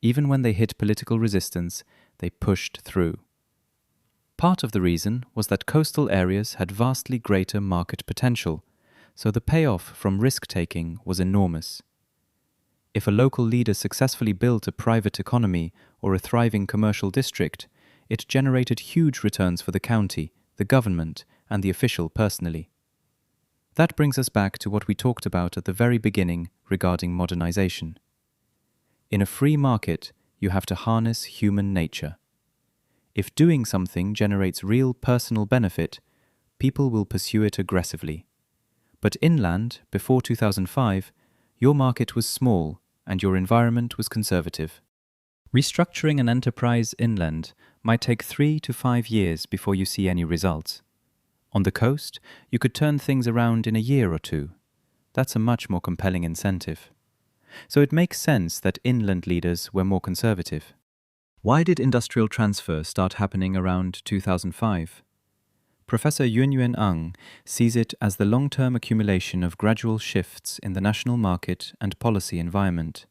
[SPEAKER 1] Even when they hit political resistance, they pushed through. Part of the reason was that coastal areas had vastly greater market potential, so the payoff from risk-taking was enormous. If a local leader successfully built a private economy or a thriving commercial district, it generated huge returns for the county, the government, and the official personally. That brings us back to what we talked about at the very beginning regarding modernization. In a free market, you have to harness human nature. If doing something generates real personal benefit, people will pursue it aggressively. But inland, before 2005, your market was small and your environment was conservative. Restructuring an enterprise inland might take 3 to 5 years before you see any results. On the coast, you could turn things around in a year or two. That's a much more compelling incentive. So it makes sense that inland leaders were more conservative. Why did industrial transfer start happening around 2005? Professor Yuen sees it as the long-term accumulation of gradual shifts in the national market and policy environment.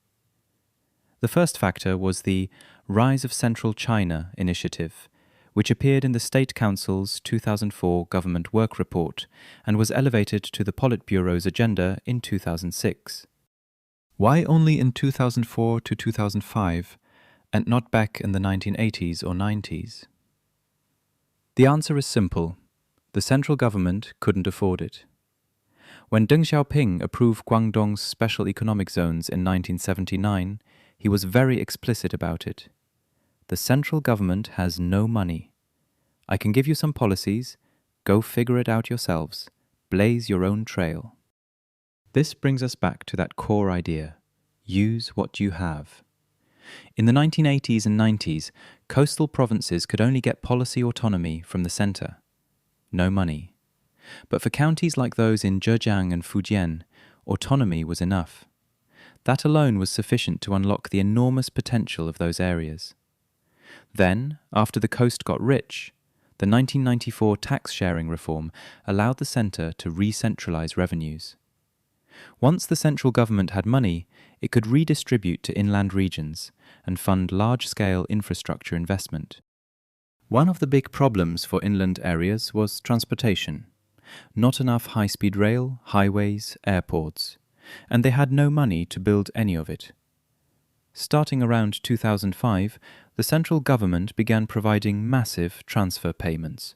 [SPEAKER 1] The first factor was the Rise of Central China initiative, which appeared in the State Council's 2004 Government Work Report and was elevated to the Politburo's agenda in 2006. Why only in 2004 to 2005 and not back in the 1980s or 90s? The answer is simple. The central government couldn't afford it. When Deng Xiaoping approved Guangdong's special economic zones in 1979, he was very explicit about it. The central government has no money. I can give you some policies, go figure it out yourselves, blaze your own trail. This brings us back to that core idea, use what you have. In the 1980s and 90s, coastal provinces could only get policy autonomy from the centre. No money. But for counties like those in Zhejiang and Fujian, autonomy was enough. That alone was sufficient to unlock the enormous potential of those areas. Then, after the coast got rich, the 1994 tax-sharing reform allowed the centre to re-centralise revenues. Once the central government had money, it could redistribute to inland regions and fund large-scale infrastructure investment. One of the big problems for inland areas was transportation. Not enough high-speed rail, highways, airports, and they had no money to build any of it. Starting around 2005, the central government began providing massive transfer payments.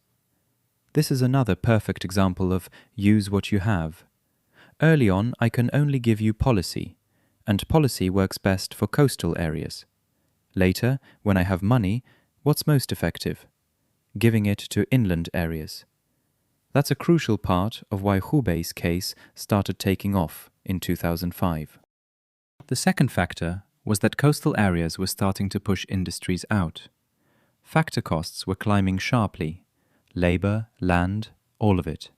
[SPEAKER 1] This is another perfect example of use what you have. Early on, I can only give you policy, and policy works best for coastal areas. Later, when I have money, what's most effective? Giving it to inland areas. That's a crucial part of why Hubei's case started taking off in 2005. The second factor was that coastal areas were starting to push industries out. Factor costs were climbing sharply. Labour, land, all of it.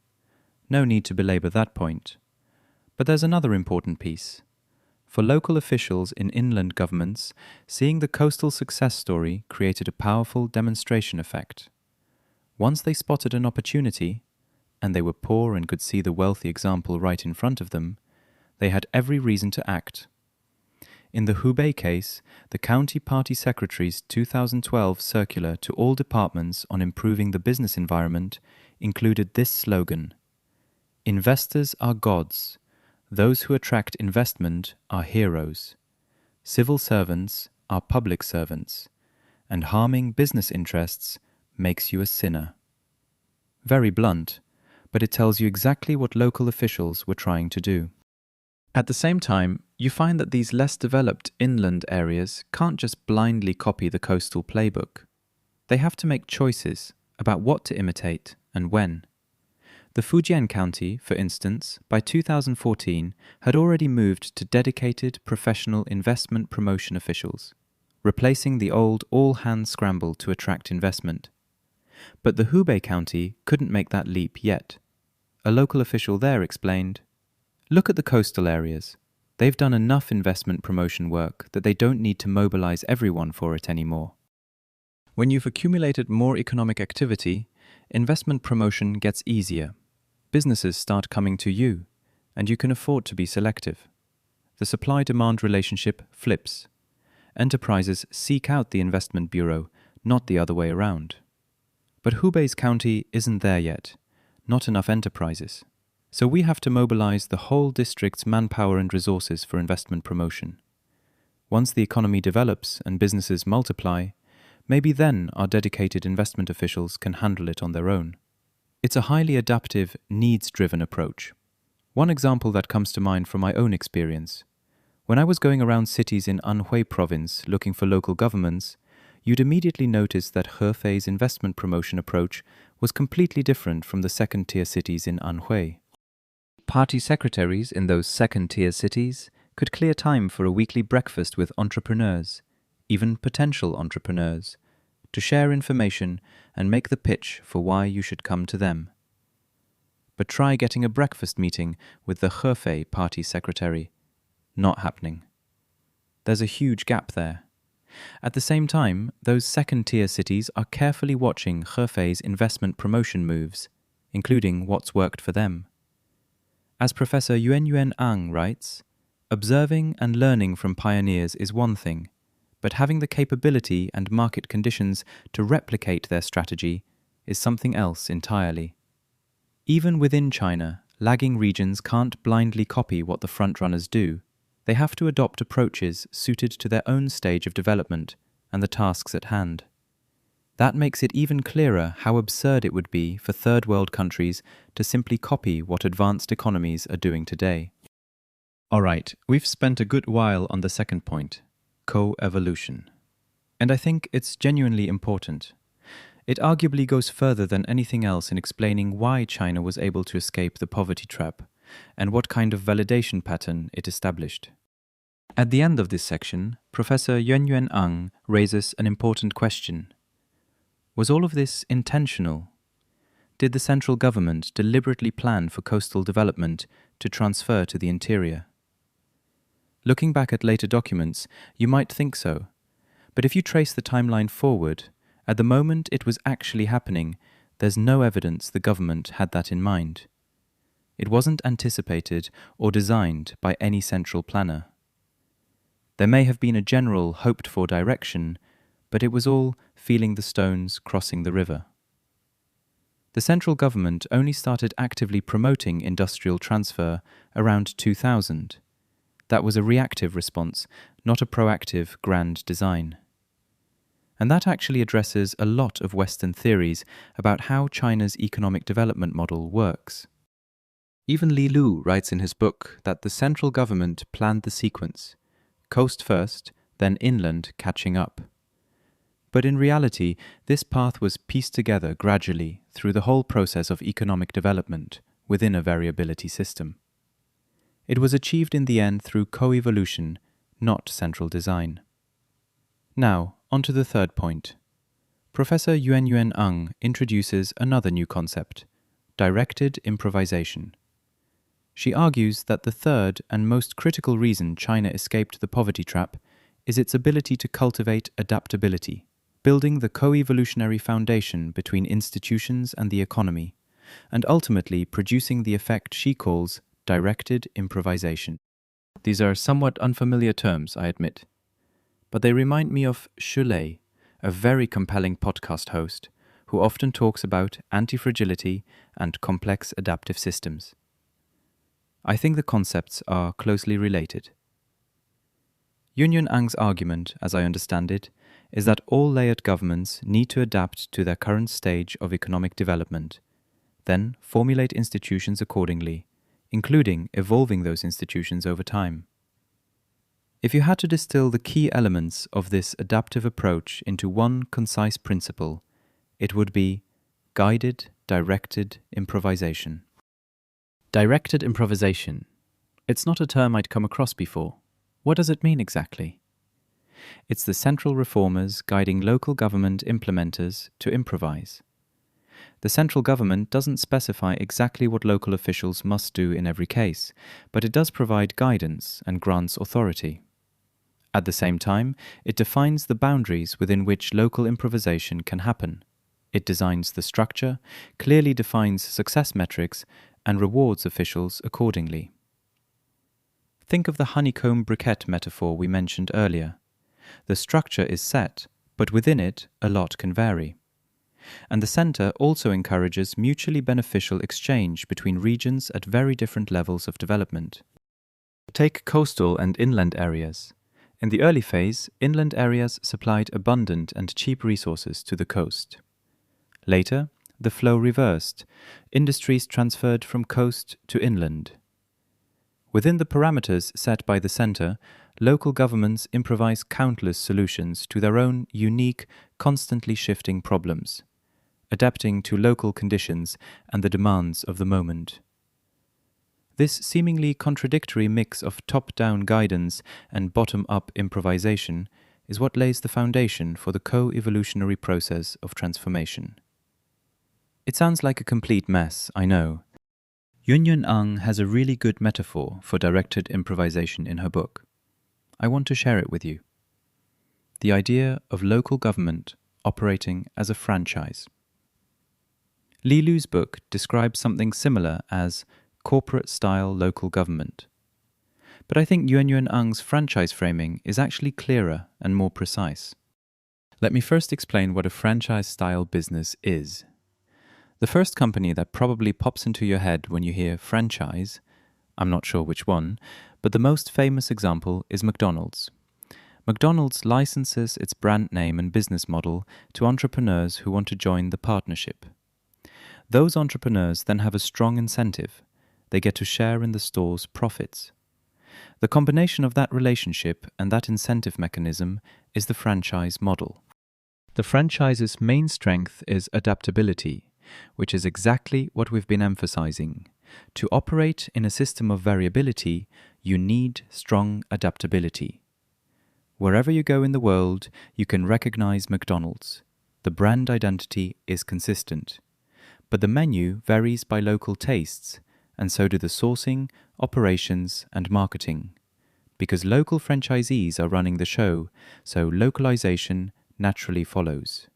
[SPEAKER 1] No need to belabor that point. But there's another important piece. For local officials in inland governments, seeing the coastal success story created a powerful demonstration effect. Once they spotted an opportunity, and they were poor and could see the wealthy example right in front of them, they had every reason to act. In the Hubei case, the county party secretary's 2012 circular to all departments on improving the business environment included this slogan: "Investors are gods. Those who attract investment are heroes. Civil servants are public servants, and harming business interests makes you a sinner." Very blunt, but it tells you exactly what local officials were trying to do. At the same time, you find that these less developed inland areas can't just blindly copy the coastal playbook. They have to make choices about what to imitate and when. The Fujian County, for instance, by 2014 had already moved to dedicated professional investment promotion officials, replacing the old all-hands scramble to attract investment. But the Hubei County couldn't make that leap yet. A local official there explained, "Look at the coastal areas. They've done enough investment promotion work that they don't need to mobilize everyone for it anymore." When you've accumulated more economic activity, investment promotion gets easier. Businesses start coming to you, and you can afford to be selective. The supply-demand relationship flips. Enterprises seek out the investment bureau, not the other way around. But Hubei's county isn't there yet, not enough enterprises. So we have to mobilize the whole district's manpower and resources for investment promotion. Once the economy develops and businesses multiply, maybe then our dedicated investment officials can handle it on their own. It's a highly adaptive, needs-driven approach. One example that comes to mind from my own experience. When I was going around cities in Anhui province looking for local governments, you'd immediately notice that Hefei's investment promotion approach was completely different from the second-tier cities in Anhui. Party secretaries in those second-tier cities could clear time for a weekly breakfast with entrepreneurs, even potential entrepreneurs, to share information and make the pitch for why you should come to them. But try getting a breakfast meeting with the Hefei party secretary. Not happening. There's a huge gap there. At the same time, those second-tier cities are carefully watching Hefei's investment promotion moves, including what's worked for them. As Professor Eng01 writes, observing and learning from pioneers is one thing, but having the capability and market conditions to replicate their strategy is something else entirely. Even within China, lagging regions can't blindly copy what the frontrunners do. They have to adopt approaches suited to their own stage of development and the tasks at hand. That makes it even clearer how absurd it would be for third world countries to simply copy what advanced economies are doing today. Alright, we've spent a good while on the second point, co-evolution. And I think it's genuinely important. It arguably goes further than anything else in explaining why China was able to escape the poverty trap and what kind of validation pattern it established. At the end of this section, Professor Yuen raises an important question. Was all of this intentional? Did the central government deliberately plan for coastal development to transfer to the interior? Looking back at later documents, you might think so. But if you trace the timeline forward, at the moment it was actually happening, there's no evidence the government had that in mind. It wasn't anticipated or designed by any central planner. There may have been a general hoped-for direction, but it was all feeling the stones crossing the river. The central government only started actively promoting industrial transfer around 2000. That was a reactive response, not a proactive grand design. And that actually addresses a lot of Western theories about how China's economic development model works. Even Li Lu writes in his book that the central government planned the sequence, coast first, then inland catching up. But in reality, this path was pieced together gradually through the whole process of economic development within a variability system. It was achieved in the end through co-evolution, not central design. Now, on to the third point. Professor Yuen introduces another new concept, directed improvisation. She argues that the third and most critical reason China escaped the poverty trap is its ability to cultivate adaptability, building the co-evolutionary foundation between institutions and the economy, and ultimately producing the effect she calls directed improvisation. These are somewhat unfamiliar terms, I admit, but they remind me of Shulei, a very compelling podcast host who often talks about anti-fragility and complex adaptive systems. I think the concepts are closely related. Yuen argument, as I understand it, is that all layered governments need to adapt to their current stage of economic development, then formulate institutions accordingly, including evolving those institutions over time. If you had to distill the key elements of this adaptive approach into one concise principle, it would be guided, directed improvisation. Directed improvisation. It's not a term I'd come across before. What does it mean exactly? It's the central reformers guiding local government implementers to improvise. The central government doesn't specify exactly what local officials must do in every case, but it does provide guidance and grants authority. At the same time, it defines the boundaries within which local improvisation can happen. It designs the structure, clearly defines success metrics, and rewards officials accordingly. Think of the honeycomb briquette metaphor we mentioned earlier. The structure is set, but within it, a lot can vary. And the center also encourages mutually beneficial exchange between regions at very different levels of development. Take coastal and inland areas. In the early phase, inland areas supplied abundant and cheap resources to the coast. Later, the flow reversed. Industries transferred from coast to inland. Within the parameters set by the center, local governments improvise countless solutions to their own unique, constantly shifting problems, adapting to local conditions and the demands of the moment. This seemingly contradictory mix of top-down guidance and bottom-up improvisation is what lays the foundation for the co-evolutionary process of transformation. It sounds like a complete mess, I know. Eng01 has a really good metaphor for directed improvisation in her book. I want to share it with you. The idea of local government operating as a franchise. Li Lu's book describes something similar as corporate-style local government. But I think Eng01's franchise framing is actually clearer and more precise. Let me first explain what a franchise-style business is. The first company that probably pops into your head when you hear franchise, I'm not sure which one, but the most famous example is McDonald's. McDonald's licenses its brand name and business model to entrepreneurs who want to join the partnership. Those entrepreneurs then have a strong incentive. They get to share in the store's profits. The combination of that relationship and that incentive mechanism is the franchise model. The franchise's main strength is adaptability, which is exactly what we've been emphasizing. To operate in a system of variability, you need strong adaptability. Wherever you go in the world, you can recognize McDonald's. The brand identity is consistent. But the menu varies by local tastes, and so do the sourcing, operations, and marketing. Because local franchisees are running the show, so localization naturally follows.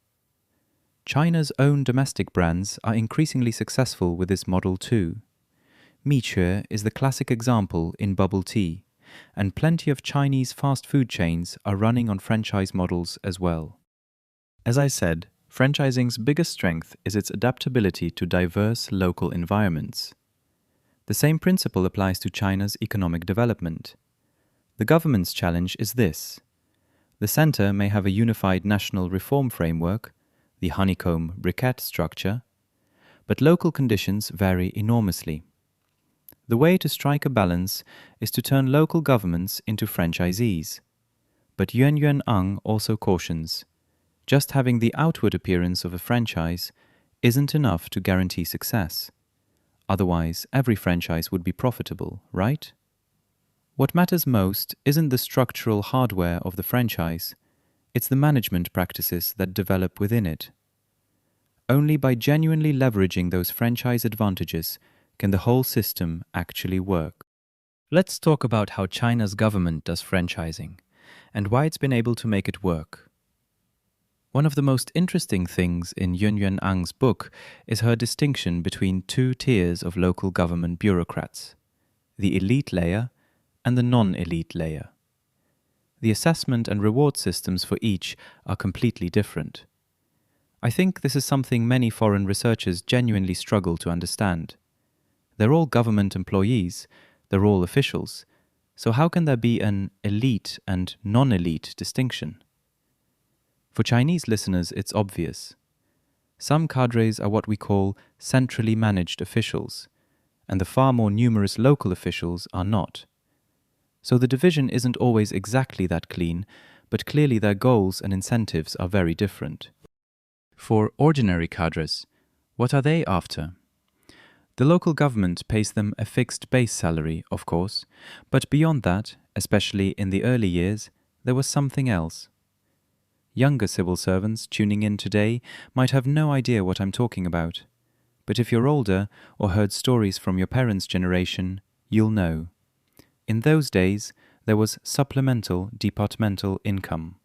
[SPEAKER 1] China's own domestic brands are increasingly successful with this model too. Miche is the classic example in bubble tea, and plenty of Chinese fast food chains are running on franchise models as well. As I said, franchising's biggest strength is its adaptability to diverse local environments. The same principle applies to China's economic development. The government's challenge is this. The center may have a unified national reform framework, the honeycomb briquette structure, but local conditions vary enormously. The way to strike a balance is to turn local governments into franchisees. But Eng01 also cautions, just having the outward appearance of a franchise isn't enough to guarantee success. Otherwise, every franchise would be profitable, right? What matters most isn't the structural hardware of the franchise, it's the management practices that develop within it. Only by genuinely leveraging those franchise advantages can the whole system actually work. Let's talk about how China's government does franchising, and why it's been able to make it work. One of the most interesting things in Eng01's book is her distinction between two tiers of local government bureaucrats, the elite layer and the non-elite layer. The assessment and reward systems for each are completely different. I think this is something many foreign researchers genuinely struggle to understand. They're all government employees, they're all officials, so how can there be an elite and non-elite distinction? For Chinese listeners, it's obvious. Some cadres are what we call centrally managed officials, and the far more numerous local officials are not. So the division isn't always exactly that clean, but clearly their goals and incentives are very different. For ordinary cadres, what are they after? The local government pays them a fixed base salary, of course, but beyond that, especially in the early years, there was something else. Younger civil servants tuning in today might have no idea what I'm talking about, but if you're older or heard stories from your parents' generation, you'll know. In those days, there was supplemental departmental income.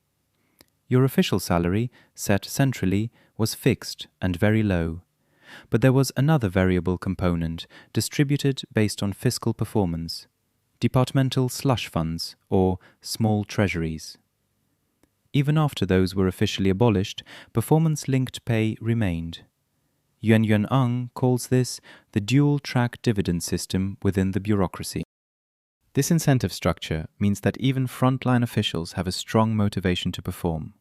[SPEAKER 1] Your official salary, set centrally, was fixed and very low. But there was another variable component, distributed based on fiscal performance: departmental slush funds, or small treasuries. Even after those were officially abolished, performance-linked pay remained. Eng01 calls this the dual-track dividend system within the bureaucracy. This incentive structure means that even frontline officials have a strong motivation to perform.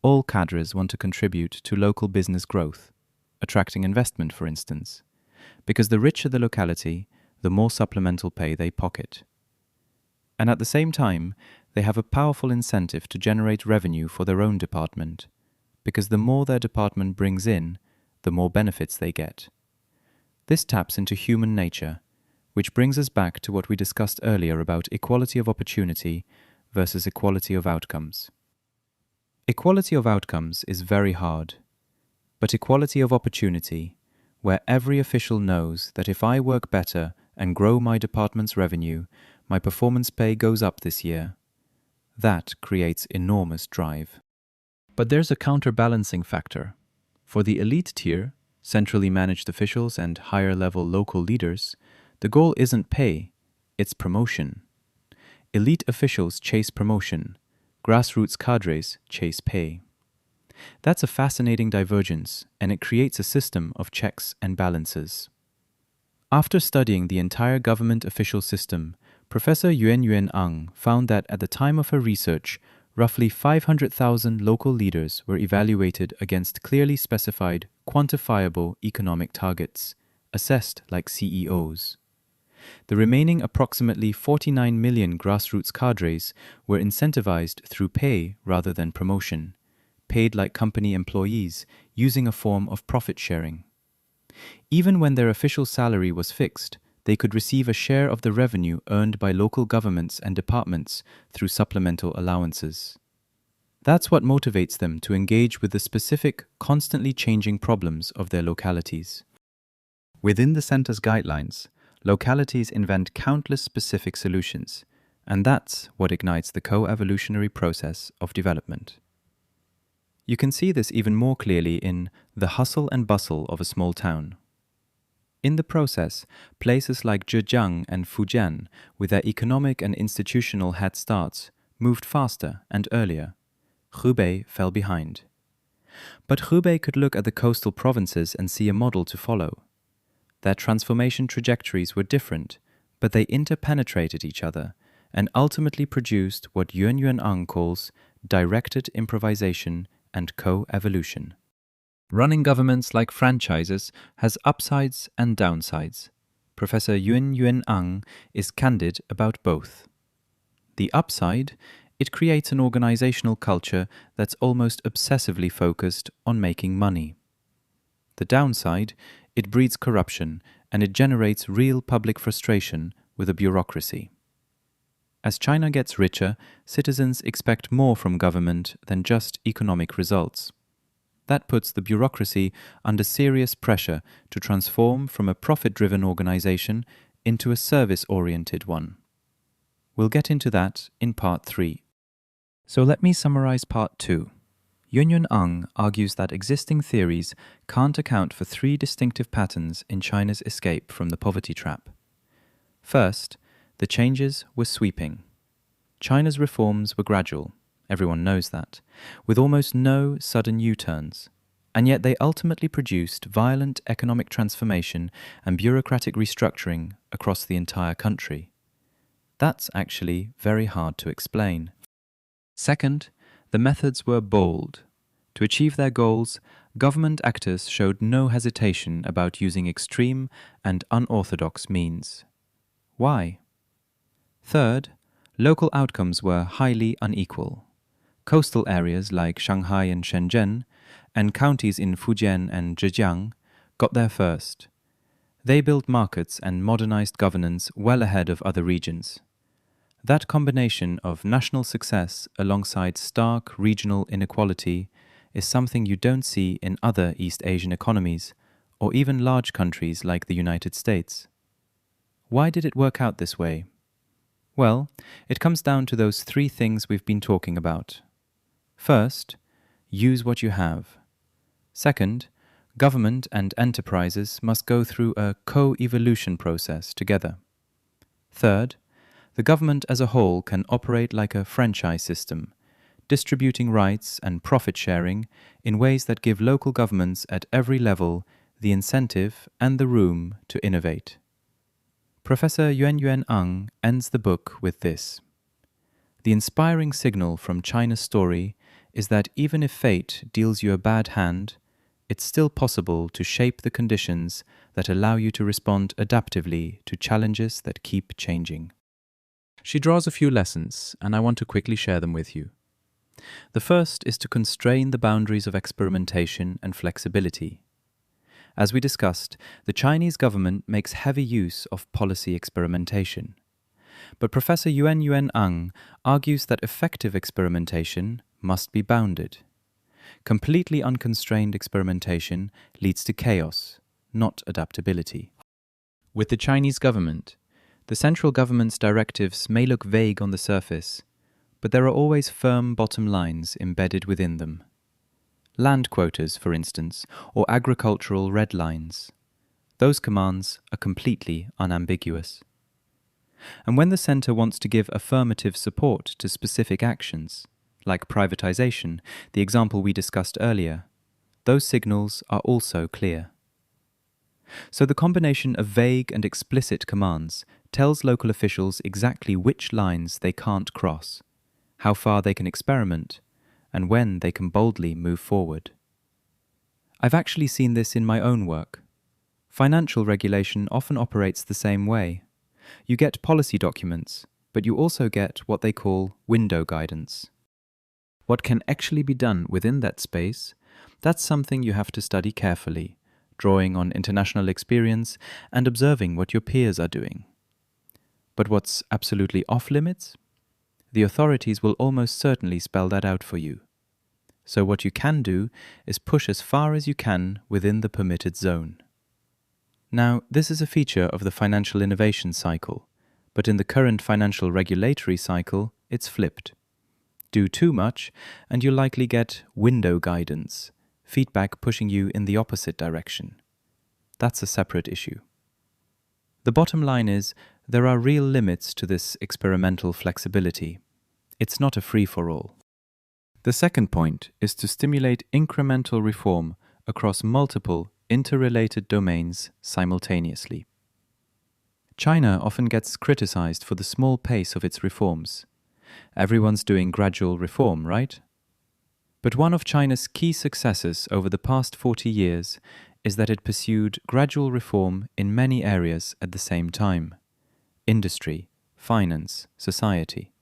[SPEAKER 1] All cadres want to contribute to local business growth, attracting investment, for instance, because the richer the locality, the more supplemental pay they pocket. And at the same time, they have a powerful incentive to generate revenue for their own department, because the more their department brings in, the more benefits they get. This taps into human nature, which brings us back to what we discussed earlier about equality of opportunity versus equality of outcomes. Equality of outcomes is very hard, but equality of opportunity, where every official knows that if I work better and grow my department's revenue, my performance pay goes up this year, that creates enormous drive. But there's a counterbalancing factor. For the elite tier, centrally managed officials and higher-level local leaders, the goal isn't pay, it's promotion. Elite officials chase promotion, grassroots cadres chase pay. That's a fascinating divergence, and it creates a system of checks and balances. After studying the entire government official system, Professor Yuen found that at the time of her research, roughly 500,000 local leaders were evaluated against clearly specified, quantifiable economic targets, assessed like CEOs. The remaining approximately 49 million grassroots cadres were incentivized through pay rather than promotion, paid like company employees, using a form of profit sharing. Even when their official salary was fixed, they could receive a share of the revenue earned by local governments and departments through supplemental allowances. That's what motivates them to engage with the specific, constantly changing problems of their localities. Within the center's guidelines, localities invent countless specific solutions, and that's what ignites the co-evolutionary process of development. You can see this even more clearly in the hustle and bustle of a small town. In the process, places like Zhejiang and Fujian, with their economic and institutional head starts, moved faster and earlier. Hubei fell behind. But Hubei could look at the coastal provinces and see a model to follow. Their transformation trajectories were different, but they interpenetrated each other and ultimately produced what Yuen calls directed improvisation and co-evolution. Running governments like franchises has upsides and downsides. Professor Yuen is candid about both. The upside, it creates an organizational culture that's almost obsessively focused on making money. The downside, it breeds corruption and it generates real public frustration with a bureaucracy. As China gets richer, citizens expect more from government than just economic results. That puts the bureaucracy under serious pressure to transform from a profit-driven organization into a service-oriented one. We'll get into that in Part 3. So let me summarize Part 2. Yuen argues that existing theories can't account for three distinctive patterns in China's escape from the poverty trap. First, the changes were sweeping. China's reforms were gradual. Everyone knows that, with almost no sudden U-turns, and yet they ultimately produced violent economic transformation and bureaucratic restructuring across the entire country. That's actually very hard to explain. Second, the methods were bold. To achieve their goals, government actors showed no hesitation about using extreme and unorthodox means. Why? Third, local outcomes were highly unequal. Coastal areas like Shanghai and Shenzhen, and counties in Fujian and Zhejiang got there first. They built markets and modernized governance well ahead of other regions. That combination of national success alongside stark regional inequality is something you don't see in other East Asian economies, or even large countries like the United States. Why did it work out this way? Well, it comes down to those three things we've been talking about. First, use what you have. Second, government and enterprises must go through a co-evolution process together. Third, the government as a whole can operate like a franchise system, distributing rights and profit sharing in ways that give local governments at every level the incentive and the room to innovate. Professor Yuen ends the book with this. The inspiring signal from China's story is that even if fate deals you a bad hand, it's still possible to shape the conditions that allow you to respond adaptively to challenges that keep changing. She draws a few lessons, and I want to quickly share them with you. The first is to constrain the boundaries of experimentation and flexibility. As we discussed, the Chinese government makes heavy use of policy experimentation. But Professor Yuen argues that effective experimentation must be bounded. Completely unconstrained experimentation leads to chaos, not adaptability. With the Chinese government, the central government's directives may look vague on the surface, but there are always firm bottom lines embedded within them. Land quotas, for instance, or agricultural red lines. Those commands are completely unambiguous. And when the centre wants to give affirmative support to specific actions, like privatization, the example we discussed earlier, those signals are also clear. So the combination of vague and explicit commands tells local officials exactly which lines they can't cross, how far they can experiment, and when they can boldly move forward. I've actually seen this in my own work. Financial regulation often operates the same way. You get policy documents, but you also get what they call window guidance. What can actually be done within that space, that's something you have to study carefully, drawing on international experience and observing what your peers are doing. But what's absolutely off-limits? The authorities will almost certainly spell that out for you. So what you can do is push as far as you can within the permitted zone. Now, this is a feature of the financial innovation cycle, but in the current financial regulatory cycle, it's flipped. Do too much, and you'll likely get window guidance, feedback pushing you in the opposite direction. That's a separate issue. The bottom line is, there are real limits to this experimental flexibility. It's not a free-for-all. The second point is to stimulate incremental reform across multiple interrelated domains simultaneously. China often gets criticized for the small pace of its reforms. Everyone's doing gradual reform, right? But one of China's key successes over the past 40 years is that it pursued gradual reform in many areas at the same time: industry, finance, society.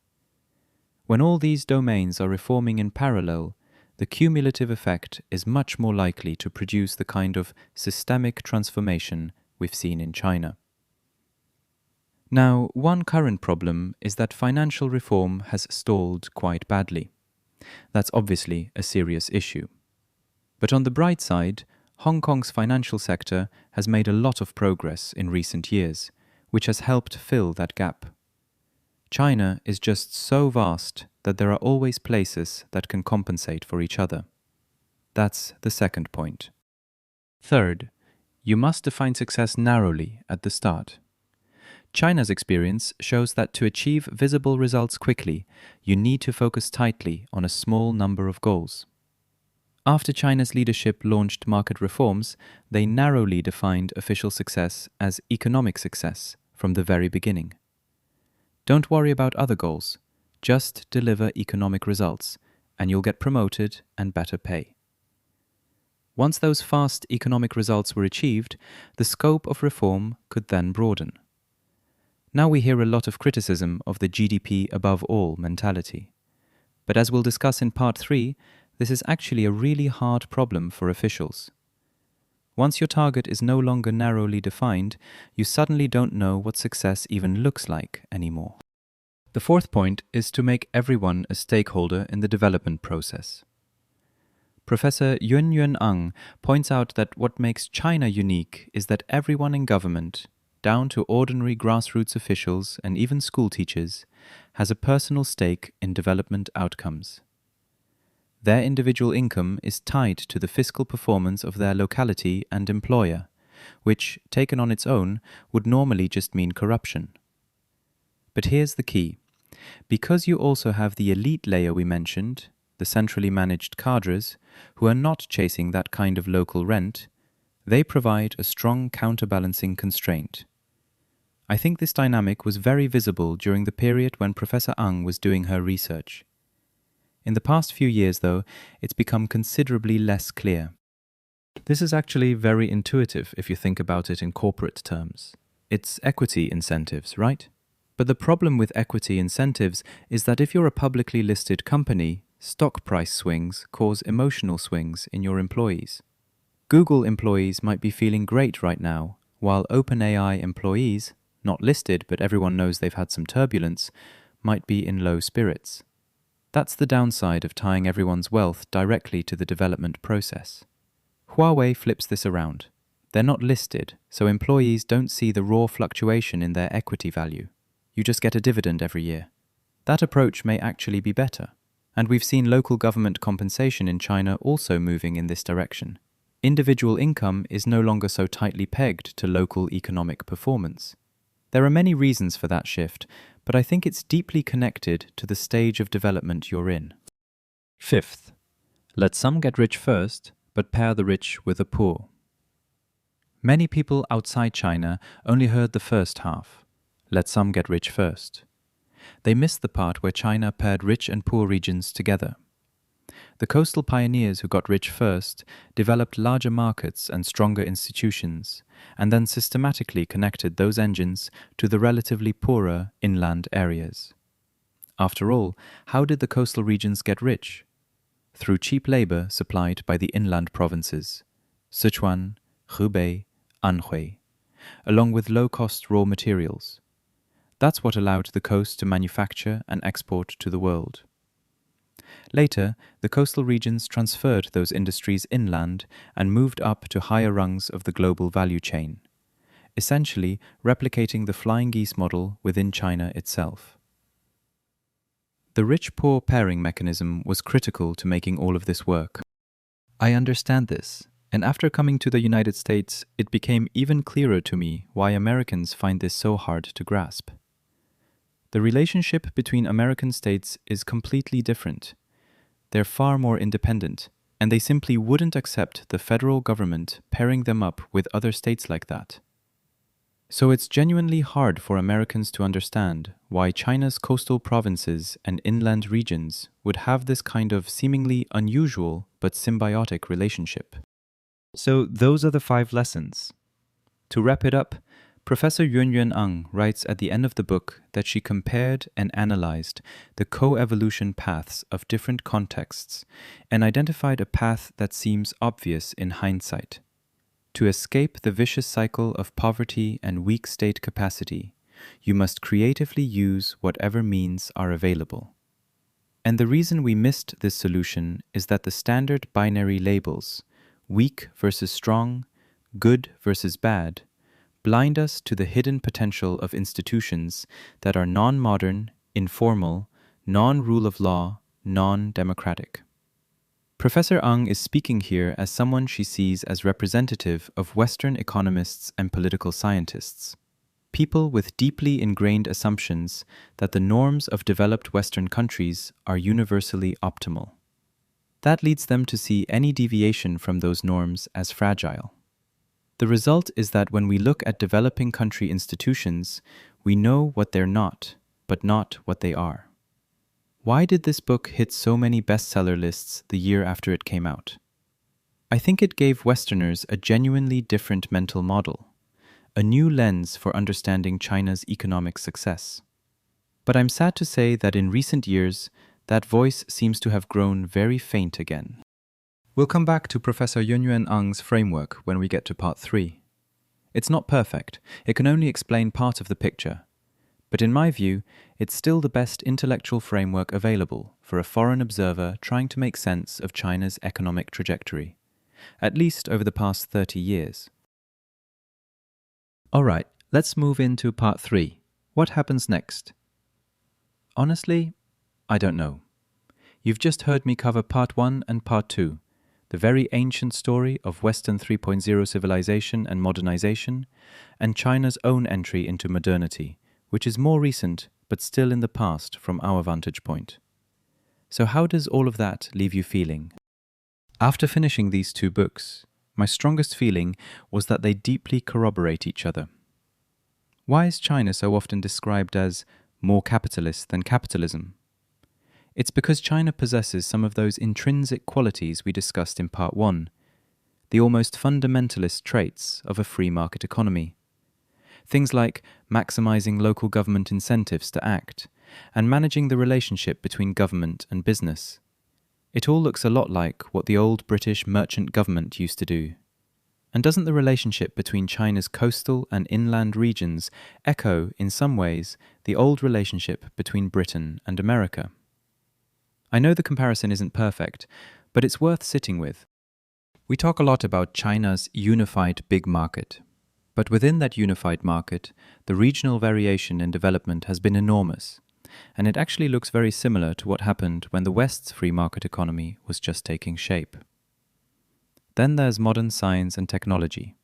[SPEAKER 1] When all these domains are reforming in parallel, the cumulative effect is much more likely to produce the kind of systemic transformation we've seen in China. Now, one current problem is that financial reform has stalled quite badly. That's obviously a serious issue. But on the bright side, Hong Kong's financial sector has made a lot of progress in recent years, which has helped fill that gap. China is just so vast that there are always places that can compensate for each other. That's the second point. Third, you must define success narrowly at the start. China's experience shows that to achieve visible results quickly, you need to focus tightly on a small number of goals. After China's leadership launched market reforms, they narrowly defined official success as economic success from the very beginning. Don't worry about other goals, just deliver economic results, and you'll get promoted and better pay. Once those fast economic results were achieved, the scope of reform could then broaden. Now we hear a lot of criticism of the GDP above all mentality. But as we'll discuss in part 3, this is actually a really hard problem for officials. Once your target is no longer narrowly defined, you suddenly don't know what success even looks like anymore. The fourth point is to make everyone a stakeholder in the development process. Professor Yuen points out that what makes China unique is that everyone in government, down to ordinary grassroots officials and even school teachers, has a personal stake in development outcomes. Their individual income is tied to the fiscal performance of their locality and employer, which, taken on its own, would normally just mean corruption. But here's the key. Because you also have the elite layer we mentioned, the centrally managed cadres, who are not chasing that kind of local rent, they provide a strong counterbalancing constraint. I think this dynamic was very visible during the period when Professor Eng was doing her research. In the past few years, though, it's become considerably less clear. This is actually very intuitive if you think about it in corporate terms. It's equity incentives, right? But the problem with equity incentives is that if you're a publicly listed company, stock price swings cause emotional swings in your employees. Google employees might be feeling great right now, while OpenAI employees, not listed but everyone knows they've had some turbulence, might be in low spirits. That's the downside of tying everyone's wealth directly to the development process. Huawei flips this around. They're not listed, so employees don't see the raw fluctuation in their equity value. You just get a dividend every year. That approach may actually be better. And we've seen local government compensation in China also moving in this direction. Individual income is no longer so tightly pegged to local economic performance. There are many reasons for that shift, but I think it's deeply connected to the stage of development you're in. Fifth, let some get rich first, but pair the rich with the poor. Many people outside China only heard the first half. Let some get rich first. They missed the part where China paired rich and poor regions together. The coastal pioneers who got rich first developed larger markets and stronger institutions, and then systematically connected those engines to the relatively poorer inland areas. After all, how did the coastal regions get rich? Through cheap labor supplied by the inland provinces, Sichuan, Hubei, Anhui, along with low-cost raw materials. That's what allowed the coast to manufacture and export to the world. Later, the coastal regions transferred those industries inland and moved up to higher rungs of the global value chain, essentially replicating the flying geese model within China itself. The rich-poor pairing mechanism was critical to making all of this work. I understand this, and after coming to the United States, it became even clearer to me why Americans find this so hard to grasp. The relationship between American states is completely different. They're far more independent, and they simply wouldn't accept the federal government pairing them up with other states like that. So it's genuinely hard for Americans to understand why China's coastal provinces and inland regions would have this kind of seemingly unusual but symbiotic relationship. So those are the 5 lessons. To wrap it up, Professor Yuen writes at the end of the book that she compared and analyzed the co-evolution paths of different contexts and identified a path that seems obvious in hindsight. To escape the vicious cycle of poverty and weak state capacity, you must creatively use whatever means are available. And the reason we missed this solution is that the standard binary labels, weak versus strong, good versus bad, blind us to the hidden potential of institutions that are non-modern, informal, non-rule of law, non-democratic. Professor Eng is speaking here as someone she sees as representative of Western economists and political scientists, people with deeply ingrained assumptions that the norms of developed Western countries are universally optimal. That leads them to see any deviation from those norms as fragile. The result is that when we look at developing country institutions, we know what they're not, but not what they are. Why did this book hit so many bestseller lists the year after it came out? I think it gave Westerners a genuinely different mental model, a new lens for understanding China's economic success. But I'm sad to say that in recent years, that voice seems to have grown very faint again. We'll come back to Professor Yuen Eng's framework when we get to part 3. It's not perfect, it can only explain part of the picture. But in my view, it's still the best intellectual framework available for a foreign observer trying to make sense of China's economic trajectory, at least over the past 30 years. Alright, let's move into part 3. What happens next? Honestly, I don't know. You've just heard me cover Part 1 and Part 2, the very ancient story of Western 3.0 civilization and modernization, and China's own entry into modernity, which is more recent but still in the past from our vantage point. So how does all of that leave you feeling? After finishing these two books, my strongest feeling was that they deeply corroborate each other. Why is China so often described as more capitalist than capitalism? It's because China possesses some of those intrinsic qualities we discussed in Part 1, the almost fundamentalist traits of a free market economy. Things like maximizing local government incentives to act, and managing the relationship between government and business. It all looks a lot like what the old British merchant government used to do. And doesn't the relationship between China's coastal and inland regions echo, in some ways, the old relationship between Britain and America? I know the comparison isn't perfect, but it's worth sitting with. We talk a lot about China's unified big market. But within that unified market, the regional variation in development has been enormous, and it actually looks very similar to what happened when the West's free market economy was just taking shape. Then there's modern science and technology.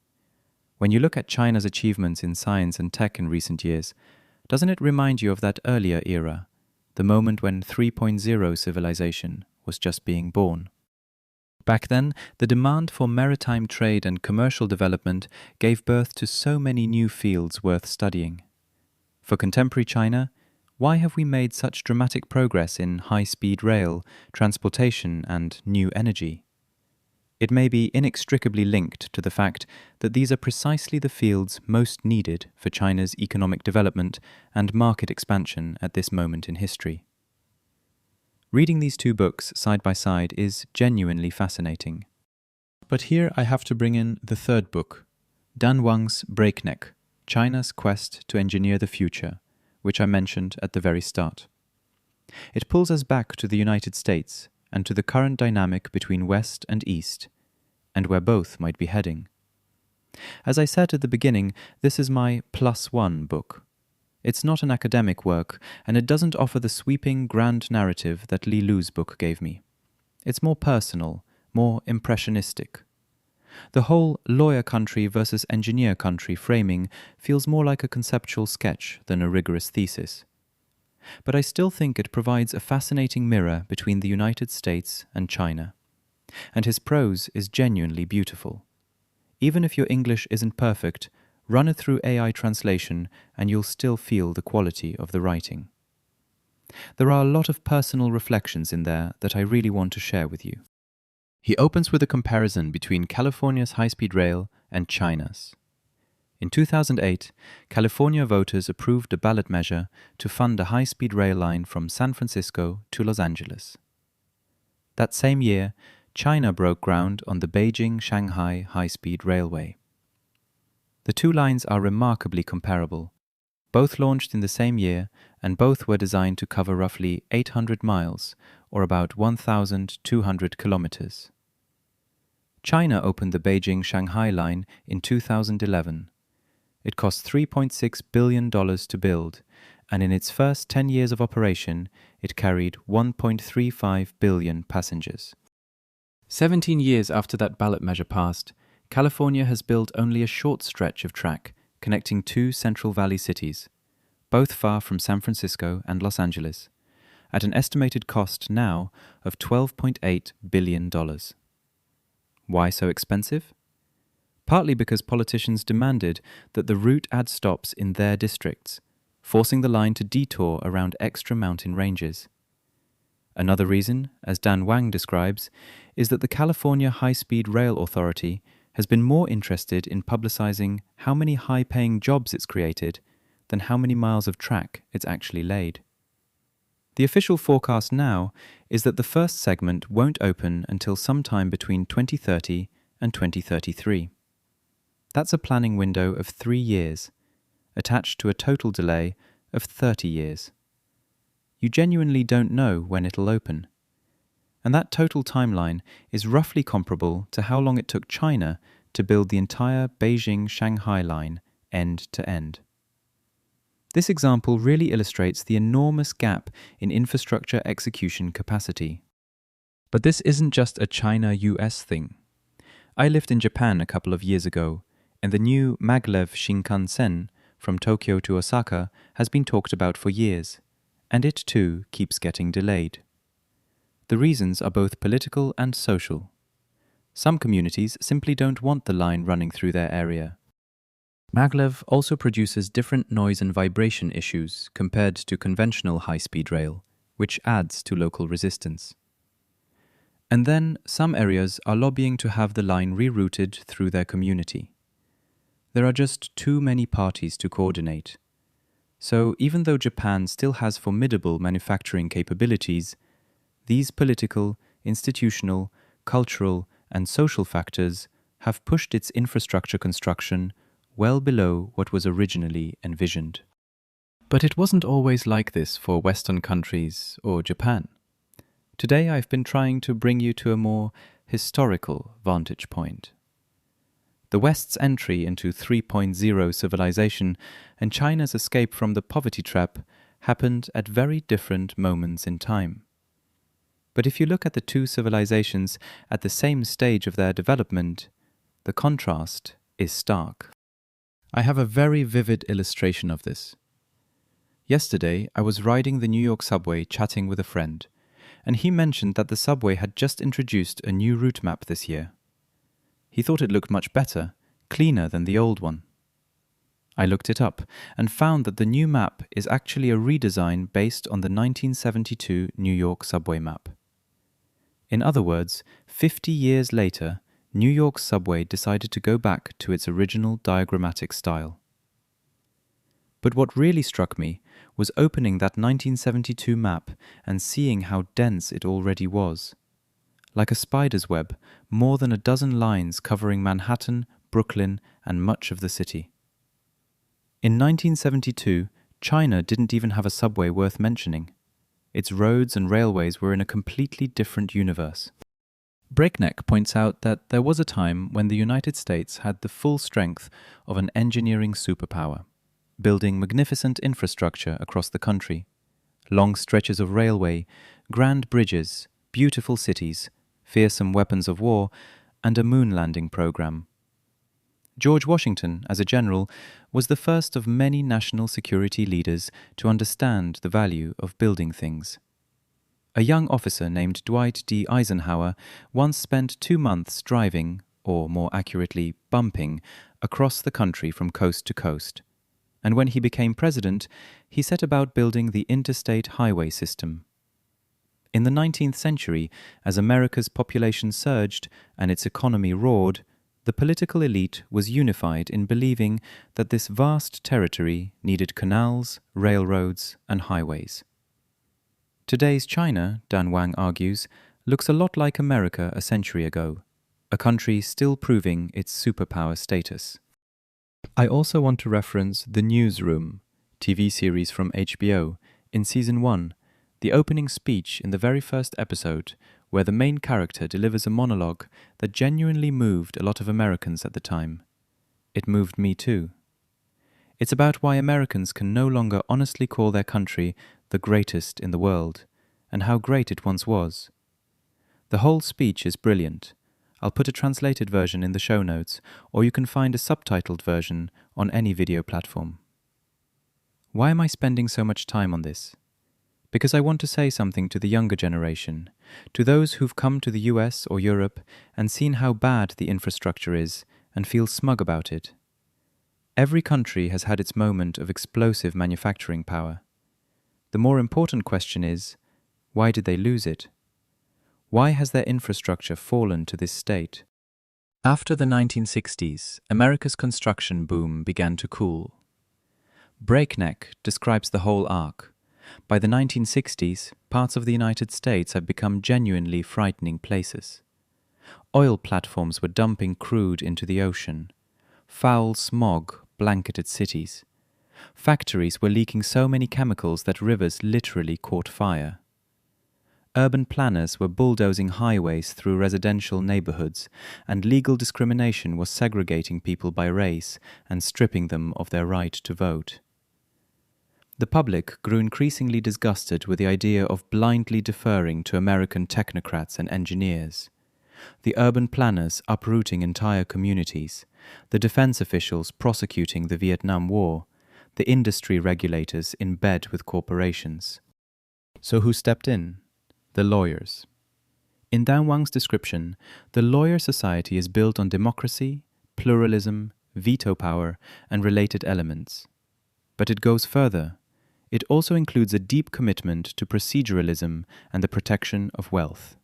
[SPEAKER 1] When you look at China's achievements in science and tech in recent years, doesn't it remind you of that earlier era, the moment when 3.0 civilization was just being born? Back then, the demand for maritime trade and commercial development gave birth to so many new fields worth studying. For contemporary China, why have we made such dramatic progress in high-speed rail, transportation, and new energy? It may be inextricably linked to the fact that these are precisely the fields most needed for China's economic development and market expansion at this moment in history. Reading these two books side by side is genuinely fascinating. But here I have to bring in the third book, Dan Wang's Breakneck, China's Quest to Engineer the Future, which I mentioned at the very start. It pulls us back to the United States and to the current dynamic between West and East, and where both might be heading. As I said at the beginning, this is my +1 book. It's not an academic work, and it doesn't offer the sweeping, grand narrative that Li Lu's book gave me. It's more personal, more impressionistic. The whole lawyer country versus engineer country framing feels more like a conceptual sketch than a rigorous thesis. But I still think it provides a fascinating mirror between the United States and China. And his prose is genuinely beautiful. Even if your English isn't perfect, run it through AI translation and you'll still feel the quality of the writing. There are a lot of personal reflections in there that I really want to share with you. He opens with a comparison between California's high-speed rail and China's. In 2008, California voters approved a ballot measure to fund a high-speed rail line from San Francisco to Los Angeles. That same year, China broke ground on the Beijing-Shanghai high-speed railway. The two lines are remarkably comparable. Both launched in the same year, and both were designed to cover roughly 800 miles, or about 1,200 kilometers. China opened the Beijing-Shanghai line in 2011. It cost $3.6 billion to build, and in its first 10 years of operation, it carried 1.35 billion passengers. 17 years after that ballot measure passed, California has built only a short stretch of track connecting two Central Valley cities, both far from San Francisco and Los Angeles, at an estimated cost now of $12.8 billion. Why so expensive? Partly because politicians demanded that the route add stops in their districts, forcing the line to detour around extra mountain ranges. Another reason, as Dan Wang describes, is that the California High-Speed Rail Authority has been more interested in publicizing how many high-paying jobs it's created than how many miles of track it's actually laid. The official forecast now is that the first segment won't open until sometime between 2030 and 2033. That's a planning window of 3 years, attached to a total delay of 30 years. You genuinely don't know when it'll open. And that total timeline is roughly comparable to how long it took China to build the entire Beijing-Shanghai line end to end. This example really illustrates the enormous gap in infrastructure execution capacity. But this isn't just a China-US thing. I lived in Japan a couple of years ago, and the new maglev Shinkansen from Tokyo to Osaka has been talked about for years, and it too keeps getting delayed. The reasons are both political and social. Some communities simply don't want the line running through their area. Maglev also produces different noise and vibration issues compared to conventional high-speed rail, which adds to local resistance. And then some areas are lobbying to have the line rerouted through their community. There are just too many parties to coordinate. So even though Japan still has formidable manufacturing capabilities, these political, institutional, cultural, and social factors have pushed its infrastructure construction well below what was originally envisioned. But it wasn't always like this for Western countries or Japan. Today I've been trying to bring you to a more historical vantage point. The West's entry into 3.0 civilization and China's escape from the poverty trap happened at very different moments in time. But if you look at the two civilizations at the same stage of their development, the contrast is stark. I have a very vivid illustration of this. Yesterday, I was riding the New York subway chatting with a friend, and he mentioned that the subway had just introduced a new route map this year. He thought it looked much better, cleaner than the old one. I looked it up and found that the new map is actually a redesign based on the 1972 New York subway map. In other words, 50 years later, New York's subway decided to go back to its original diagrammatic style. But what really struck me was opening that 1972 map and seeing how dense it already was. Like a spider's web, more than a dozen lines covering Manhattan, Brooklyn, and much of the city. In 1972, China didn't even have a subway worth mentioning. Its roads and railways were in a completely different universe. Breakneck points out that there was a time when the United States had the full strength of an engineering superpower, building magnificent infrastructure across the country, long stretches of railway, grand bridges, beautiful cities, fearsome weapons of war, and a moon landing program. George Washington, as a general, was the first of many national security leaders to understand the value of building things. A young officer named Dwight D. Eisenhower once spent 2 months driving, or more accurately, bumping, across the country from coast to coast. And when he became president, he set about building the interstate highway system. In the 19th century, as America's population surged and its economy roared, the political elite was unified in believing that this vast territory needed canals, railroads, and highways. Today's China, Dan Wang argues, looks a lot like America a century ago, a country still proving its superpower status. I also want to reference The Newsroom, TV series from HBO, in Season 1, the opening speech in the very first episode, where the main character delivers a monologue that genuinely moved a lot of Americans at the time. It moved me too. It's about why Americans can no longer honestly call their country the greatest in the world, and how great it once was. The whole speech is brilliant. I'll put a translated version in the show notes, or you can find a subtitled version on any video platform. Why am I spending so much time on this? Because I want to say something to the younger generation, to those who've come to the US or Europe and seen how bad the infrastructure is and feel smug about it. Every country has had its moment of explosive manufacturing power. The more important question is, why did they lose it? Why has their infrastructure fallen to this state? After the 1960s, America's construction boom began to cool. Breakneck describes the whole arc. By the 1960s, parts of the United States had become genuinely frightening places. Oil platforms were dumping crude into the ocean. Foul smog blanketed cities. Factories were leaking so many chemicals that rivers literally caught fire. Urban planners were bulldozing highways through residential neighborhoods, and legal discrimination was segregating people by race and stripping them of their right to vote. The public grew increasingly disgusted with the idea of blindly deferring to American technocrats and engineers. The urban planners uprooting entire communities, the defense officials prosecuting the Vietnam War, the industry regulators in bed with corporations. So who stepped in? The lawyers. In Dan Wang's description, the lawyer society is built on democracy, pluralism, veto power, and related elements. But it goes further. It also includes a deep commitment to proceduralism and the protection of wealth.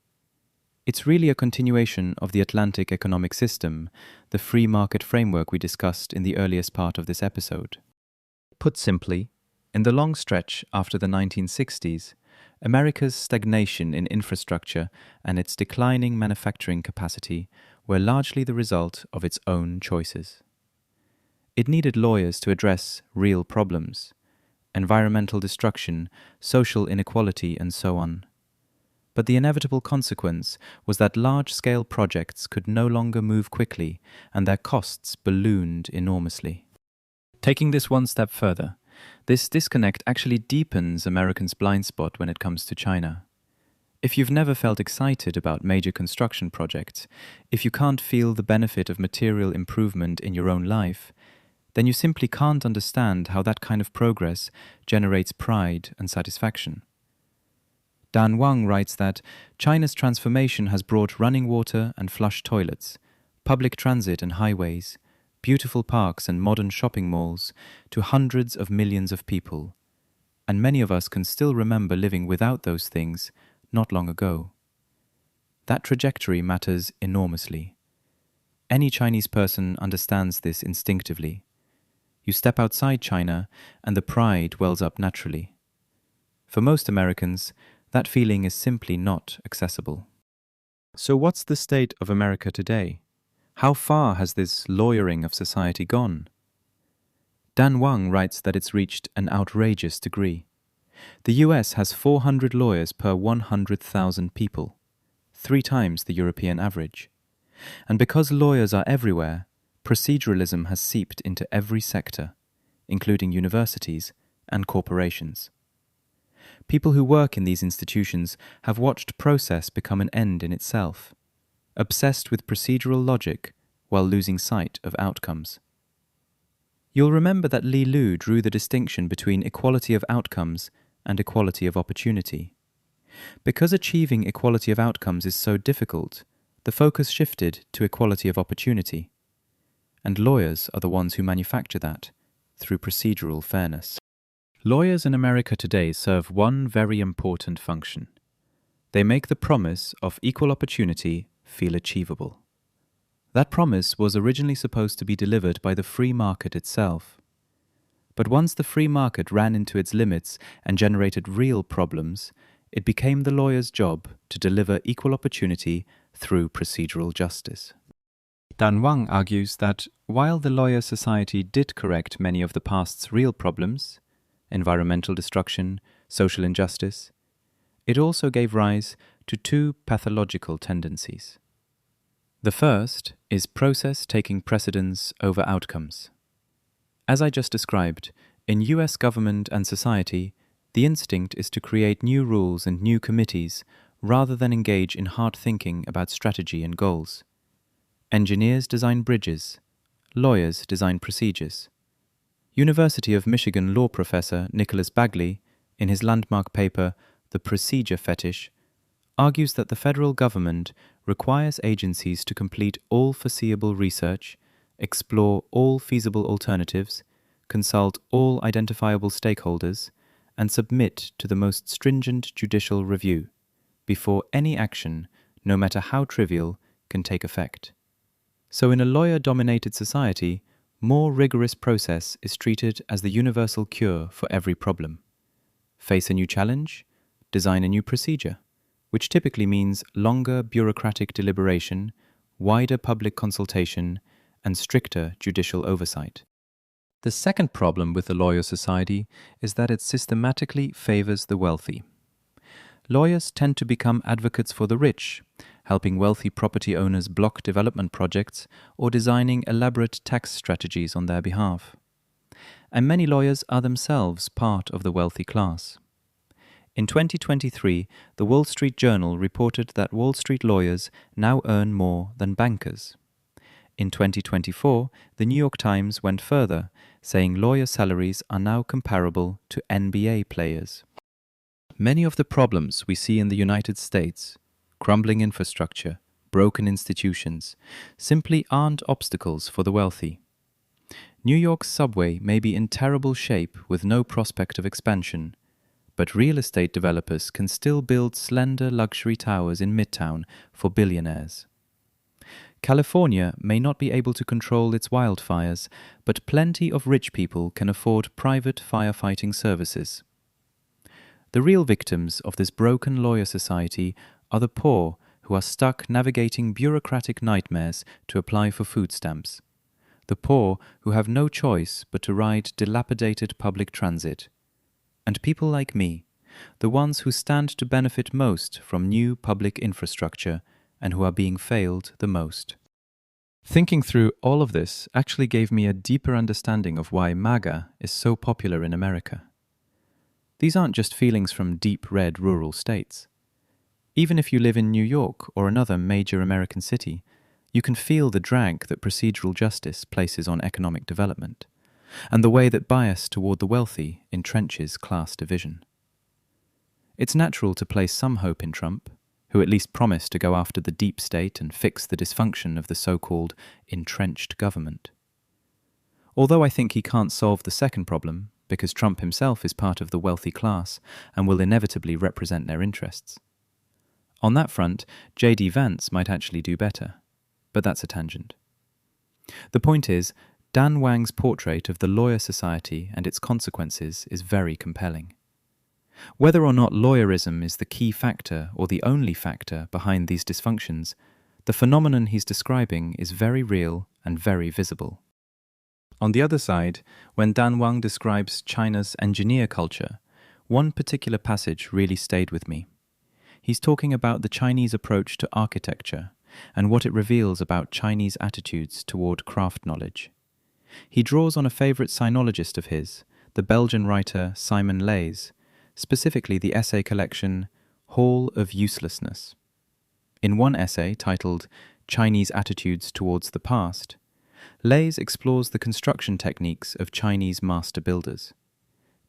[SPEAKER 1] It's really a continuation of the Atlantic economic system, the free market framework we discussed in the earliest part of this episode. Put simply, in the long stretch after the 1960s, America's stagnation in infrastructure and its declining manufacturing capacity were largely the result of its own choices. It needed lawyers to address real problems, environmental destruction, social inequality, and so on. But the inevitable consequence was that large-scale projects could no longer move quickly, and their costs ballooned enormously. Taking this one step further, this disconnect actually deepens Americans' blind spot when it comes to China. If you've never felt excited about major construction projects, if you can't feel the benefit of material improvement in your own life, then you simply can't understand how that kind of progress generates pride and satisfaction. Dan Wang writes that China's transformation has brought running water and flush toilets, public transit and highways, beautiful parks and modern shopping malls to hundreds of millions of people, and many of us can still remember living without those things not long ago. That trajectory matters enormously. Any Chinese person understands this instinctively. You step outside China and the pride wells up naturally. For most Americans, that feeling is simply not accessible. So what's the state of America today? How far has this lawyering of society gone? Dan Wang writes that it's reached an outrageous degree. The US has 400 lawyers per 100,000 people, 3 times the European average. And because lawyers are everywhere, proceduralism has seeped into every sector, including universities and corporations. People who work in these institutions have watched process become an end in itself, obsessed with procedural logic while losing sight of outcomes. You'll remember that Li Lu drew the distinction between equality of outcomes and equality of opportunity. Because achieving equality of outcomes is so difficult, the focus shifted to equality of opportunity. And lawyers are the ones who manufacture that through procedural fairness. Lawyers in America today serve one very important function. They make the promise of equal opportunity feel achievable. That promise was originally supposed to be delivered by the free market itself. But once the free market ran into its limits and generated real problems, it became the lawyer's job to deliver equal opportunity through procedural justice. Dan Wang argues that while the lawyer society did correct many of the past's real problems, environmental destruction, social injustice, it also gave rise to 2 pathological tendencies. The first is process taking precedence over outcomes. As I just described, in US government and society, the instinct is to create new rules and new committees rather than engage in hard thinking about strategy and goals. Engineers design bridges, lawyers design procedures. University of Michigan law professor Nicholas Bagley, in his landmark paper, The Procedure Fetish, argues that the federal government requires agencies to complete all foreseeable research, explore all feasible alternatives, consult all identifiable stakeholders, and submit to the most stringent judicial review before any action, no matter how trivial, can take effect. So in a lawyer-dominated society, more rigorous process is treated as the universal cure for every problem. Face a new challenge, design a new procedure, which typically means longer bureaucratic deliberation, wider public consultation, and stricter judicial oversight. The second problem with the lawyer society is that it systematically favors the wealthy. Lawyers tend to become advocates for the rich, helping wealthy property owners block development projects or designing elaborate tax strategies on their behalf. and many lawyers are themselves part of the wealthy class. In 2023, the Wall Street Journal reported that Wall Street lawyers now earn more than bankers. In 2024, the New York Times went further, saying lawyer salaries are now comparable to NBA players. Many of the problems we see in the United States, crumbling infrastructure, broken institutions, simply aren't obstacles for the wealthy. New York's subway may be in terrible shape with no prospect of expansion, but real estate developers can still build slender luxury towers in Midtown for billionaires. California may not be able to control its wildfires, but plenty of rich people can afford private firefighting services. The real victims of this broken lawyer society are the poor who are stuck navigating bureaucratic nightmares to apply for food stamps. The poor who have no choice but to ride dilapidated public transit. And people like me, the ones who stand to benefit most from new public infrastructure and who are being failed the most. Thinking through all of this actually gave me a deeper understanding of why MAGA is so popular in America. These aren't just feelings from deep red rural states. Even if you live in New York or another major American city, you can feel the drag that procedural justice places on economic development, and the way that bias toward the wealthy entrenches class division. It's natural to place some hope in Trump, who at least promised to go after the deep state and fix the dysfunction of the so-called entrenched government. Although I think he can't solve the second problem, because Trump himself is part of the wealthy class and will inevitably represent their interests. On that front, J.D. Vance might actually do better, but that's a tangent. The point is, Dan Wang's portrait of the lawyer society and its consequences is very compelling. Whether or not lawyerism is the key factor or the only factor behind these dysfunctions, the phenomenon he's describing is very real and very visible. On the other side, when Dan Wang describes China's engineer culture, one particular passage really stayed with me. He's talking about the Chinese approach to architecture and what it reveals about Chinese attitudes toward craft knowledge. He draws on a favorite sinologist of his, the Belgian writer Simon Leys, specifically the essay collection Hall of Uselessness. In one essay titled Chinese Attitudes Towards the Past, Leys explores the construction techniques of Chinese master builders.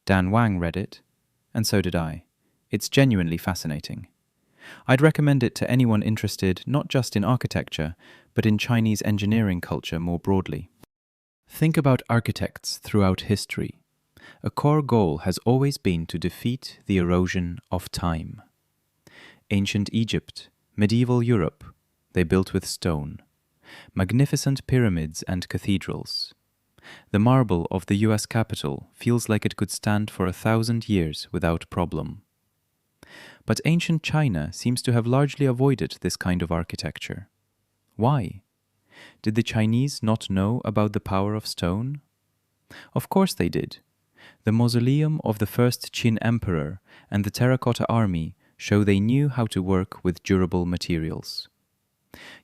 [SPEAKER 1] Dan Wang read it, and so did I. It's genuinely fascinating. I'd recommend it to anyone interested not just in architecture, but in Chinese engineering culture more broadly. Think about architects throughout history. A core goal has always been to defeat the erosion of time. Ancient Egypt, medieval Europe, they built with stone. Magnificent pyramids and cathedrals. The marble of the US Capitol feels like it could stand for 1,000 years without problem. But ancient China seems to have largely avoided this kind of architecture. Why? Did the Chinese not know about the power of stone? Of course they did. The mausoleum of the first Qin emperor and the terracotta army show they knew how to work with durable materials.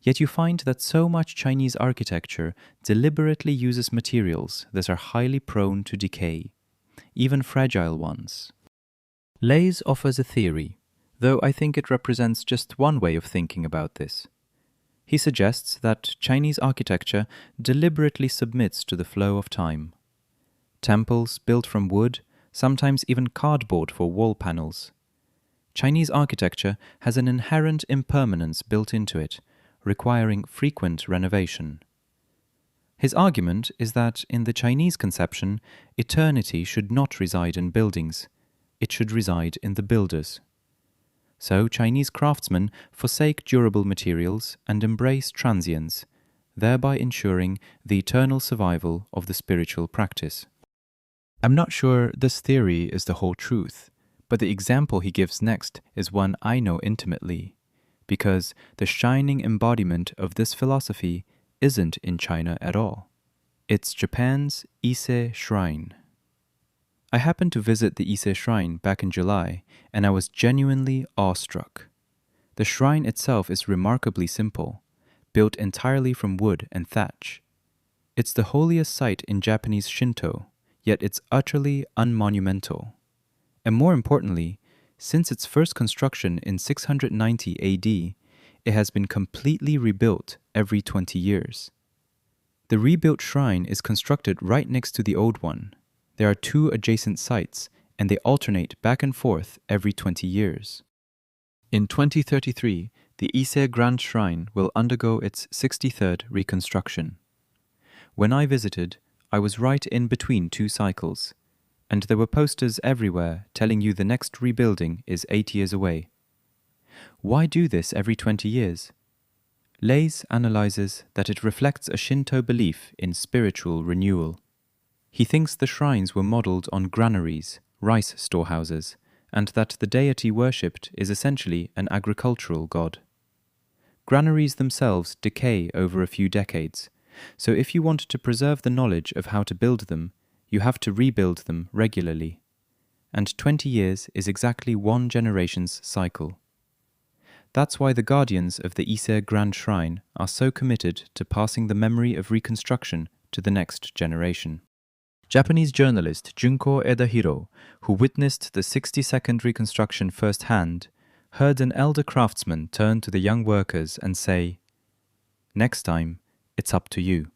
[SPEAKER 1] Yet you find that so much Chinese architecture deliberately uses materials that are highly prone to decay, even fragile ones. Leys offers a theory, though I think it represents just one way of thinking about this. He suggests that Chinese architecture deliberately submits to the flow of time. Temples built from wood, sometimes even cardboard for wall panels. Chinese architecture has an inherent impermanence built into it, requiring frequent renovation. His argument is that in the Chinese conception, eternity should not reside in buildings, it should reside in the builders. So Chinese craftsmen forsake durable materials and embrace transience, thereby ensuring the eternal survival of the spiritual practice. I'm not sure this theory is the whole truth, but the example he gives next is one I know intimately, because the shining embodiment of this philosophy isn't in China at all. It's Japan's Ise Shrine. I happened to visit the Ise Shrine back in July, and I was genuinely awestruck. The shrine itself is remarkably simple, built entirely from wood and thatch. It's the holiest site in Japanese Shinto, yet it's utterly unmonumental. And more importantly, since its first construction in 690 AD, it has been completely rebuilt every 20 years. The rebuilt shrine is constructed right next to the old one. There are 2 adjacent sites, and they alternate back and forth every 20 years. In 2033, the Ise Grand Shrine will undergo its 63rd reconstruction. When I visited, I was right in between 2 cycles, and there were posters everywhere telling you the next rebuilding is 8 years away. Why do this every 20 years? Leys analyzes that it reflects a Shinto belief in spiritual renewal. He thinks the shrines were modeled on granaries, rice storehouses, and that the deity worshipped is essentially an agricultural god. Granaries themselves decay over a few decades, so if you want to preserve the knowledge of how to build them, you have to rebuild them regularly. And 20 years is exactly 1 generation's cycle. That's why the guardians of the Ise Grand Shrine are so committed to passing the memory of reconstruction to the next generation. Japanese journalist Junko Edahiro, who witnessed the 60-second reconstruction firsthand, heard an elder craftsman turn to the young workers and say, "Next time, it's up to you."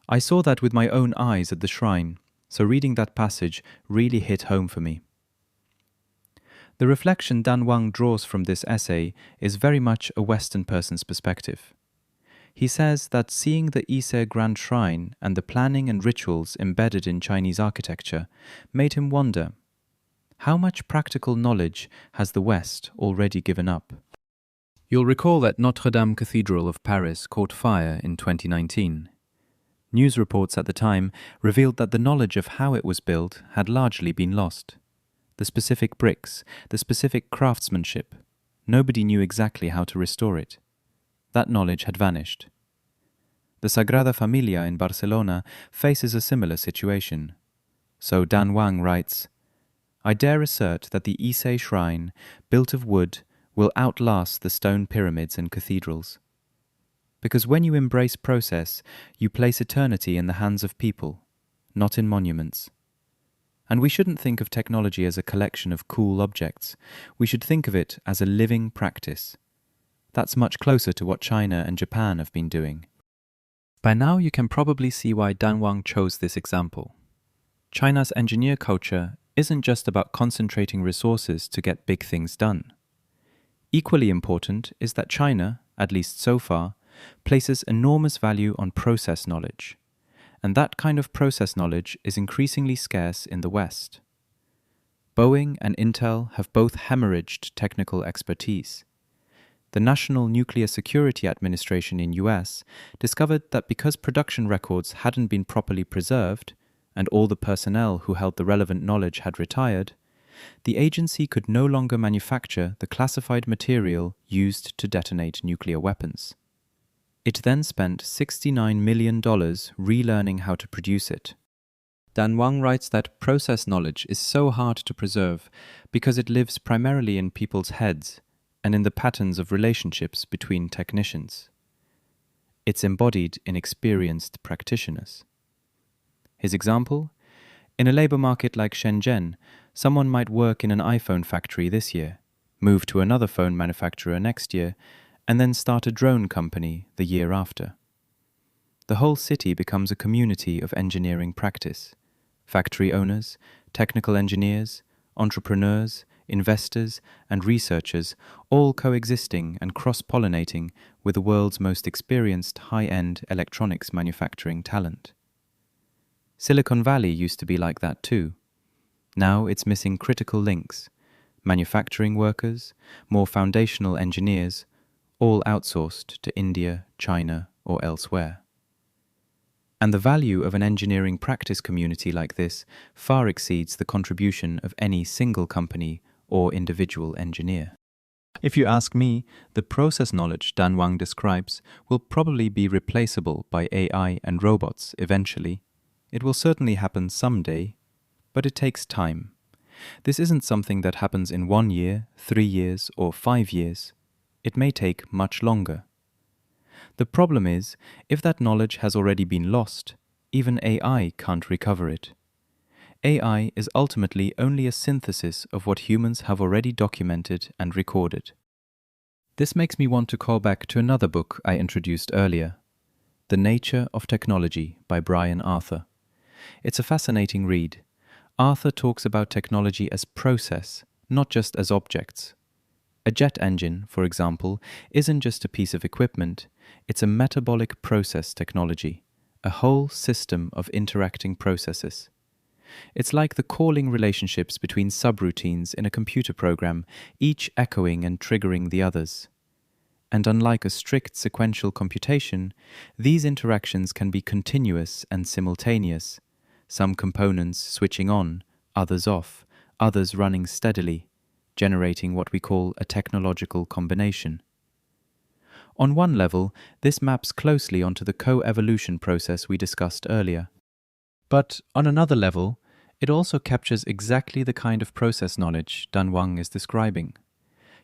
[SPEAKER 1] I saw that with my own eyes at the shrine, so reading that passage really hit home for me. The reflection Dan Wang draws from this essay is very much a Western person's perspective. He says that seeing the Ise Grand Shrine and the planning and rituals embedded in Chinese architecture made him wonder, how much practical knowledge has the West already given up? You'll recall that Notre Dame Cathedral of Paris caught fire in 2019. News reports at the time revealed that the knowledge of how it was built had largely been lost. The specific bricks, the specific craftsmanship, nobody knew exactly how to restore it. That knowledge had vanished. The Sagrada Familia in Barcelona faces a similar situation. So Dan Wang writes, "I dare assert that the Ise Shrine, built of wood, will outlast the stone pyramids and cathedrals. Because when you embrace process, you place eternity in the hands of people, not in monuments. And we shouldn't think of technology as a collection of cool objects. We should think of it as a living practice. That's much closer to what China and Japan have been doing." By now you can probably see why Dan Wang chose this example. China's engineer culture isn't just about concentrating resources to get big things done. Equally important is that China, at least so far, places enormous value on process knowledge. And that kind of process knowledge is increasingly scarce in the West. Boeing and Intel have both hemorrhaged technical expertise. The National Nuclear Security Administration in US discovered that because production records hadn't been properly preserved, and all the personnel who held the relevant knowledge had retired, the agency could no longer manufacture the classified material used to detonate nuclear weapons. It then spent $69 million relearning how to produce it. Dan Wang writes that process knowledge is so hard to preserve because it lives primarily in people's heads and in the patterns of relationships between technicians. It's embodied in experienced practitioners. His example? In a labor market like Shenzhen, someone might work in an iPhone factory this year, move to another phone manufacturer next year, and then start a drone company the year after. The whole city becomes a community of engineering practice. Factory owners, technical engineers, entrepreneurs, investors, and researchers all coexisting and cross-pollinating with the world's most experienced high-end electronics manufacturing talent. Silicon Valley used to be like that too. Now it's missing critical links, manufacturing workers, more foundational engineers, all outsourced to India, China, or elsewhere. And the value of an engineering practice community like this far exceeds the contribution of any single company or individual engineer. If you ask me, the process knowledge Dan Wang describes will probably be replaceable by AI and robots eventually. It will certainly happen someday, but it takes time. This isn't something that happens in 1 year, 3 years, or 5 years. It may take much longer. The problem is, if that knowledge has already been lost, Even AI can't recover it. AI is ultimately only a synthesis of what humans have already documented and recorded. This makes me want to call back to another book I introduced earlier, The Nature of Technology by Brian Arthur. It's a fascinating read. Arthur talks about technology as process, not just as objects. A jet engine, for example, isn't just a piece of equipment, it's a metabolic process technology, a whole system of interacting processes. It's like the calling relationships between subroutines in a computer program, each echoing and triggering the others. And unlike a strict sequential computation, these interactions can be continuous and simultaneous, some components switching on, others off, others running steadily, generating what we call a technological combination. On one level, this maps closely onto the co-evolution process we discussed earlier. But on another level, it also captures exactly the kind of process knowledge Wang is describing.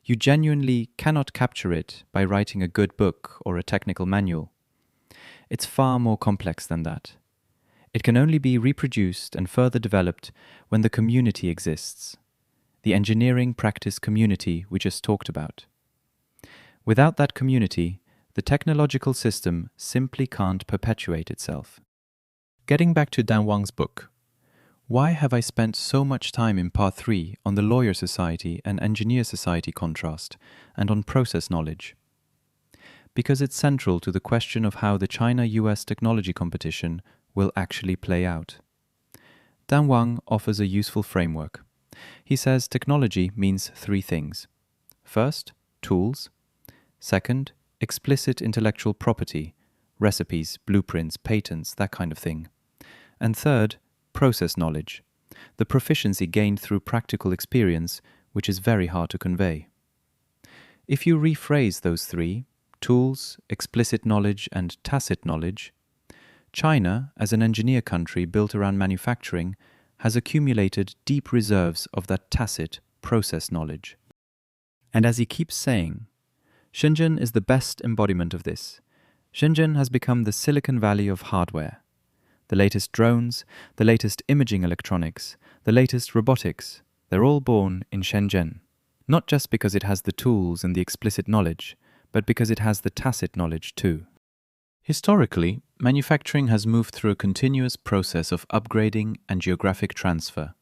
[SPEAKER 1] You genuinely cannot capture it by writing a good book or a technical manual. It's far more complex than that. It can only be reproduced and further developed when the community exists, the engineering practice community we just talked about. Without that community, the technological system simply can't perpetuate itself. Getting back to Wang's book, why have I spent so much time in Part 3 on the Lawyer Society and Engineer Society contrast and on process knowledge? Because it's central to the question of how the China-US technology competition will actually play out. Wang offers a useful framework. He says technology means three things. First, tools. Second, explicit intellectual property, recipes, blueprints, patents, that kind of thing. And third, process knowledge, the proficiency gained through practical experience, which is very hard to convey. If you rephrase those three, tools, explicit knowledge, and tacit knowledge, China, as an engineer country built around manufacturing, has accumulated deep reserves of that tacit process knowledge. And as he keeps saying, Shenzhen is the best embodiment of this. Shenzhen has become the Silicon Valley of hardware. The latest drones, the latest imaging electronics, the latest robotics, they're all born in Shenzhen. Not just because it has the tools and the explicit knowledge, but because it has the tacit knowledge too. Historically, manufacturing has moved through a continuous process of upgrading and geographic transfer,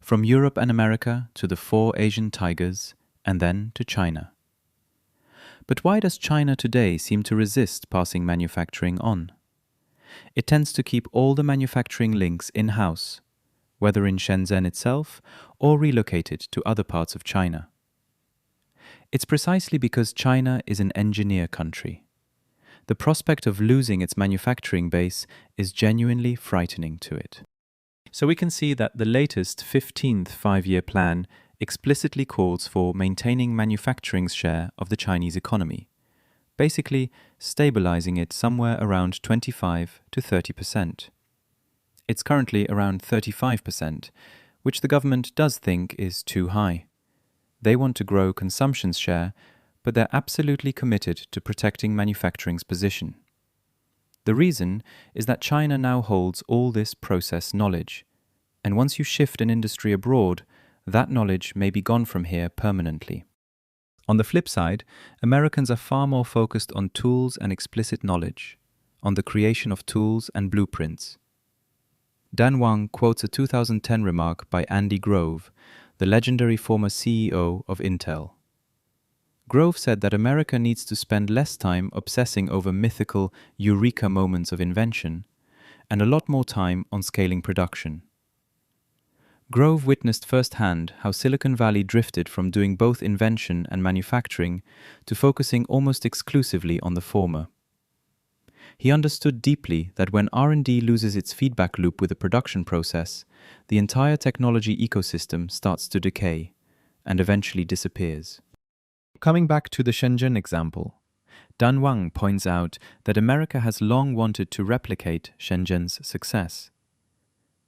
[SPEAKER 1] from Europe and America to the four Asian tigers, and then to China. But why does China today seem to resist passing manufacturing on? It tends to keep all the manufacturing links in-house, whether in Shenzhen itself or relocated to other parts of China. It's precisely because China is an engineer country. The prospect of losing its manufacturing base is genuinely frightening to it. So we can see that the latest 15th five-year plan explicitly calls for maintaining manufacturing's share of the Chinese economy, basically stabilizing it somewhere around 25 to 30%. It's currently around 35%, which the government does think is too high. They want to grow consumption's share, but they're absolutely committed to protecting manufacturing's position. The reason is that China now holds all this process knowledge, and once you shift an industry abroad, that knowledge may be gone from here permanently. On the flip side, Americans are far more focused on tools and explicit knowledge, on the creation of tools and blueprints. Wang quotes a 2010 remark by Andy Grove, the legendary former CEO of Intel. Grove said that America needs to spend less time obsessing over mythical eureka moments of invention and a lot more time on scaling production. Grove witnessed firsthand how Silicon Valley drifted from doing both invention and manufacturing to focusing almost exclusively on the former. He understood deeply that when R&D loses its feedback loop with the production process, the entire technology ecosystem starts to decay and eventually disappears. Coming back to the Shenzhen example, Wang points out that America has long wanted to replicate Shenzhen's success.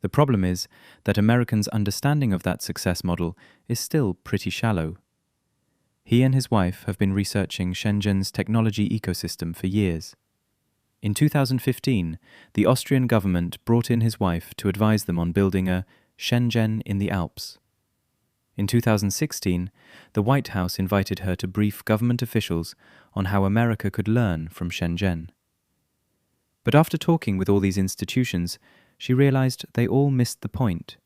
[SPEAKER 1] The problem is that Americans' understanding of that success model is still pretty shallow. He and his wife have been researching Shenzhen's technology ecosystem for years. In 2015, the Austrian government brought in his wife to advise them on building a Shenzhen in the Alps. In 2016, the White House invited her to brief government officials on how America could learn from Shenzhen. But after talking with all these institutions, she realized they all missed the point.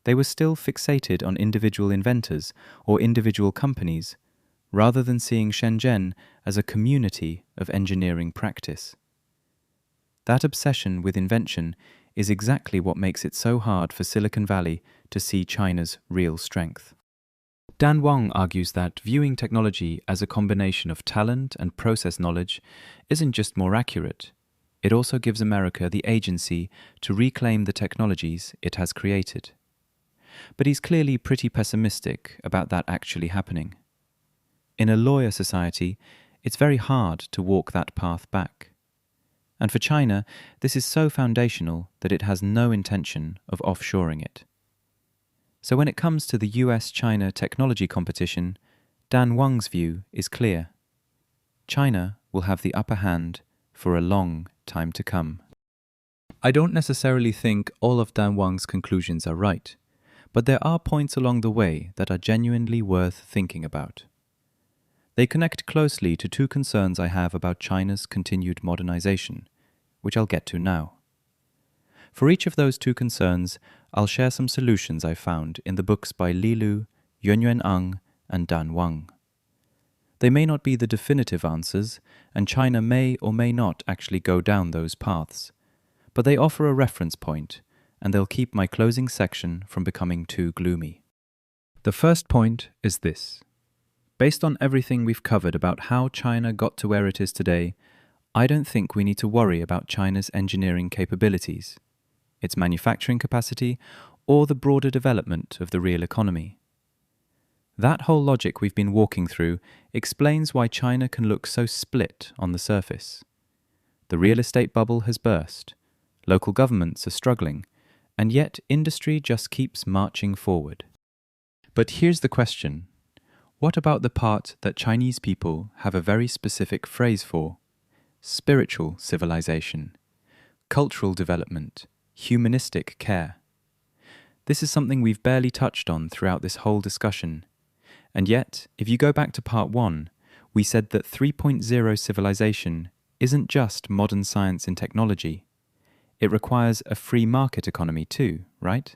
[SPEAKER 1] They were still fixated on individual inventors or individual companies, rather than seeing Shenzhen as a community of engineering practice. That obsession with invention is exactly what makes it so hard for Silicon Valley to see China's real strength. Dan Wang argues that viewing technology as a combination of talent and process knowledge isn't just more accurate, it also gives America the agency to reclaim the technologies it has created. But he's clearly pretty pessimistic about that actually happening. In a lawyer society, it's very hard to walk that path back. And for China, this is so foundational that it has no intention of offshoring it. So when it comes to the US-China technology competition, Dan Wang's view is clear. China will have the upper hand for a long time to come. I don't necessarily think all of Dan Wang's conclusions are right, but there are points along the way that are genuinely worth thinking about. They connect closely to two concerns I have about China's continued modernization, which I'll get to now. For each of those two concerns, I'll share some solutions I found in the books by Li Lu, Eng01, and Dan Wang. They may not be the definitive answers, and China may or may not actually go down those paths, but they offer a reference point, and they'll keep my closing section from becoming too gloomy. The first point is this. Based on everything we've covered about how China got to where it is today, I don't think we need to worry about China's engineering capabilities, its manufacturing capacity, or the broader development of the real economy. That whole logic we've been walking through explains why China can look so split on the surface. The real estate bubble has burst, local governments are struggling, and yet industry just keeps marching forward. But here's the question. What about the part that Chinese people have a very specific phrase for? Spiritual civilization, cultural development, humanistic care. This is something we've barely touched on throughout this whole discussion. And yet, if you go back to part 1, we said that 3.0 civilization isn't just modern science and technology. It requires a free market economy too, right?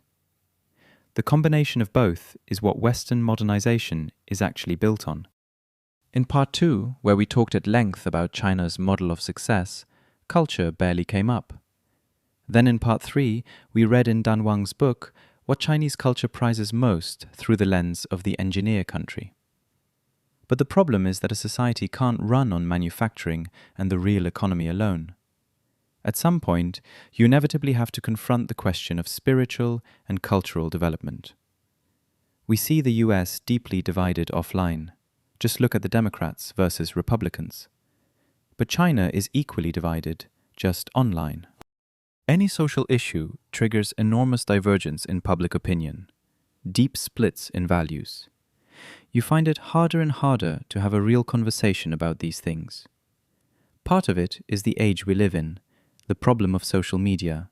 [SPEAKER 1] The combination of both is what Western modernization is actually built on. In part 2, where we talked at length about China's model of success, culture barely came up. Then in part 3, we read in Dan Wang's book what Chinese culture prizes most through the lens of the engineer country. But the problem is that a society can't run on manufacturing and the real economy alone. At some point, you inevitably have to confront the question of spiritual and cultural development. We see the US deeply divided offline. Just look at the Democrats versus Republicans. But China is equally divided, just online. Any social issue triggers enormous divergence in public opinion, deep splits in values. You find it harder and harder to have a real conversation about these things. Part of it is the age we live in, the problem of social media,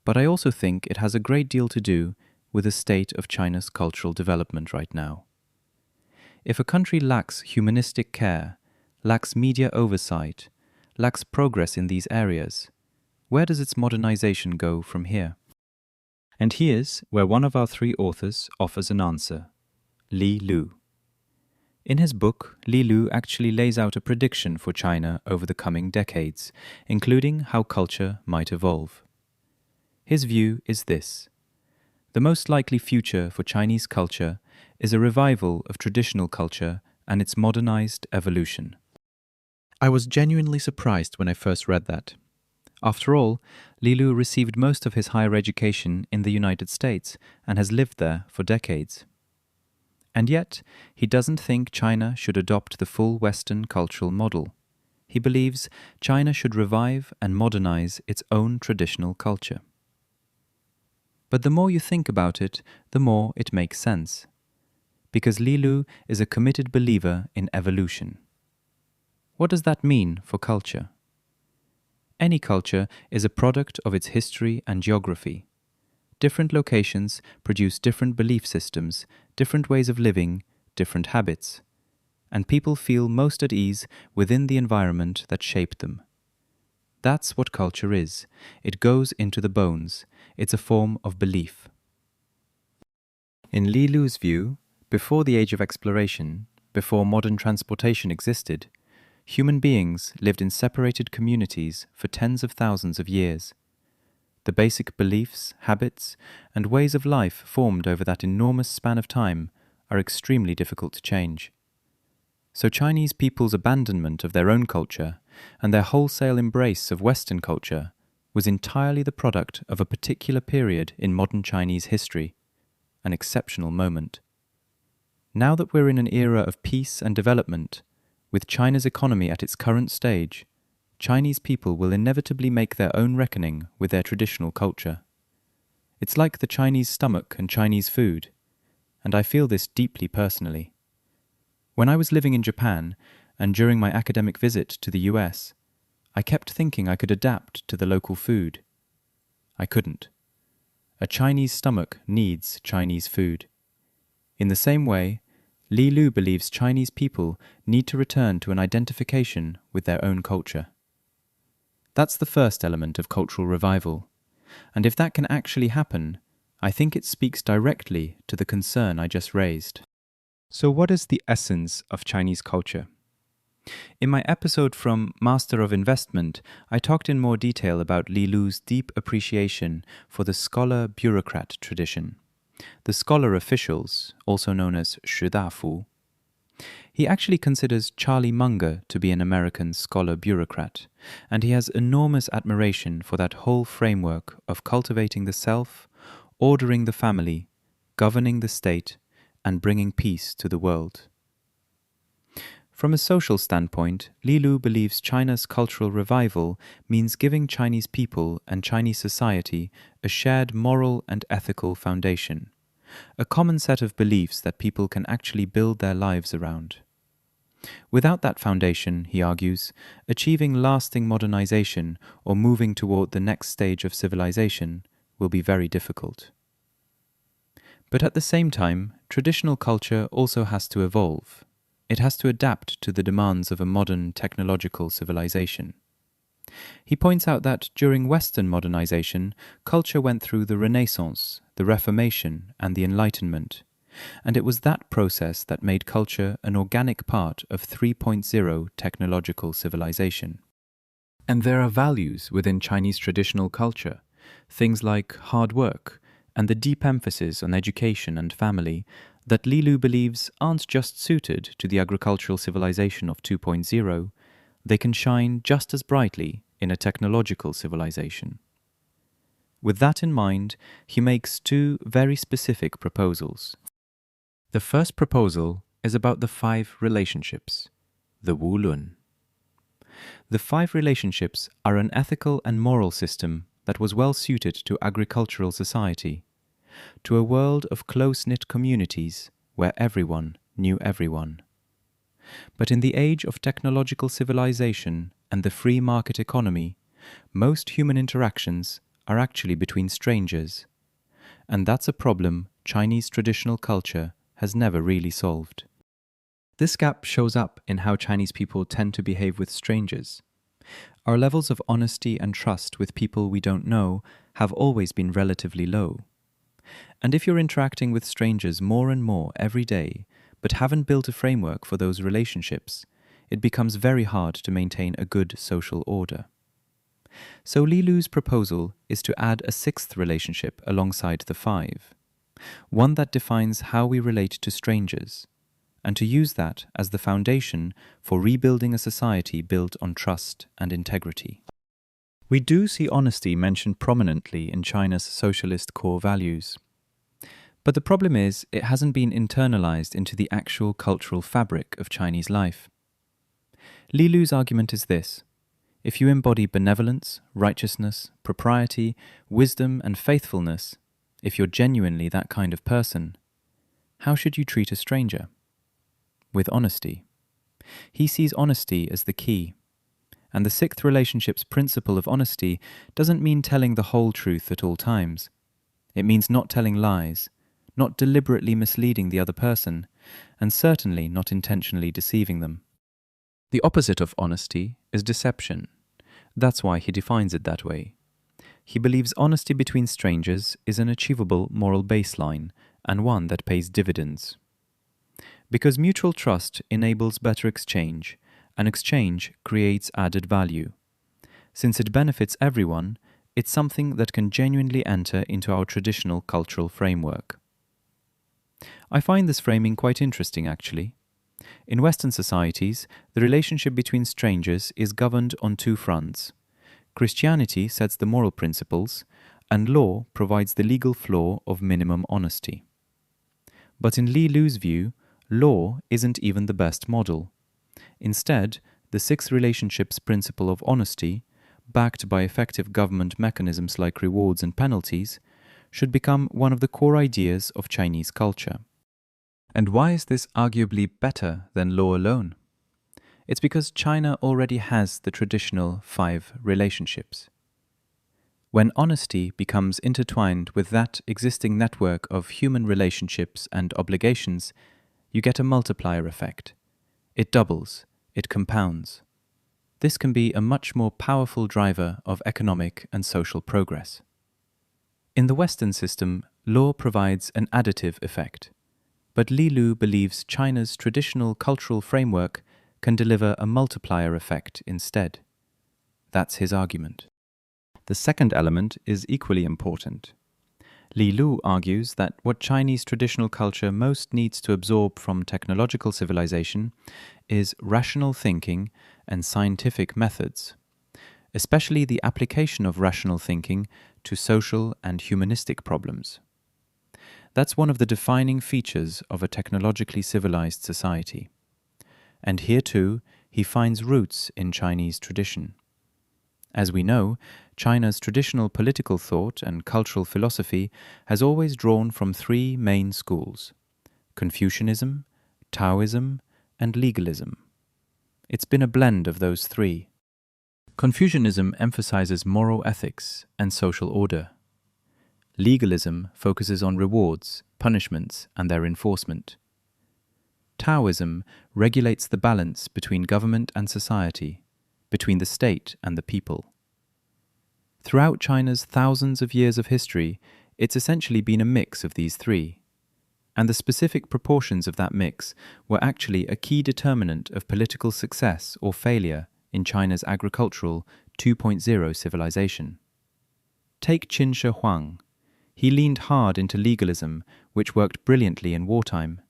[SPEAKER 1] but I also think it has a great deal to do with the state of China's cultural development right now. If a country lacks humanistic care, lacks media oversight, lacks progress in these areas, where does its modernization go from here? And here's where one of our 3 authors offers an answer, Li Lu. In his book, Li Lu actually lays out a prediction for China over the coming decades, including how culture might evolve. His view is this. The most likely future for Chinese culture is a revival of traditional culture and its modernized evolution. I was genuinely surprised when I first read that. After all, Li Lu received most of his higher education in the United States and has lived there for decades. And yet, he doesn't think China should adopt the full Western cultural model. He believes China should revive and modernize its own traditional culture. But the more you think about it, the more it makes sense. Because Li Lu is a committed believer in evolution. What does that mean for culture? Any culture is a product of its history and geography. Different locations produce different belief systems, different ways of living, different habits, and people feel most at ease within the environment that shaped them. That's what culture is. It goes into the bones. It's a form of belief. In Li Lu's view, before the age of exploration, before modern transportation existed, human beings lived in separated communities for tens of thousands of years. The basic beliefs, habits, and ways of life formed over that enormous span of time are extremely difficult to change. So Chinese people's abandonment of their own culture and their wholesale embrace of Western culture was entirely the product of a particular period in modern Chinese history, an exceptional moment. Now that we're in an era of peace and development, with China's economy at its current stage, Chinese people will inevitably make their own reckoning with their traditional culture. It's like the Chinese stomach and Chinese food, and I feel this deeply personally. When I was living in Japan, and during my academic visit to the US, I kept thinking I could adapt to the local food. I couldn't. A Chinese stomach needs Chinese food. In the same way, Li Lu believes Chinese people need to return to an identification with their own culture. That's the first element of cultural revival, and if that can actually happen, I think it speaks directly to the concern I just raised. So what is the essence of Chinese culture? In my episode from Master of Investment, I talked in more detail about Li Lu's deep appreciation for the scholar-bureaucrat tradition, the scholar officials, also known as 士大夫. He actually considers Charlie Munger to be an American scholar-bureaucrat, and he has enormous admiration for that whole framework of cultivating the self, ordering the family, governing the state, and bringing peace to the world. From a social standpoint, Li Lu believes China's cultural revival means giving Chinese people and Chinese society a shared moral and ethical foundation, a common set of beliefs that people can actually build their lives around. Without that foundation, he argues, achieving lasting modernization or moving toward the next stage of civilization will be very difficult. But at the same time, traditional culture also has to evolve. It has to adapt to the demands of a modern technological civilization. He points out that during Western modernization, culture went through the Renaissance, the Reformation, and the Enlightenment, and it was that process that made culture an organic part of 3.0 technological civilization. And there are values within Chinese traditional culture, things like hard work, and the deep emphasis on education and family that Li Lu believes aren't just suited to the agricultural civilization of 2.0, they can shine just as brightly in a technological civilization. With that in mind, he makes two very specific proposals. The first proposal is about the 5 relationships, the Wu Lun. The 5 relationships are an ethical and moral system that was well suited to agricultural society, to a world of close-knit communities where everyone knew everyone. But in the age of technological civilization and the free market economy, most human interactions are actually between strangers, and that's a problem Chinese traditional culture has never really solved. This gap shows up in how Chinese people tend to behave with strangers. Our levels of honesty and trust with people we don't know have always been relatively low. And if you're interacting with strangers more and more every day, but haven't built a framework for those relationships, it becomes very hard to maintain a good social order. So Li Lu's proposal is to add a 6th relationship alongside the 5, one that defines how we relate to strangers, and to use that as the foundation for rebuilding a society built on trust and integrity. We do see honesty mentioned prominently in China's socialist core values. But the problem is, it hasn't been internalized into the actual cultural fabric of Chinese life. Li Lu's argument is this: if you embody benevolence, righteousness, propriety, wisdom, and faithfulness, if you're genuinely that kind of person, how should you treat a stranger? With honesty. He sees honesty as the key. And the sixth relationship's principle of honesty doesn't mean telling the whole truth at all times. It means not telling lies, not deliberately misleading the other person, and certainly not intentionally deceiving them. The opposite of honesty is deception. That's why he defines it that way. He believes honesty between strangers is an achievable moral baseline and one that pays dividends. Because mutual trust enables better exchange, and exchange creates added value. Since it benefits everyone, it's something that can genuinely enter into our traditional cultural framework. I find this framing quite interesting, actually. In Western societies, the relationship between strangers is governed on two fronts. Christianity sets the moral principles, and law provides the legal floor of minimum honesty. But in Li Lu's view, law isn't even the best model. Instead, the sixth relationship's principle of honesty, backed by effective government mechanisms like rewards and penalties, should become one of the core ideas of Chinese culture. And why is this arguably better than law alone? It's because China already has the traditional 5 relationships. When honesty becomes intertwined with that existing network of human relationships and obligations, you get a multiplier effect. It doubles, it compounds. This can be a much more powerful driver of economic and social progress. In the Western system, law provides an additive effect. But Li Lu believes China's traditional cultural framework can deliver a multiplier effect instead. That's his argument. The second element is equally important. Li Lu argues that what Chinese traditional culture most needs to absorb from technological civilization is rational thinking and scientific methods, especially the application of rational thinking to social and humanistic problems. That's one of the defining features of a technologically civilized society. And here too, he finds roots in Chinese tradition. As we know, China's traditional political thought and cultural philosophy has always drawn from 3 main schools: Confucianism, Taoism, and legalism. It's been a blend of those 3. Confucianism emphasizes moral ethics and social order. Legalism focuses on rewards, punishments, and their enforcement. Taoism regulates the balance between government and society, between the state and the people. Throughout China's thousands of years of history, it's essentially been a mix of these 3. And the specific proportions of that mix were actually a key determinant of political success or failure in China's agricultural 2.0 civilization. Take Qin Shi Huang. He leaned hard into legalism, which worked brilliantly in wartime.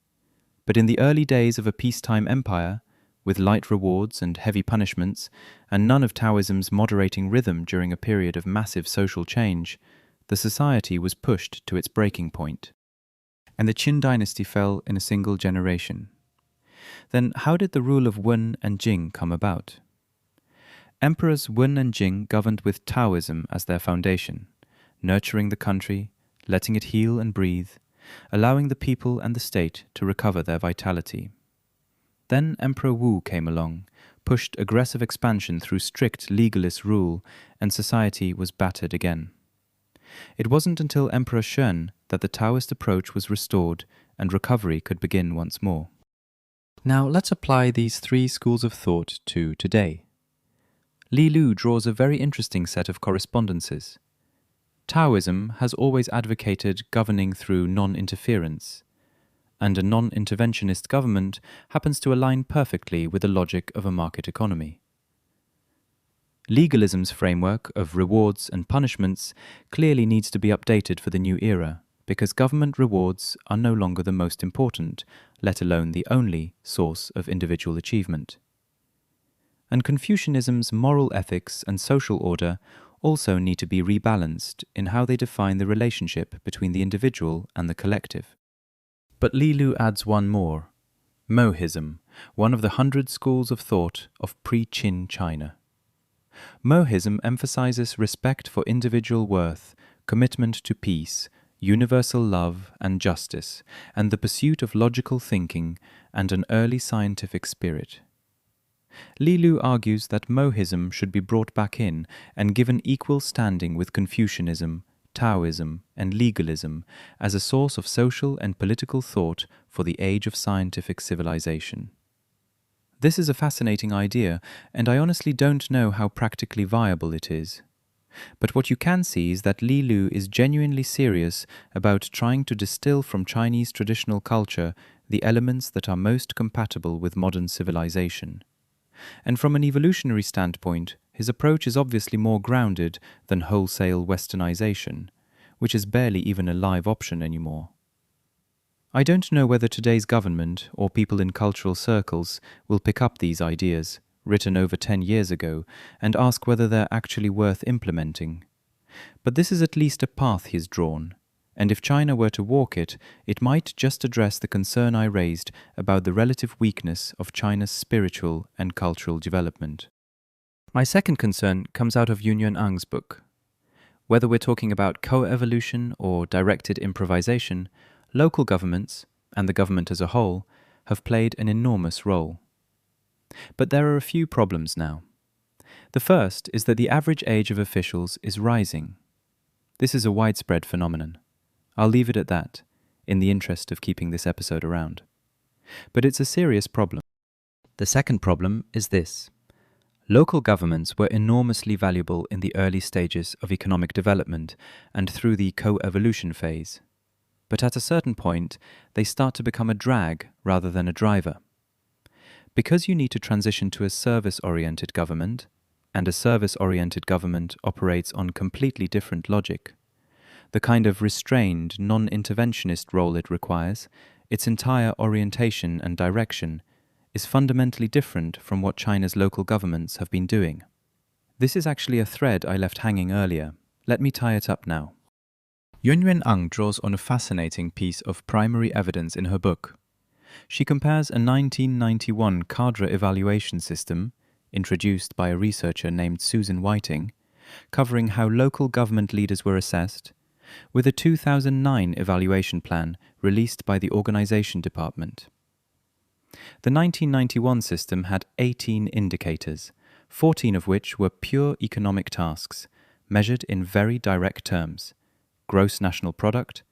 [SPEAKER 1] But in the early days of a peacetime empire, with light rewards and heavy punishments, and none of Taoism's moderating rhythm during a period of massive social change, the society was pushed to its breaking point. And the Qin dynasty fell in a single generation. Then how did the rule of Yuen and Jing come about? Emperors Yuen and Jing governed with Taoism as their foundation, nurturing the country, letting it heal and breathe, allowing the people and the state to recover their vitality. Then Emperor Wu came along, pushed aggressive expansion through strict legalist rule, and society was battered again. It wasn't until Emperor Shun that the Taoist approach was restored and recovery could begin once more. Now let's apply these 3 schools of thought to today. Li Lu draws a very interesting set of correspondences. Taoism has always advocated governing through non-interference, and a non-interventionist government happens to align perfectly with the logic of a market economy. Legalism's framework of rewards and punishments clearly needs to be updated for the new era, because government rewards are no longer the most important, let alone the only, source of individual achievement. And Confucianism's moral ethics and social order also need to be rebalanced in how they define the relationship between the individual and the collective. But Li Lu adds one more: Mohism, one of the 100 schools of thought of pre-Qin China. Mohism emphasizes respect for individual worth, commitment to peace, universal love and justice, and the pursuit of logical thinking and an early scientific spirit. Li Lu argues that Mohism should be brought back in and given equal standing with Confucianism, Taoism, and legalism as a source of social and political thought for the age of scientific civilization. This is a fascinating idea, and I honestly don't know how practically viable it is. But what you can see is that Li Lu is genuinely serious about trying to distill from Chinese traditional culture the elements that are most compatible with modern civilization. And from an evolutionary standpoint, his approach is obviously more grounded than wholesale westernization, which is barely even a live option anymore. I don't know whether today's government or people in cultural circles will pick up these ideas, written over 10 years ago, and ask whether they're actually worth implementing. But this is at least a path he has drawn, and if China were to walk it, it might just address the concern I raised about the relative weakness of China's spiritual and cultural development. My second concern comes out of Yun's book. Whether we're talking about co-evolution or directed improvisation, local governments, and the government as a whole, have played an enormous role. But there are a few problems now. The first is that the average age of officials is rising. This is a widespread phenomenon. I'll leave it at that, in the interest of keeping this episode around. But it's a serious problem. The second problem is this. Local governments were enormously valuable in the early stages of economic development and through the co-evolution phase. But at a certain point, they start to become a drag rather than a driver. Because you need to transition to a service-oriented government, and a service-oriented government operates on completely different logic, the kind of restrained, non-interventionist role it requires, its entire orientation and direction, is fundamentally different from what China's local governments have been doing. This is actually a thread I left hanging earlier. Let me tie it up now. Eng01 draws on a fascinating piece of primary evidence in her book. She compares a 1991 cadre evaluation system, introduced by a researcher named Susan Whiting, covering how local government leaders were assessed, with a 2009 evaluation plan released by the Organization Department. The 1991 system had 18 indicators, 14 of which were pure economic tasks, measured in very direct terms: gross national product,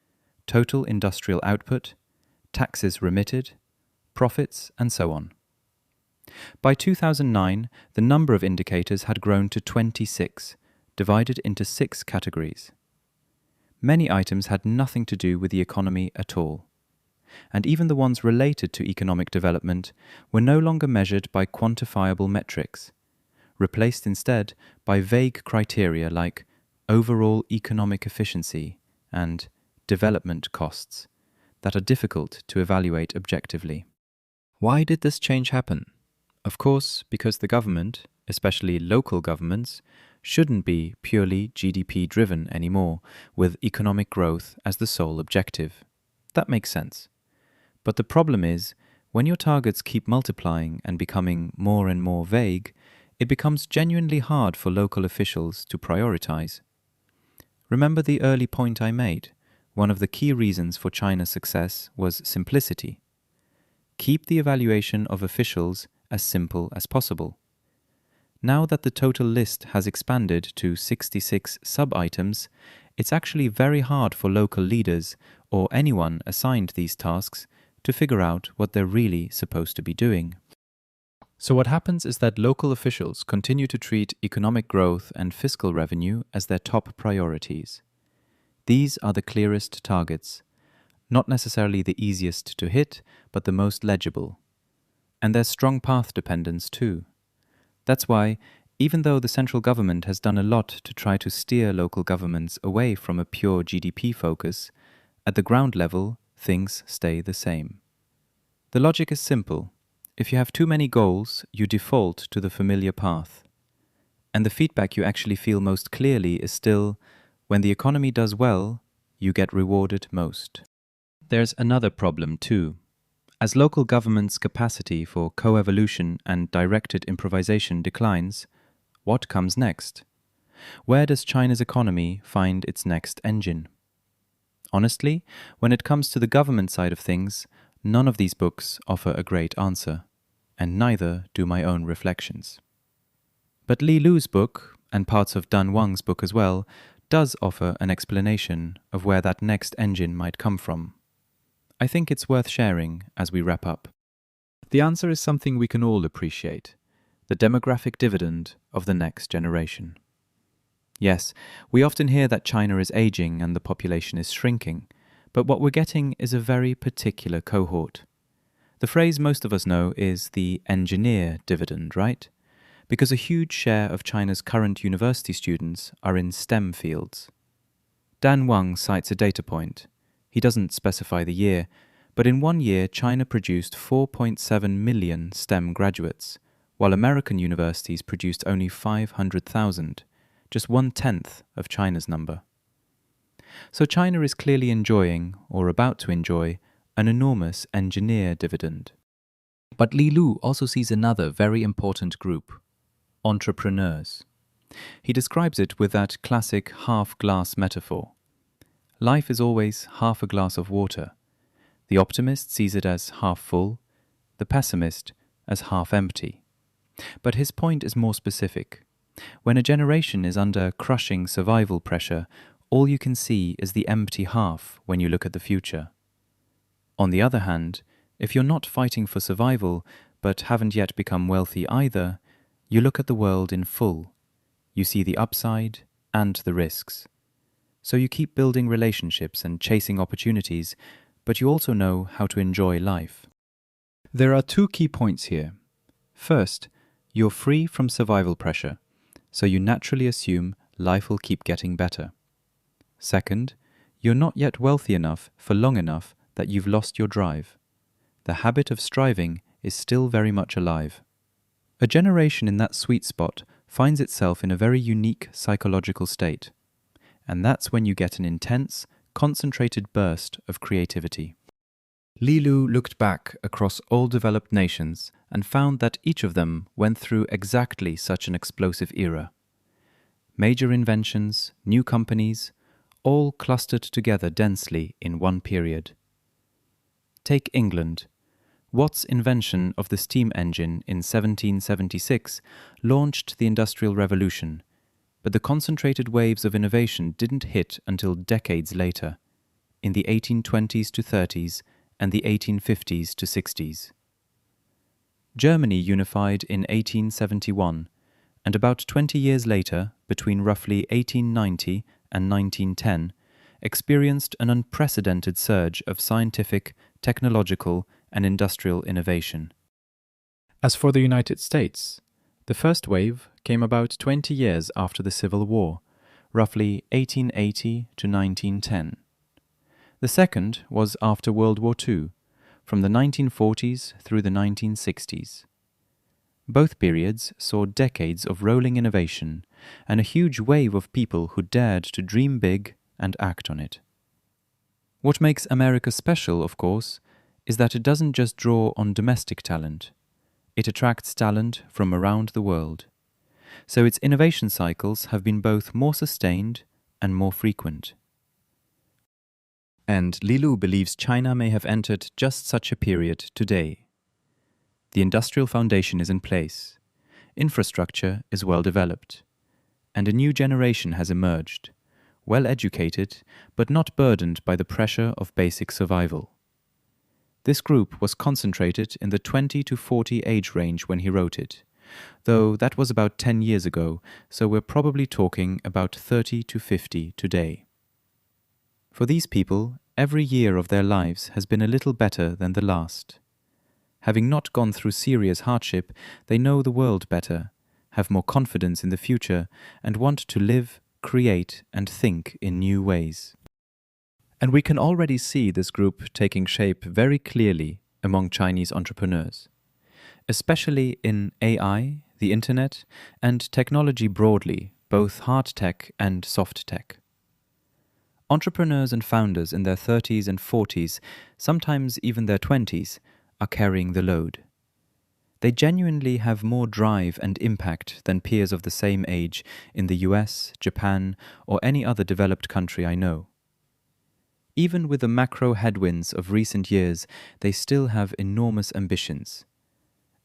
[SPEAKER 1] total industrial output, taxes remitted, profits, and so on. By 2009, the number of indicators had grown to 26, divided into 6 categories. Many items had nothing to do with the economy at all, and even the ones related to economic development were no longer measured by quantifiable metrics, replaced instead by vague criteria like overall economic efficiency and development costs that are difficult to evaluate objectively. Why did this change happen? Of course, because the government, especially local governments, shouldn't be purely GDP-driven anymore, with economic growth as the sole objective. That makes sense. But the problem is, when your targets keep multiplying and becoming more and more vague, it becomes genuinely hard for local officials to prioritize. Remember the early point I made? One of the key reasons for China's success was simplicity. Keep the evaluation of officials as simple as possible. Now that the total list has expanded to 66 sub-items, it's actually very hard for local leaders or anyone assigned these tasks to figure out what they're really supposed to be doing. So what happens is that local officials continue to treat economic growth and fiscal revenue as their top priorities. These are the clearest targets, not necessarily the easiest to hit, but the most legible. And there's strong path dependence too. That's why, even though the central government has done a lot to try to steer local governments away from a pure GDP focus, at the ground level, things stay the same. The logic is simple. If you have too many goals, you default to the familiar path. And the feedback you actually feel most clearly is still, when the economy does well, you get rewarded most. There's another problem too. As local governments' capacity for co-evolution and directed improvisation declines, what comes next? Where does China's economy find its next engine? Honestly, when it comes to the government side of things, none of these books offer a great answer. and neither do my own reflections. But Li Lu's book, and parts of Dan Wang's book as well, does offer an explanation of where that next engine might come from. I think it's worth sharing as we wrap up. The answer is something we can all appreciate: the demographic dividend of the next generation. Yes, we often hear that China is aging and the population is shrinking, but what we're getting is a very particular cohort. The phrase most of us know is the engineer dividend, right? Because a huge share of China's current university students are in STEM fields. Dan Wang cites a data point. He doesn't specify the year, but in 1 year China produced 4.7 million STEM graduates, while American universities produced only 500,000, just 1/10 of China's number. So China is clearly enjoying, or about to enjoy, an enormous engineer dividend. But Li Lu also sees another very important group: entrepreneurs. He describes it with that classic half-glass metaphor. Life is always half a glass of water. The optimist sees it as half full, the pessimist as half empty. But his point is more specific. When a generation is under crushing survival pressure, all you can see is the empty half when you look at the future. On the other hand, if you're not fighting for survival, but haven't yet become wealthy either, you look at the world in full. You see the upside and the risks. So you keep building relationships and chasing opportunities, but you also know how to enjoy life. There are 2 key points here. First, you're free from survival pressure, so you naturally assume life will keep getting better. Second, you're not yet wealthy enough for long enough that you've lost your drive. The habit of striving is still very much alive. A generation in that sweet spot finds itself in a very unique psychological state, and that's when you get an intense, concentrated burst of creativity. Li Lu looked back across all developed nations and found that each of them went through exactly such an explosive era. Major inventions, new companies, all clustered together densely in one period. Take England. Watt's invention of the steam engine in 1776 launched the Industrial Revolution, but the concentrated waves of innovation didn't hit until decades later, in the 1820s to 30s and the 1850s to 60s. Germany unified in 1871, and about 20 years later, between roughly 1890 and 1910, experienced an unprecedented surge of scientific, technological, and industrial innovation. As for the United States, the first wave came about 20 years after the Civil War, roughly 1880 to 1910. The second was after World War II, from the 1940s through the 1960s. Both periods saw decades of rolling innovation and a huge wave of people who dared to dream big and act on it. What makes America special, of course, is that it doesn't just draw on domestic talent. It attracts talent from around the world. So its innovation cycles have been both more sustained and more frequent. And Li Lu believes China may have entered just such a period today. The industrial foundation is in place, infrastructure is well developed, and a new generation has emerged, well educated but not burdened by the pressure of basic survival. This group was concentrated in the 20 to 40 age range when he wrote it, though that was about 10 years ago, so we're probably talking about 30 to 50 today. For these people, every year of their lives has been a little better than the last. Having not gone through serious hardship, they know the world better, have more confidence in the future, and want to live, create, and think in new ways. And we can already see this group taking shape very clearly among Chinese entrepreneurs, especially in AI, the internet, and technology broadly, both hard tech and soft tech. Entrepreneurs and founders in their 30s and 40s, sometimes even their 20s, are carrying the load. They genuinely have more drive and impact than peers of the same age in the US, Japan, or any other developed country I know. Even with the macro headwinds of recent years, they still have enormous ambitions.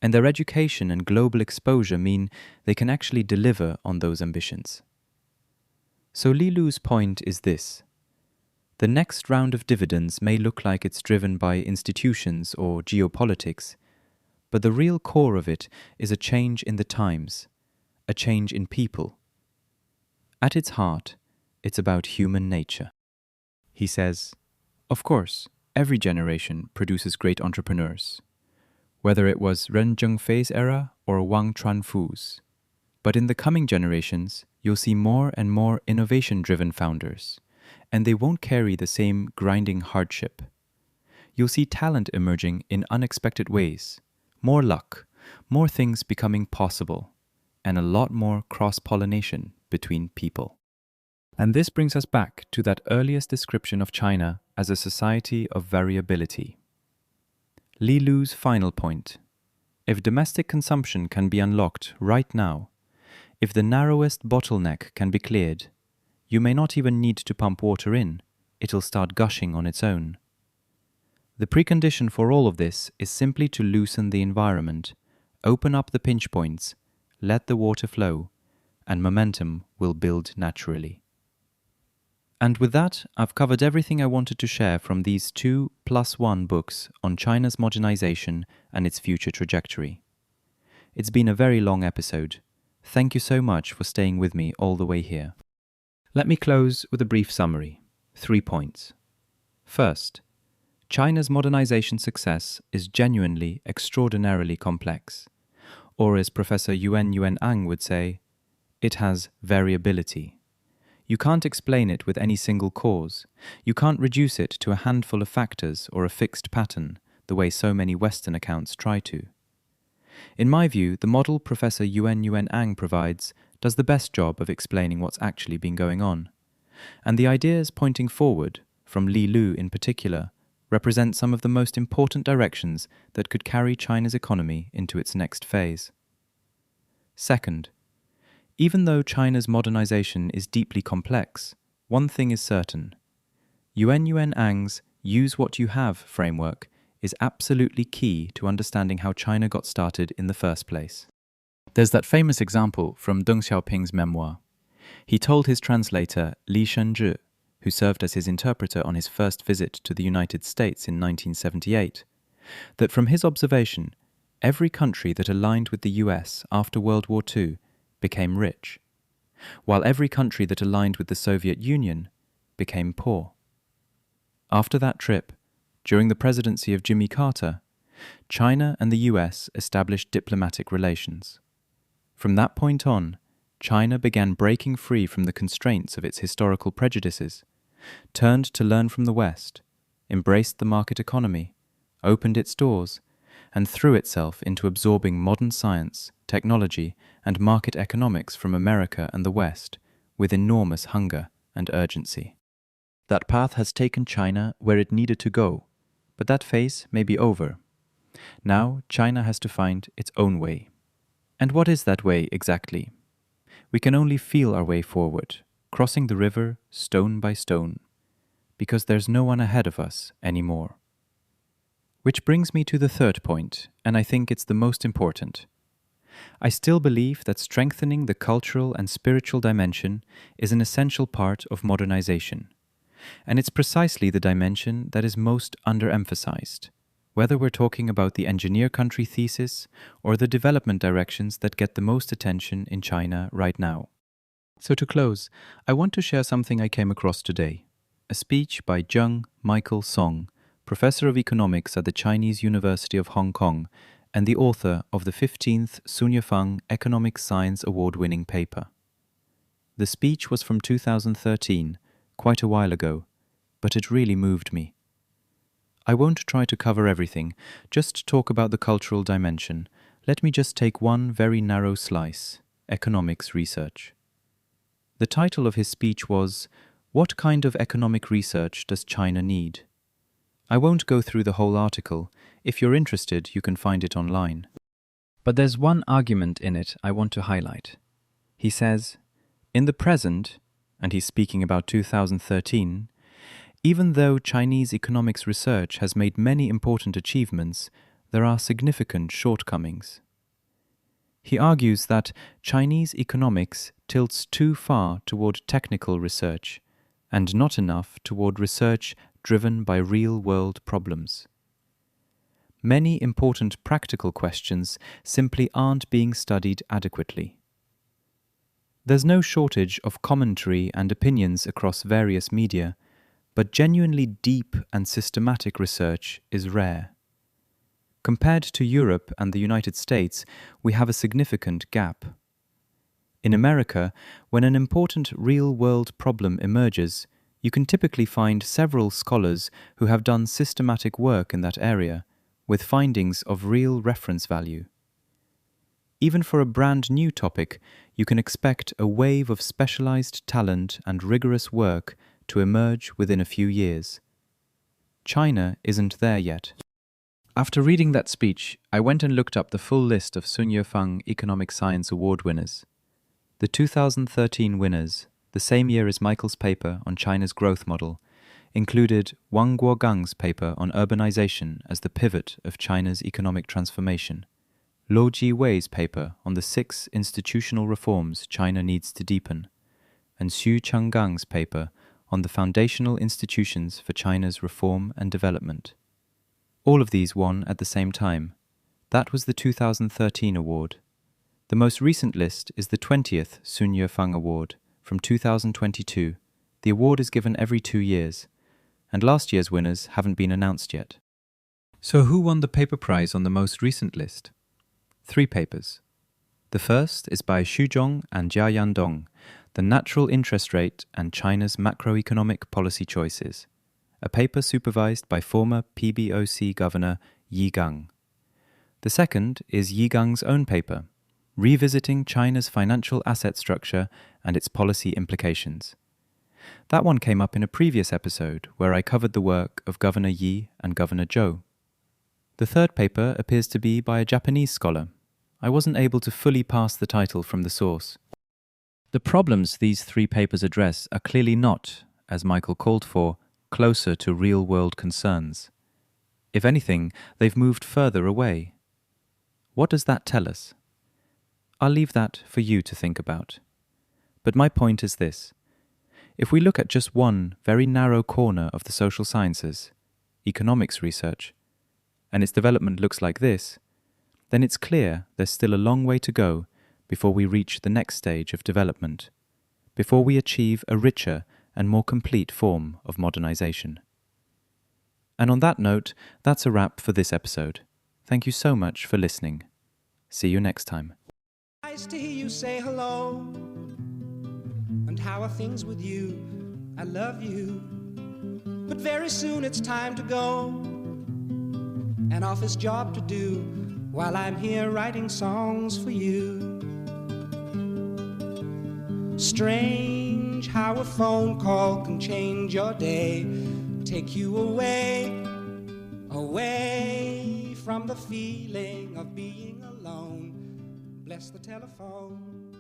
[SPEAKER 1] and their education and global exposure mean they can actually deliver on those ambitions. So Li Lu's point is this. The next round of dividends may look like it's driven by institutions or geopolitics, but the real core of it is a change in the times, a change in people. At its heart, it's about human nature. He says, of course, every generation produces great entrepreneurs, whether it was Ren Zhengfei's era or Wang Chuanfu's. But in the coming generations, you'll see more and more innovation-driven founders, and they won't carry the same grinding hardship. You'll see talent emerging in unexpected ways, more luck, more things becoming possible, and a lot more cross-pollination between people. And this brings us back to that earliest description of China as a society of variability. Li Lu's final point. If domestic consumption can be unlocked right now, if the narrowest bottleneck can be cleared, you may not even need to pump water in, it'll start gushing on its own. The precondition for all of this is simply to loosen the environment, open up the pinch points, let the water flow, and momentum will build naturally. And with that, I've covered everything I wanted to share from these 2+1 books on China's modernization and its future trajectory. It's been a very long episode. Thank you so much for staying with me all the way here. Let me close with a brief summary. 3 points. First, China's modernization success is genuinely extraordinarily complex. Or as Professor Yuen would say, it has variability. You can't explain it with any single cause. You can't reduce it to a handful of factors or a fixed pattern, the way so many Western accounts try to. In my view, the model Professor Yuen provides does the best job of explaining what's actually been going on. And the ideas pointing forward, from Li Lu in particular, represent some of the most important directions that could carry China's economy into its next phase. Second, even though China's modernization is deeply complex, one thing is certain. Ang's Use What You Have framework is absolutely key to understanding how China got started in the first place. There's that famous example from Deng Xiaoping's memoir. He told his translator, Li Shenzhi, who served as his interpreter on his first visit to the United States in 1978, that from his observation, every country that aligned with the US after World War II became rich, while every country that aligned with the Soviet Union became poor. After that trip, during the presidency of Jimmy Carter, China and the US established diplomatic relations. From that point on, China began breaking free from the constraints of its historical prejudices, turned to learn from the West, embraced the market economy, opened its doors, and threw itself into absorbing modern science, technology, and market economics from America and the West with enormous hunger and urgency. That path has taken China where it needed to go, but that phase may be over. Now China has to find its own way. And what is that way exactly? We can only feel our way forward, crossing the river stone by stone, because there's no one ahead of us anymore. Which brings me to the third point, and I think it's the most important. I still believe that strengthening the cultural and spiritual dimension is an essential part of modernization. And it's precisely the dimension that is most underemphasized, whether we're talking about the engineer country thesis or the development directions that get the most attention in China right now. So to close, I want to share something I came across today, a speech by Zheng Michael Song, Professor of Economics at the Chinese University of Hong Kong and the author of the 15th Sun Yifang Economic Science Award-winning paper. The speech was from 2013, quite a while ago, but it really moved me. I won't try to cover everything, just talk about the cultural dimension. Let me just take one very narrow slice, economics research. The title of his speech was, "What kind of economic research does China need?" I won't go through the whole article. If you're interested, you can find it online. But there's one argument in it I want to highlight. He says, in the present, and he's speaking about 2013, even though Chinese economics research has made many important achievements, there are significant shortcomings. He argues that Chinese economics tilts too far toward technical research and not enough toward research driven by real-world problems. Many important practical questions simply aren't being studied adequately. There's no shortage of commentary and opinions across various media, but genuinely deep and systematic research is rare. Compared to Europe and the United States, we have a significant gap. In America, when an important real-world problem emerges, you can typically find several scholars who have done systematic work in that area, with findings of real reference value. Even for a brand new topic, you can expect a wave of specialized talent and rigorous work to emerge within a few years. China isn't there yet. After reading that speech, I went and looked up the full list of Sun Yue-fang Economic Science Award winners. The 2013 winners, the same year as Michael's paper on China's growth model, included Wang Guogang's paper on urbanization as the pivot of China's economic transformation, Luo Jiwei's paper on the 6 institutional reforms China needs to deepen, and Xu Changgang's paper on the foundational institutions for China's reform and development. All of these won at the same time. That was the 2013 award. The most recent list is the 20th Sun Yue-fang Award from 2022. The award is given every 2 years, and last year's winners haven't been announced yet. So who won the paper prize on the most recent list? 3 papers. The first is by Xu Zhong and Jia Yandong, The Natural Interest Rate and China's Macroeconomic Policy Choices, a paper supervised by former PBOC Governor Yi Gang. The second is Yi Gang's own paper, Revisiting China's Financial Asset Structure and Its Policy Implications. That one came up in a previous episode where I covered the work of Governor Yi and Governor Zhou. The third paper appears to be by a Japanese scholar. I wasn't able to fully parse the title from the source. The problems these 3 papers address are clearly not, as Michael called for, closer to real-world concerns. If anything, they've moved further away. What does that tell us? I'll leave that for you to think about. But my point is this. If we look at just one very narrow corner of the social sciences, economics research, and its development looks like this, then it's clear there's still a long way to go before we reach the next stage of development, before we achieve a richer and more complete form of modernization. And on that note, that's a wrap for this episode. Thank you so much for listening. See you next time.
[SPEAKER 2] Nice to hear you say hello. And how are things with you? I love you. But very soon it's time to go. An office job to do while I'm here writing songs for you. Strange how a phone call can change your day, take you away from the feeling of being alone. Bless the telephone.